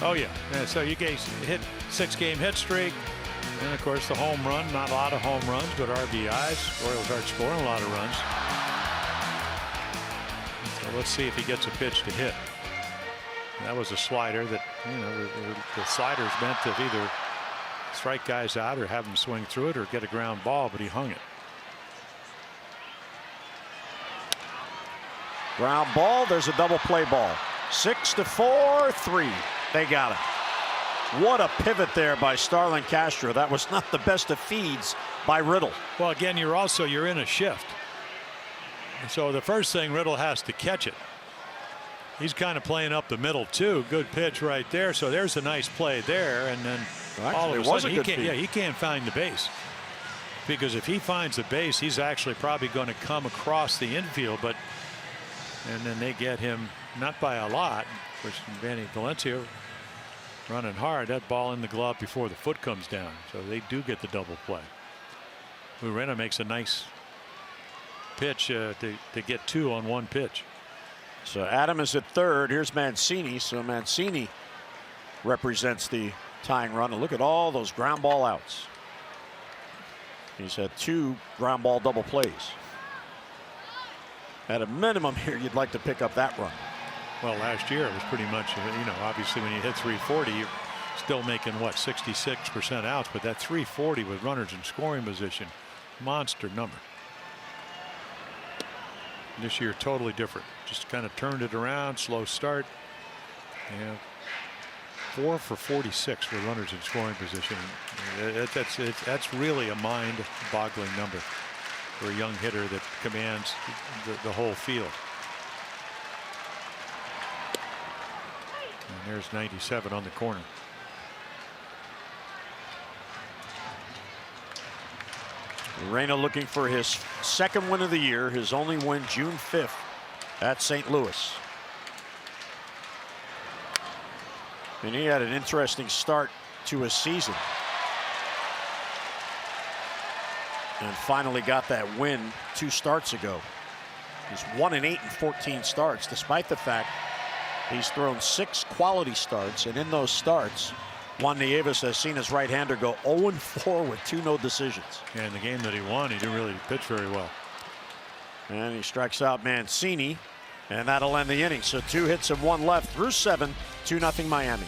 Oh, yeah. So you guys hit 6-game hit streak. And, of course, the home run. Not a lot of home runs, but RBIs. Orioles aren't scoring a lot of runs. So let's see if he gets a pitch to hit. That was a slider that, you know, the slider's meant to either strike guys out or have them swing through it or get a ground ball, but he hung it. Ground ball. There's a double play ball. 6-4, 3. They got it. What a pivot there by Starlin Castro. That was not the best of feeds by Riddle. Well, again, you're in a shift. So the first thing, Riddle has to catch it. He's kind of playing up the middle too. Good pitch right there. So there's a nice play there, and then all of a sudden he can't find the base. Because if he finds the base, he's actually probably going to come across the infield. And then they get him not by a lot. Of course, Vanny Valencia running hard. That ball in the glove before the foot comes down. So they do get the double play. Urena makes a nice pitch to get 2 on 1 pitch. So Adam is at third. Here's Mancini. So Mancini represents the tying run. And look at all those ground ball outs. He's had 2 ground ball double plays. At a minimum here, you'd like to pick up that run. Well, last year it was pretty much, obviously when you hit 340, you're still making what, 66% outs, but that 340 with runners in scoring position, monster number. This year totally different. Just kind of turned it around, slow start. Yeah, 4 for 46 with runners in scoring position. That's really a mind-boggling number for a young hitter that commands the whole field. And there's 97 on the corner. Reyna looking for his second win of the year, his only win June 5th at St. Louis. And he had an interesting start to his season. And finally got that win 2 starts ago. He's 1-8 in 14 starts, despite the fact he's thrown 6 quality starts, and in those starts, Juan Nieves has seen his right-hander go 0-4 with 2 no decisions. Yeah, in the game that he won, he didn't really pitch very well. And he strikes out Mancini, and that'll end the inning. So 2 hits and 1 left through 7, 2-0 Miami.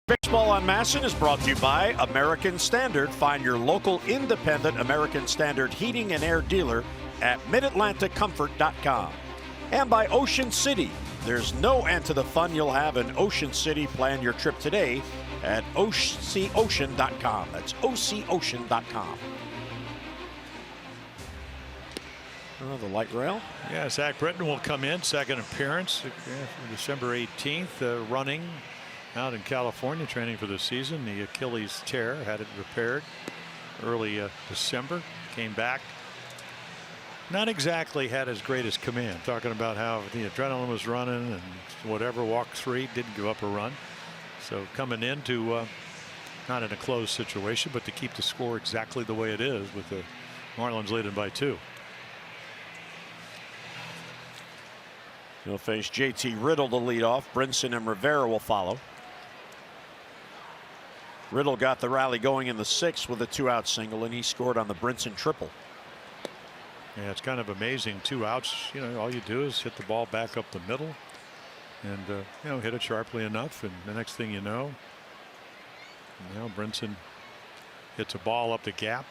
Baseball on Masson is brought to you by American Standard. Find your local independent American Standard heating and air dealer at MidAtlanticComfort.com. And by Ocean City. There's no end to the fun you'll have in Ocean City. Plan your trip today at OCOcean.com. That's OCOcean.com. Oh, the light rail. Yeah, Zach Britton will come in, second appearance, December 18th, running out in California, training for the season. The Achilles tear, had it repaired early December, came back. Not exactly had his greatest command, talking about how the adrenaline was running and whatever, walked 3, didn't give up a run. So coming into not in a closed situation, but to keep the score exactly the way it is, with the Marlins leading by 2. He'll face JT Riddle to lead off. Brinson and Rivera will follow. Riddle got the rally going in the 6th with a 2-out single, and he scored on the Brinson triple. Yeah, it's kind of amazing. 2 outs. All you do is hit the ball back up the middle, and hit it sharply enough, and the next thing you know, Brinson hits a ball up the gap.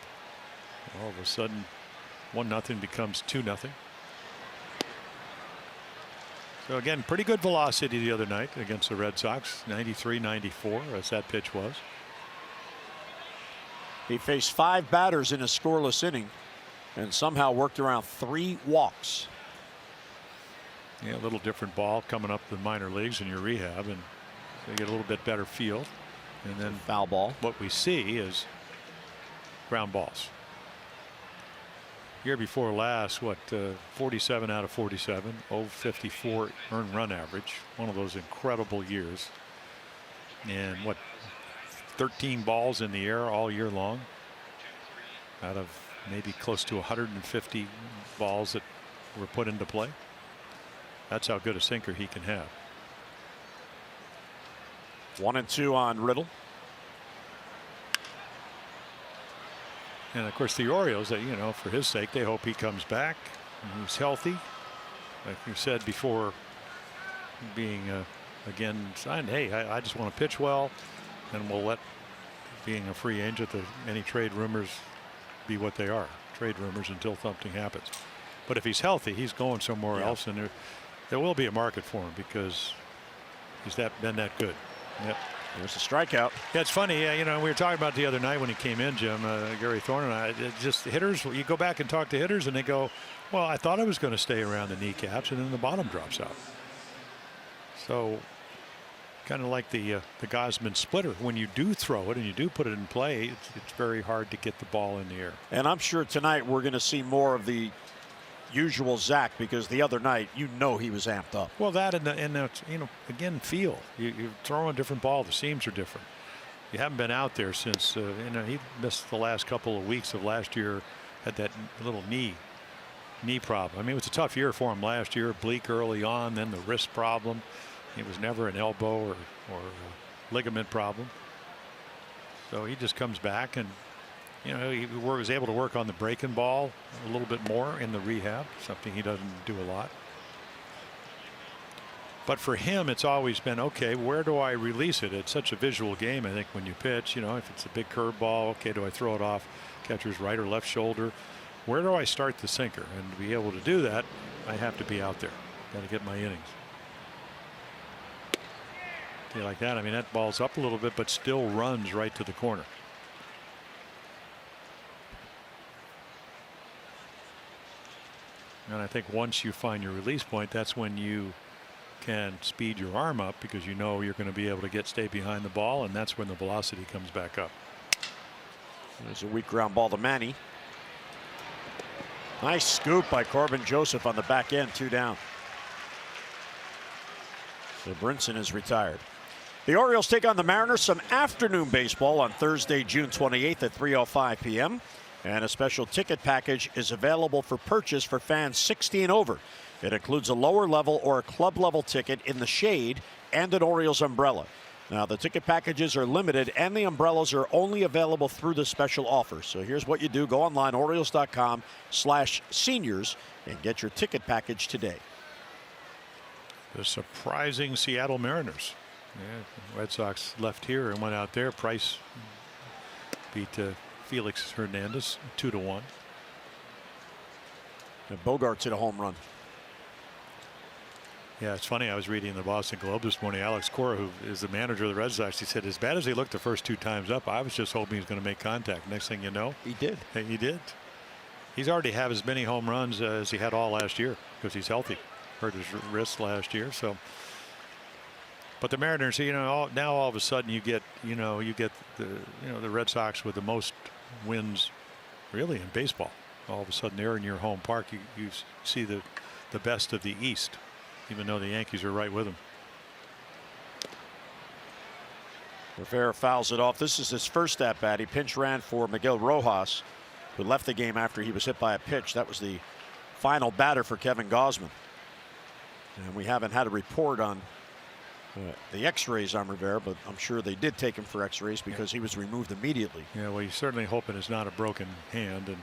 All of a sudden, 1-0 becomes 2-0. So again, pretty good velocity the other night against the Red Sox. 93-94, as that pitch was. He faced 5 batters in a scoreless inning and somehow worked around 3 walks. Yeah, a little different ball coming up the minor leagues in your rehab, and so you get a little bit better feel. And then foul ball. What we see is ground balls. Year before last, 47 out of 47, 0.54 earned run average. One of those incredible years. And 13 balls in the air all year long, out of maybe close to 150 balls that were put into play. That's how good a sinker he can have. 1-2 on Riddle. And of course, the Orioles, for his sake, they hope he comes back and he's healthy. Like you said before, being again signed, hey, I just want to pitch well, and we'll let being a free agent, any trade rumors be what they are, trade rumors, until something happens. But if he's healthy, he's going somewhere else, and there will be a market for him because he's been that good. Yep. There's a strikeout. Yeah, it's funny. Yeah, we were talking about the other night when he came in, Jim, Gary Thorne and I. Just hitters. You go back and talk to hitters, and they go, "Well, I thought I was going to stay around the kneecaps, and then the bottom drops out." So, kind of like the Gosman splitter. When you do throw it and you do put it in play, it's very hard to get the ball in the air. And I'm sure tonight we're going to see more of the usual Zach, because the other night he was amped up. Well, that and again, feel. You're throwing a different ball. The seams are different. You haven't been out there since he missed the last couple of weeks of last year. Had that little knee problem. I mean, it was a tough year for him last year. Bleak early on, then the wrist problem. It was never an elbow or ligament problem. So he just comes back, and he was able to work on the breaking ball a little bit more in the rehab, something he doesn't do a lot. But for him, it's always been, okay, where do I release it? It's such a visual game, I think, when you pitch. If it's a big curveball, okay, do I throw it off catcher's right or left shoulder? Where do I start the sinker? And to be able to do that, I have to be out there. Got to get my innings. Okay, like that. I mean, that ball's up a little bit, but still runs right to the corner. And I think once you find your release point, that's when you can speed your arm up, because you're going to be able to stay behind the ball, and that's when the velocity comes back up. There's a weak ground ball to Manny. Nice scoop by Corbin Joseph on the back end, 2 down. So Brinson is retired. The Orioles take on the Mariners. Some afternoon baseball on Thursday, June 28th at 3:05 p.m. And a special ticket package is available for purchase for fans 60 and over. It includes a lower level or a club level ticket in the shade and an Orioles umbrella. Now, the ticket packages are limited, and the umbrellas are only available through the special offer. So here's what you do. Go online, Orioles.com/seniors, and get your ticket package today. The surprising Seattle Mariners. Yeah, Red Sox left here and went out there. Price beat Felix Hernandez 2-1. And Bogarts hit a home run. Yeah, it's funny. I was reading the Boston Globe this morning. Alex Cora, who is the manager of the Red Sox, he said, as bad as he looked the first 2 times up, I was just hoping he was going to make contact. Next thing you know, he did. He did. He's already had as many home runs as he had all last year because he's healthy. Hurt his wrist last year. So, but the Mariners, now all of a sudden you get the Red Sox with the most wins really in baseball. All of a sudden they're in your home park. You see the best of the East, even though the Yankees are right with them. Rivera fouls it off. This is his first at bat. He pinch ran for Miguel Rojas, who left the game after he was hit by a pitch. That was the final batter for Kevin Gausman. And we haven't had a report on The x-rays on Rivera, but I'm sure they did take him for x-rays because he was removed immediately. Yeah, well, you're certainly hoping it's not a broken hand, and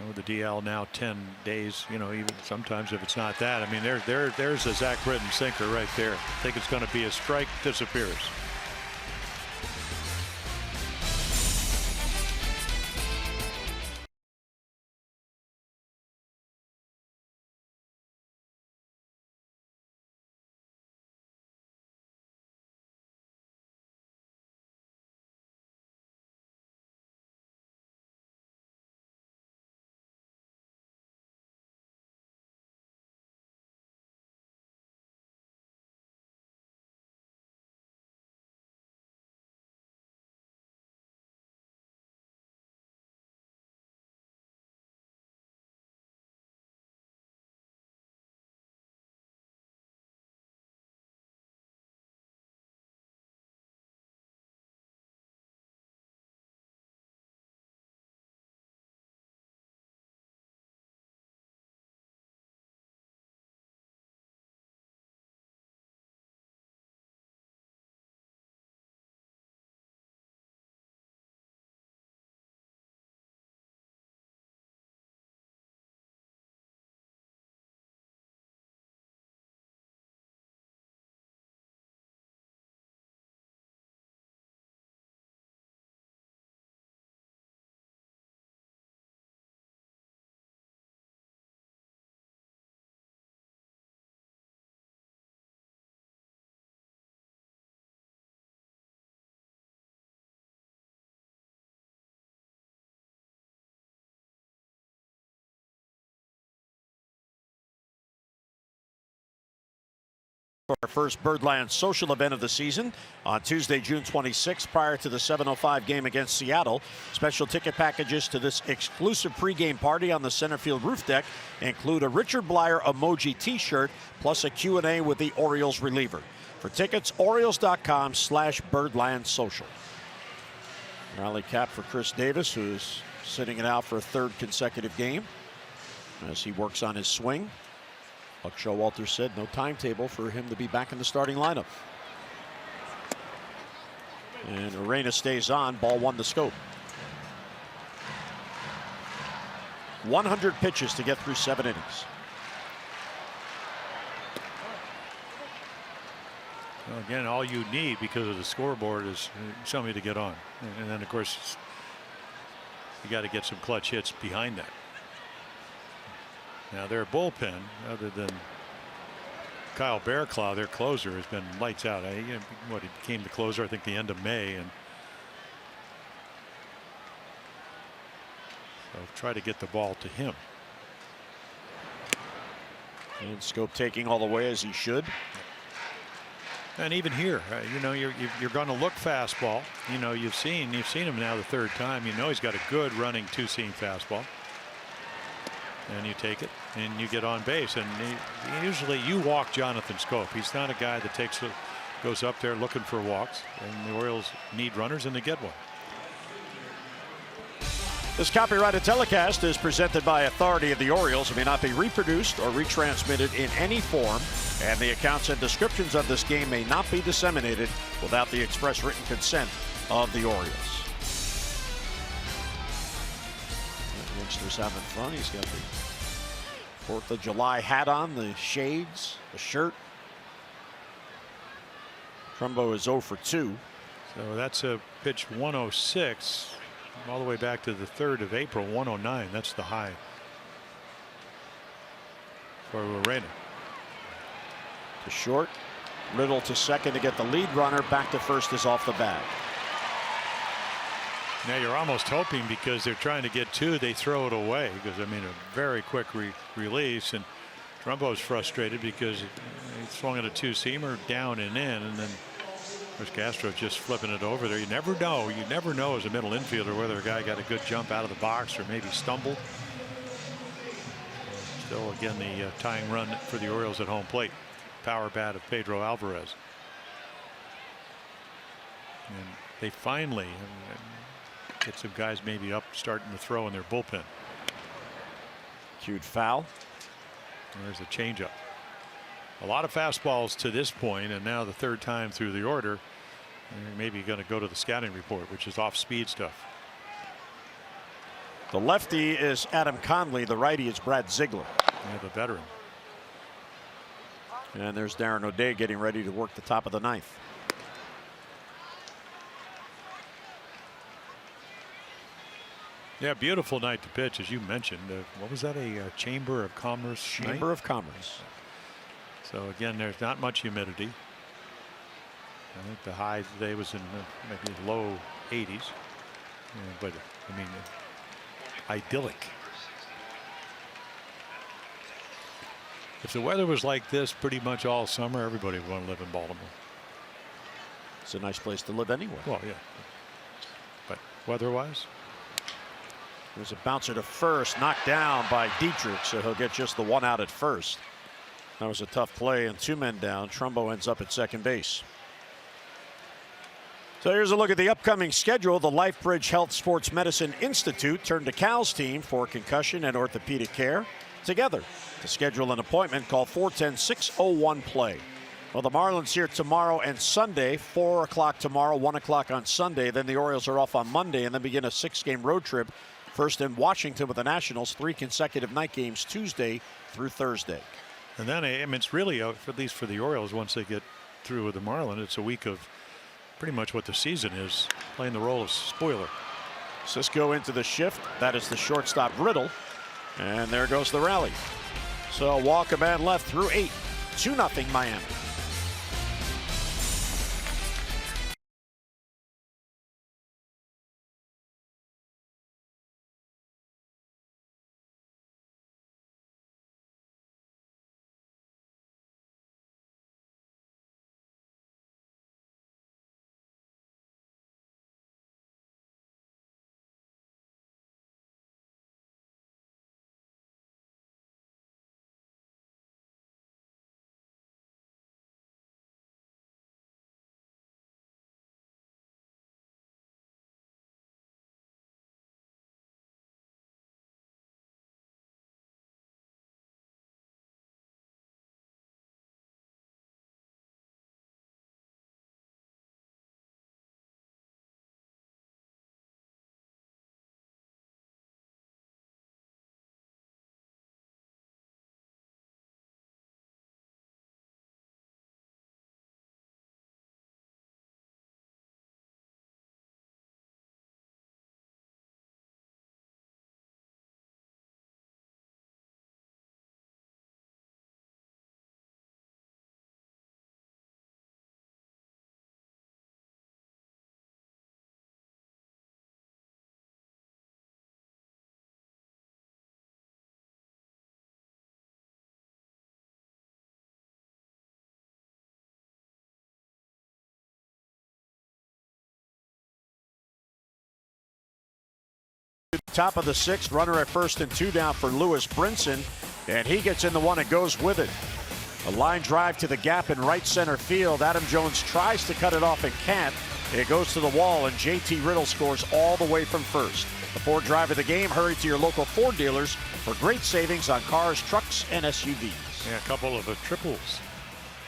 with the DL now 10 days, even sometimes if it's not that, I mean, there's a Zach Britton sinker right there. I think it's going to be a strike, disappears. Our first Birdland social event of the season on Tuesday, June 26th, prior to the 7:05 game against Seattle. Special ticket packages to this exclusive pregame party on the center field roof deck include a Richard Blyer emoji t-shirt plus a Q&A with the Orioles reliever. For tickets, Orioles.com/BirdlandSocial. Rally cap for Chris Davis, who's sitting it out for a third consecutive game as he works on his swing. Buck Showalter said no timetable for him to be back in the starting lineup. And Arena stays on. Ball one, the scope. 100 pitches to get through 7 innings. Well, again, all you need because of the scoreboard is somebody to get on. And then, of course, you got to get some clutch hits behind that. Now, their bullpen, other than Kyle Bearclaw, their closer, has been lights out. He became the closer, I think, the end of May. And so try to get the ball to him. And Scope taking all the way as he should. And even here, you're going to look fastball. You've seen him now the third time. He's got a good running two-seam fastball. And you take it and you get on base, and usually you walk Jonathan Scope. He's not a guy that goes up there looking for walks, and the Orioles need runners and they get one. This copyrighted telecast is presented by authority of the Orioles. It may not be reproduced or retransmitted in any form, and the accounts and descriptions of this game may not be disseminated without the express written consent of the Orioles. Youngster's having fun. He's got the 4th of July hat on, the shades, the shirt. Trumbo is 0 for 2. So that's a pitch 106 all the way back to the 3rd of April, 109. That's the high for Arena. To short. Riddle to second to get the lead runner. Back to first is off the bat. Now you're almost hoping, because they're trying to get 2, they throw it away, because a very quick release, and Trumbo's frustrated because he swung at a two-seamer down and in, and then of course Castro's just flipping it over there. You never know as a middle infielder whether a guy got a good jump out of the box or maybe stumbled. Still again the tying run for the Orioles at home plate. Power bat of Pedro Alvarez, and they finally get some guys maybe up starting to throw in their bullpen. Cued foul. There's a changeup. A lot of fastballs to this point, and now the third time through the order. Maybe going to go to the scouting report, which is off speed stuff. The lefty is Adam Conley. The righty is Brad Ziegler. Yeah, the veteran. And there's Darren O'Day getting ready to work the top of the ninth. Yeah, beautiful night to pitch, as you mentioned. What was that? A Chamber of Commerce night? Chamber of Commerce. So again, there's not much humidity. I think the high today was in maybe low 80s. But I mean, idyllic. If the weather was like this pretty much all summer, everybody would want to live in Baltimore. It's a nice place to live anywhere. Well, yeah. But weather-wise, there's a bouncer to first, knocked down by Dietrich, so he'll get just the one out at first. That was a tough play, and 2 men down. Trumbo ends up at second base. So here's a look at the upcoming schedule. The LifeBridge Health Sports Medicine Institute turned to Cal's team for concussion and orthopedic care. Together, to schedule an appointment, call 410-601-PLAY. Well, the Marlins here tomorrow and Sunday, 4 o'clock tomorrow, 1 o'clock on Sunday. Then the Orioles are off on Monday and then begin a 6-game road trip. First in Washington with the Nationals, 3 consecutive night games Tuesday through Thursday. and then I mean, it's really, at least for the Orioles, once they get through with the Marlins, it's a week of pretty much what the season is, playing the role of spoiler. Cisco into the shift. That is the shortstop Riddle. And there goes the rally. So walk a man left through 8. 2-0 Miami. Top of the 6th, runner at first and 2 down for Lewis Brinson, and he gets in the one and goes with it. A line drive to the gap in right center field. Adam Jones tries to cut it off and can't. It goes to the wall, and JT Riddle scores all the way from first. The Ford drive of the game. Hurry to your local Ford dealers for great savings on cars, trucks, and SUVs. Yeah, a couple of triples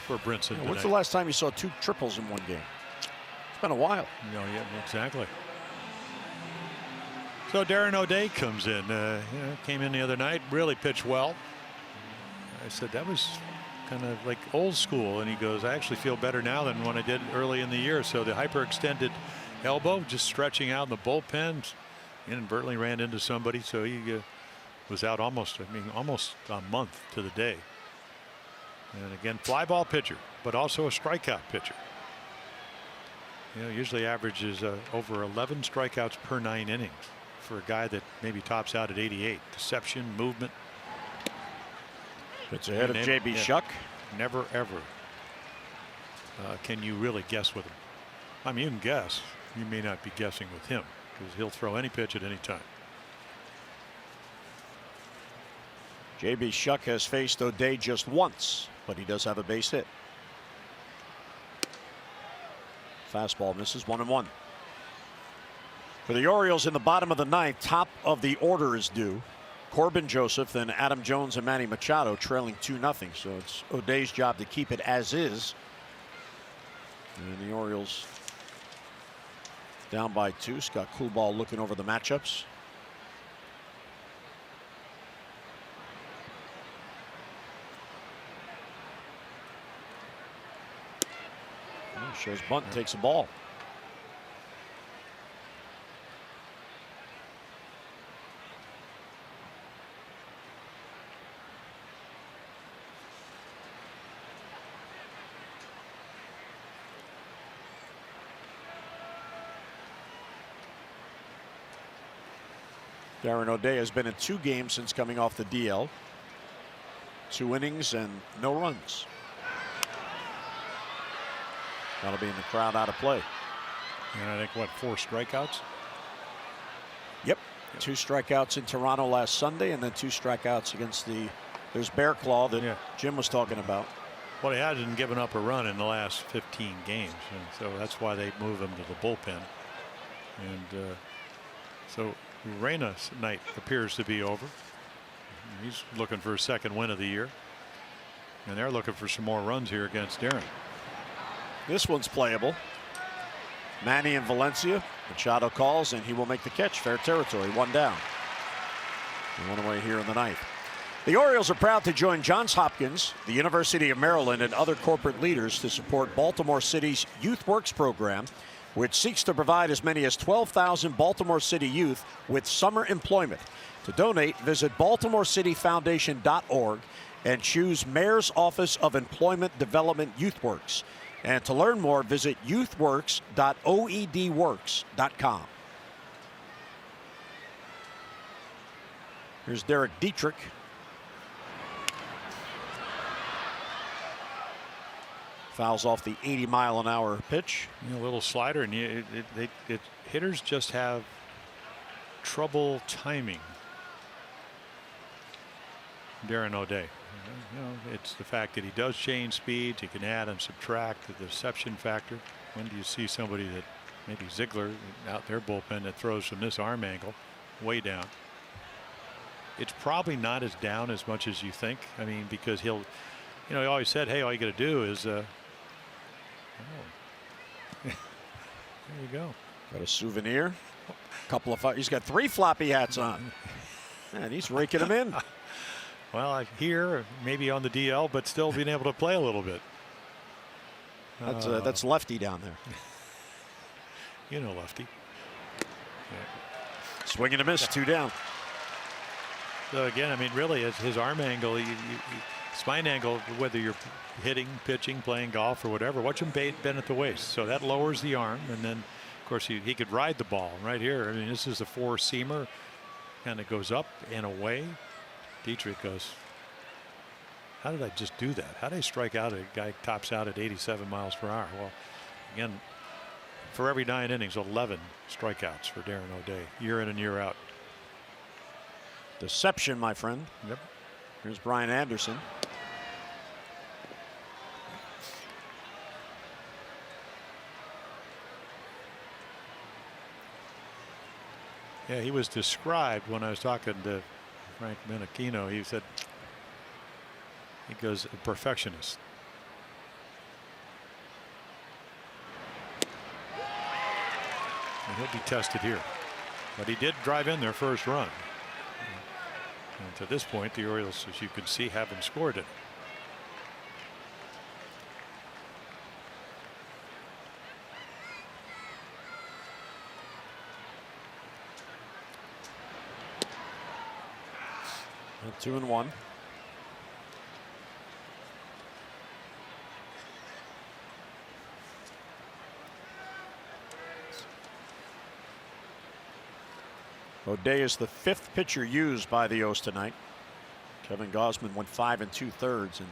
for Brinson. Yeah, when's the last time you saw 2 triples in one game? It's been a while. No, yeah, exactly. So Darren O'Day comes in. Came in the other night, really pitched well. I said that was kind of like old school, and he goes, I actually feel better now than when I did early in the year. So the hyperextended elbow, just stretching out in the bullpen, inadvertently ran into somebody, so he was out almost a month to the day. And again, fly ball pitcher, but also a strikeout pitcher. Usually averages over 11 strikeouts per 9 innings. For a guy that maybe tops out at 88. Deception, movement. It's ahead of J.B. Shuck. Never ever can you really guess with him. I mean, you can guess. You may not be guessing with him because he'll throw any pitch at any time. J.B. Shuck has faced O'Day just once, but he does have a base hit. Fastball misses, 1-1. For the Orioles in the bottom of the 9th, top of the order is due. Corbin Joseph, then Adam Jones and Manny Machado trailing 2-0. So it's O'Day's job to keep it as is. And the Orioles down by 2. Scott Coolball looking over the matchups. Shows bunt, takes a ball. Darren O'Day has been in 2 games since coming off the DL. 2 innings and no runs. That'll be in the crowd, out of play. And I think, what, 4 strikeouts? Yep. 2 strikeouts in Toronto last Sunday, and then 2 strikeouts against there's Bear Claw that Jim was talking about. Well, he hasn't given up a run in the last 15 games, and so that's why they move him to the bullpen. And so Reyna's night appears to be over. He's looking for a 2nd win of the year, and they're looking for some more runs here against Darren. This one's playable. Manny and Valencia. Machado calls, and he will make the catch. Fair territory. 1 down. And 1 away here in the 9th. The Orioles are proud to join Johns Hopkins, the University of Maryland, and other corporate leaders to support Baltimore City's Youth Works program, which seeks to provide as many as 12,000 Baltimore City youth with summer employment. To donate, visit BaltimoreCityFoundation.org and choose Mayor's Office of Employment Development Youth Works. And to learn more, visit youthworks.oedworks.com. Here's Derek Dietrich. Fouls off the 80-mile-an-hour pitch. A little slider, and hitters just have trouble timing Darren O'Day. It's the fact that he does change speeds. He can add and subtract, the deception factor. When do you see somebody that, maybe Ziegler out their bullpen, that throws from this arm angle way down? It's probably not as down as much as you think. I mean, because he always said, hey, all you got to do is there you go. Got a souvenir. Couple of, he's got 3 floppy hats on. And he's raking them in. Well, here, maybe on the DL, but still being able to play a little bit. That's Lefty down there. You know Lefty. Swing and a miss, 2 down. So again, I mean, really, his arm angle, spine angle, whether you're hitting, pitching, playing golf, or whatever, watch him bend at the waist. So that lowers the arm, and then, of course, he could ride the ball right here. I mean, this is a 4-seamer, and it goes up and away. Dietrich goes, how did I just do that? How did I strike out a guy tops out at 87 miles per hour? Well, again, for every 9 innings, 11 strikeouts for Darren O'Day, year in and year out. Deception, my friend. Yep. Here's Brian Anderson. Yeah, he was described when I was talking to Frank Menachino. He said, he goes, a perfectionist. And he'll be tested here. But he did drive in their first run. And to this point, the Orioles, as you can see, haven't scored it. And 2-1. O'Day is the 5th pitcher used by the O's tonight. Kevin Gausman went 5 2/3, and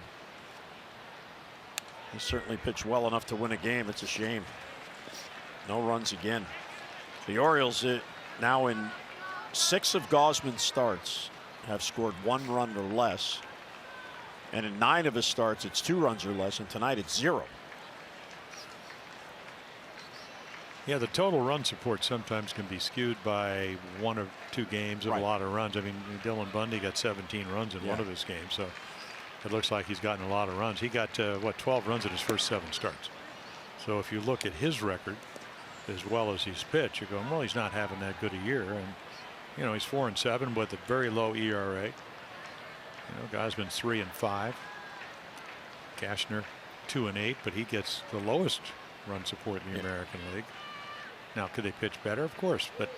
he certainly pitched well enough to win a game. It's a shame. No runs again. The Orioles now in 6 of Gausman's starts have scored 1 run or less, and in 9 of his starts it's 2 runs or less, and tonight it's 0. Yeah, the total run support sometimes can be skewed by 1 or 2 games of a lot of runs. I mean, Dylan Bundy got 17 runs in one of his games, so it looks like he's gotten a lot of runs. He got 12 runs in his first 7 starts. So if you look at his record as well as he's pitched, you're going, well, he's not having that good a year. And you know, he's 4-7 with a very low ERA. You know, guy's been 3-5. Cashner 2-8, but he gets the lowest run support in the American League. Now, could they pitch better? Of course, but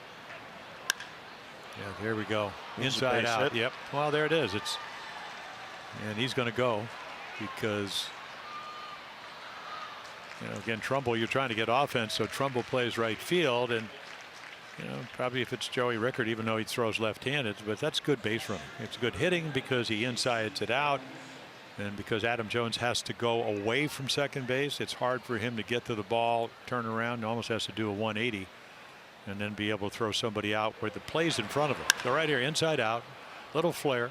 yeah, there we go. Inside out. Yep. Well, there it is. And he's going to go because, you know, again, Trumbull, you're trying to get offense, so Trumbull plays right field, and you know, probably if it's Joey Rickard, even though he throws left-handed, but that's good base running. It's good hitting because he insides it out. And because Adam Jones has to go away from second base, it's hard for him to get to the ball, turn around, and almost has to do a 180 and then be able to throw somebody out where the play's in front of him. So right here, inside out, little flare.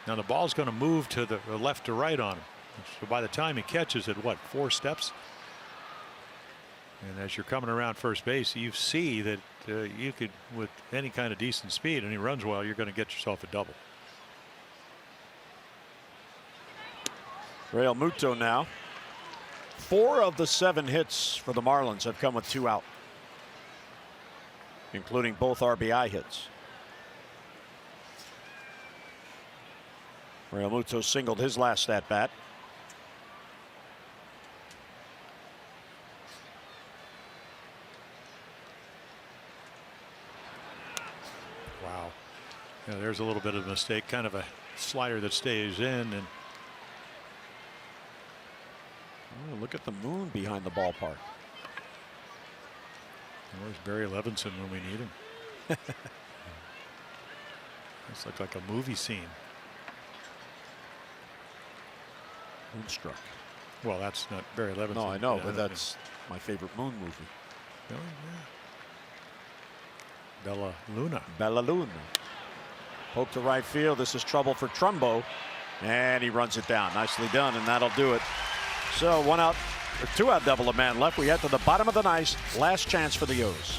Now the ball's going to move to the left to right on him. So by the time he catches it, what, 4 steps? And as you're coming around first base, you see that you could, with any kind of decent speed, and he runs well, you're going to get yourself a double. Real Muto now. 4 of the 7 hits for the Marlins have come with 2 out, including both RBI hits. Real Muto singled his last at bat. Wow. Yeah, there's a little bit of a mistake, kind of a slider that stays in, and oh, look at the moon behind the ballpark. Where's Barry Levinson when we need him? This looks like a movie scene. Moonstruck. Well, that's not Barry Levinson. No, I know, but that's my favorite moon movie. Oh, yeah. Bella Luna. Bella Luna. Poke to right field. This is trouble for Trumbo, and he runs it down. Nicely done, and that'll do it. So 1 out, or 2 out double, a man left. We head to the bottom of the 9th. Last chance for the O's.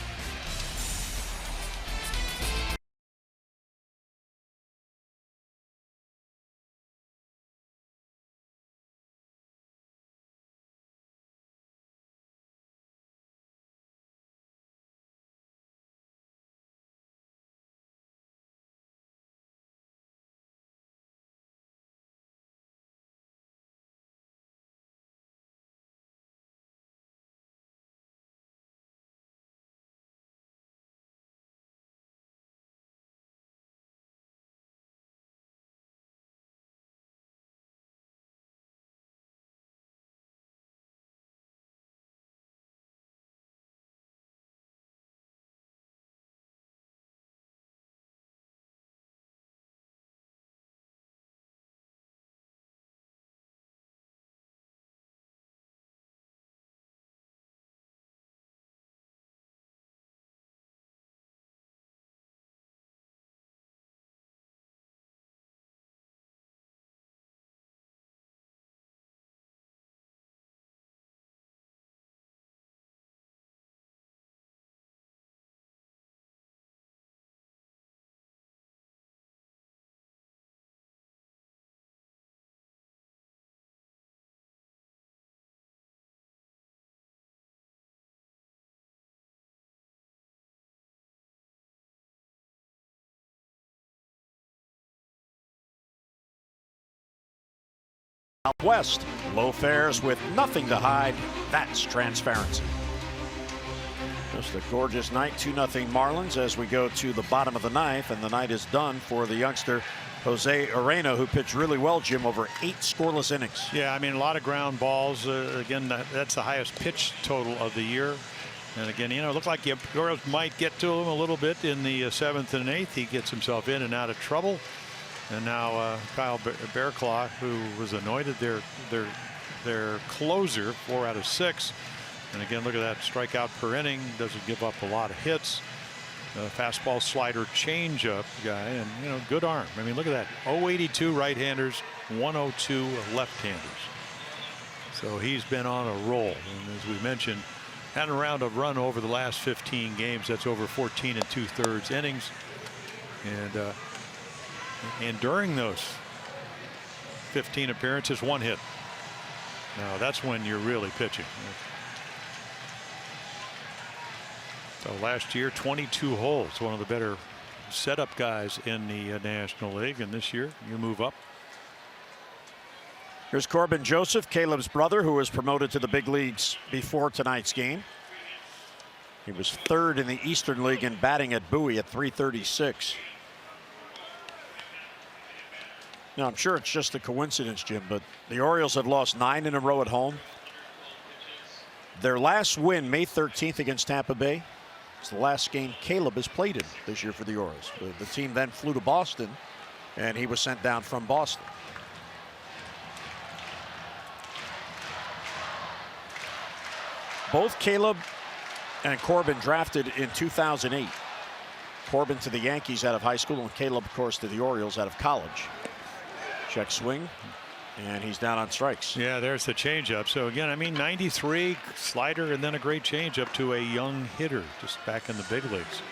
Out west, low fares with nothing to hide. That's transparency. Just a gorgeous night. 2-0 Marlins as we go to the bottom of the 9th, and the night is done for the youngster Jose Arena, who pitched really well, Jim, over 8 scoreless innings. Yeah, I mean, a lot of ground balls. Again, that's the highest pitch total of the year. And again, you know, it looked like the Orioles might get to him a little bit in the 7th and 8th. He gets himself in and out of trouble. And now Kyle Bearclaw, who was anointed their closer, 4 out of 6. And again, look at that strikeout per inning. Doesn't give up a lot of hits. Fastball, slider, changeup guy, and you know, good arm. I mean, look at that. 082 right-handers, 102 left-handers. So he's been on a roll. And as we mentioned, Had around a run over the last 15 games. That's over 14 2/3 innings. And during those 15 appearances, 1 hit. Now that's when you're really pitching. So last year, 22 holes, one of the better setup guys in the National League. And this year, you move up. Here's Corbin Joseph, Caleb's brother, who was promoted to the big leagues before tonight's game. He was 3rd in the Eastern League in batting at Bowie at .336. Now, I'm sure it's just a coincidence, Jim, but the Orioles have lost 9 in a row at home. Their last win, May 13th against Tampa Bay, is the last game Caleb has played in this year for the Orioles. The team then flew to Boston, and he was sent down from Boston. Both Caleb and Corbin drafted in 2008. Corbin to the Yankees out of high school, and Caleb, of course, to the Orioles out of college. Check swing, and he's down on strikes. Yeah, there's the changeup. So again, I mean, 93 slider and then a great changeup to a young hitter just back in the big leagues.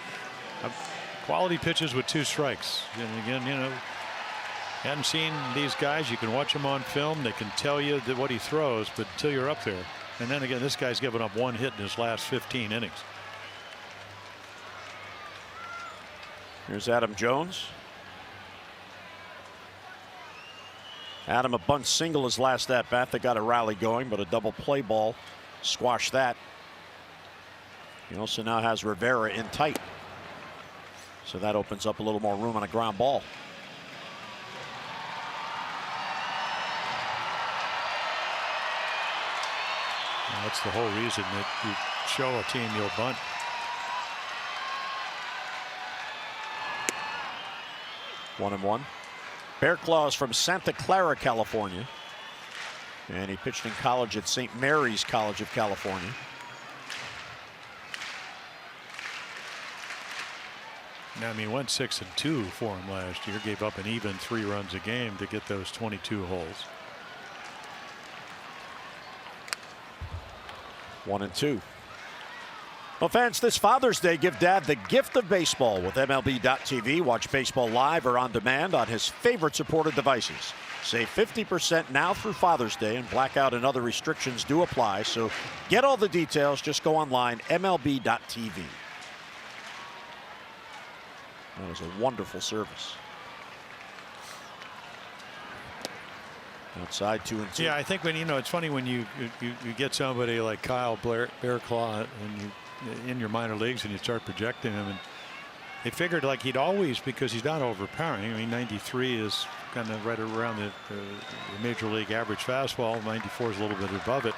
Quality pitches with 2 strikes. And again, you know, hadn't seen these guys. You can watch them on film. They can tell you that what he throws, but until you're up there. And then again, this guy's given up 1 hit in his last 15 innings. Here's Adam Jones. Adam, a bunt single his last at bat. They got a rally going, but a double play ball squashed that. He also now has Rivera in tight, so that opens up a little more room on a ground ball. That's the whole reason that you show a team you'll bunt. One and one. Bear Claws from Santa Clara, California, and he pitched in college at St. Mary's College of California. Now, I mean, went 6-2 for him last year. Gave up an even 3 runs a game to get those 22 holes. 1 and 2. Well, fans, this Father's Day, give Dad the gift of baseball with MLB.tv. Watch baseball live or on demand on his favorite supported devices. Save 50% now through Father's Day, and blackout and other restrictions do apply. So get all the details. Just go online, MLB.tv. That was a wonderful service. Outside 2 and 2. Yeah, I think when, you know, it's funny when you get somebody like Kyle Bearclaw and you in your minor leagues and you start projecting him, and they figured like he'd always, because he's not overpowering. I mean, 93 is kind of right around the major league average fastball. 94 is a little bit above it.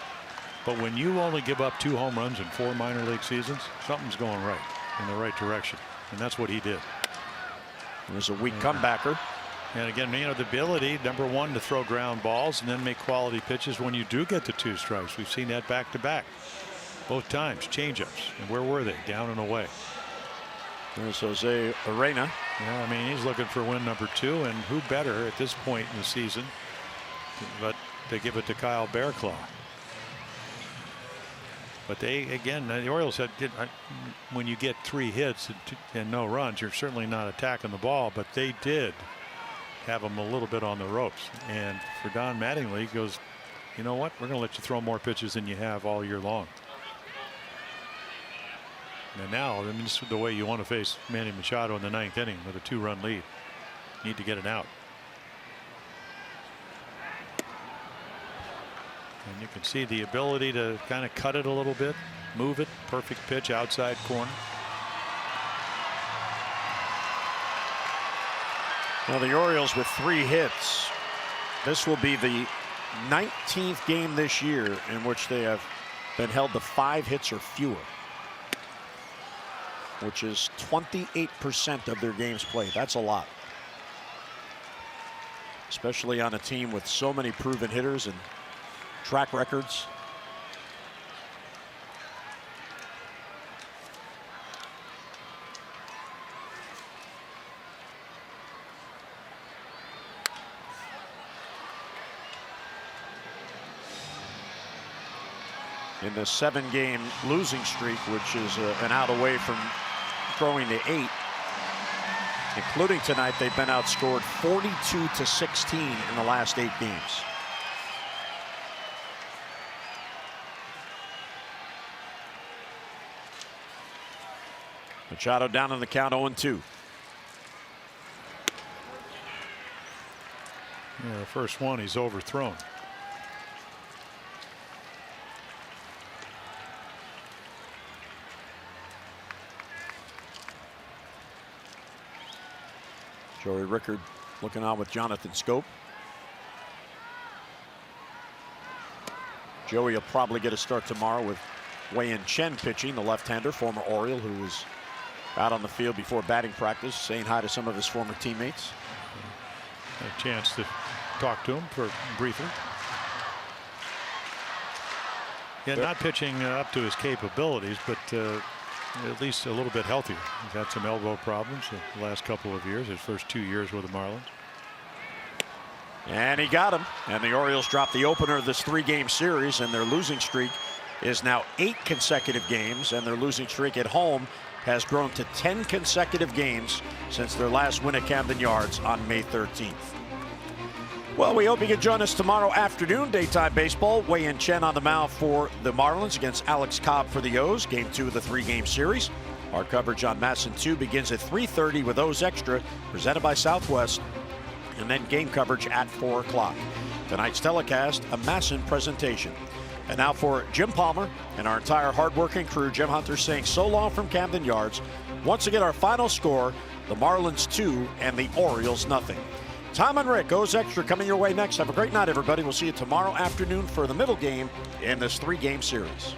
But when you only give up 2 home runs in 4 minor league seasons, something's going right in the right direction, and that's what he did. There's a weak comebacker. And again, you know, the ability, number one, to throw ground balls and then make quality pitches when you do get the 2 strikes. We've seen that back to back. Both times, changeups. And where were they? Down and away. There's Jose Arena. Yeah, I mean, he's looking for win number 2, and who better at this point in the season but to give it to Kyle Bearclaw. But they, again, the Orioles had, when you get 3 hits and no runs, you're certainly not attacking the ball, but they did have him a little bit on the ropes. And for Don Mattingly, he goes, you know what, we're going to let you throw more pitches than you have all year long. And now, I mean, this is the way you want to face Manny Machado in the 9th inning with a 2-run lead. Need to get it out. And you can see the ability to kind of cut it a little bit, move it. Perfect pitch outside corner. Now the Orioles with 3 hits. This will be the 19th game this year in which they have been held to 5 hits or fewer, which is 28% of their games played. That's a lot, especially on a team with so many proven hitters and track records. in the 7-game losing streak, which is an out away from throwing to 8. Including tonight, they've been outscored 42-16 in the last 8 games. Machado down on the count, 0-2. Yeah, the first one he's overthrown. Joey Rickard looking on with Jonathan Scope. Joey will probably get a start tomorrow with Wei-Yin Chen pitching, the left-hander, former Oriole, who was out on the field before batting practice, saying hi to some of his former teammates. A chance to talk to him for briefly. Yeah, not pitching up to his capabilities, but at least a little bit healthier. He's had some elbow problems the last couple of years, his first 2 years with the Marlins. And he got him. And the Orioles dropped the opener of this 3-game series, and their losing streak is now 8 consecutive games, and their losing streak at home has grown to 10 consecutive games since their last win at Camden Yards on May 13th. Well, we hope you can join us tomorrow afternoon, daytime baseball. Wei-Yin Chen on the mound for the Marlins against Alex Cobb for the O's. Game 2 of the 3-game series. Our coverage on MASN 2 begins at 3:30 with O's Extra, presented by Southwest, and then game coverage at 4 o'clock. Tonight's telecast, a MASN presentation. And now for Jim Palmer and our entire hardworking crew, Jim Hunter saying so long from Camden Yards. Once again, our final score, the Marlins 2 and the Orioles nothing. Tom and Rick, O's Extra coming your way next. Have a great night, everybody. We'll see you tomorrow afternoon for the middle game in this 3-game series.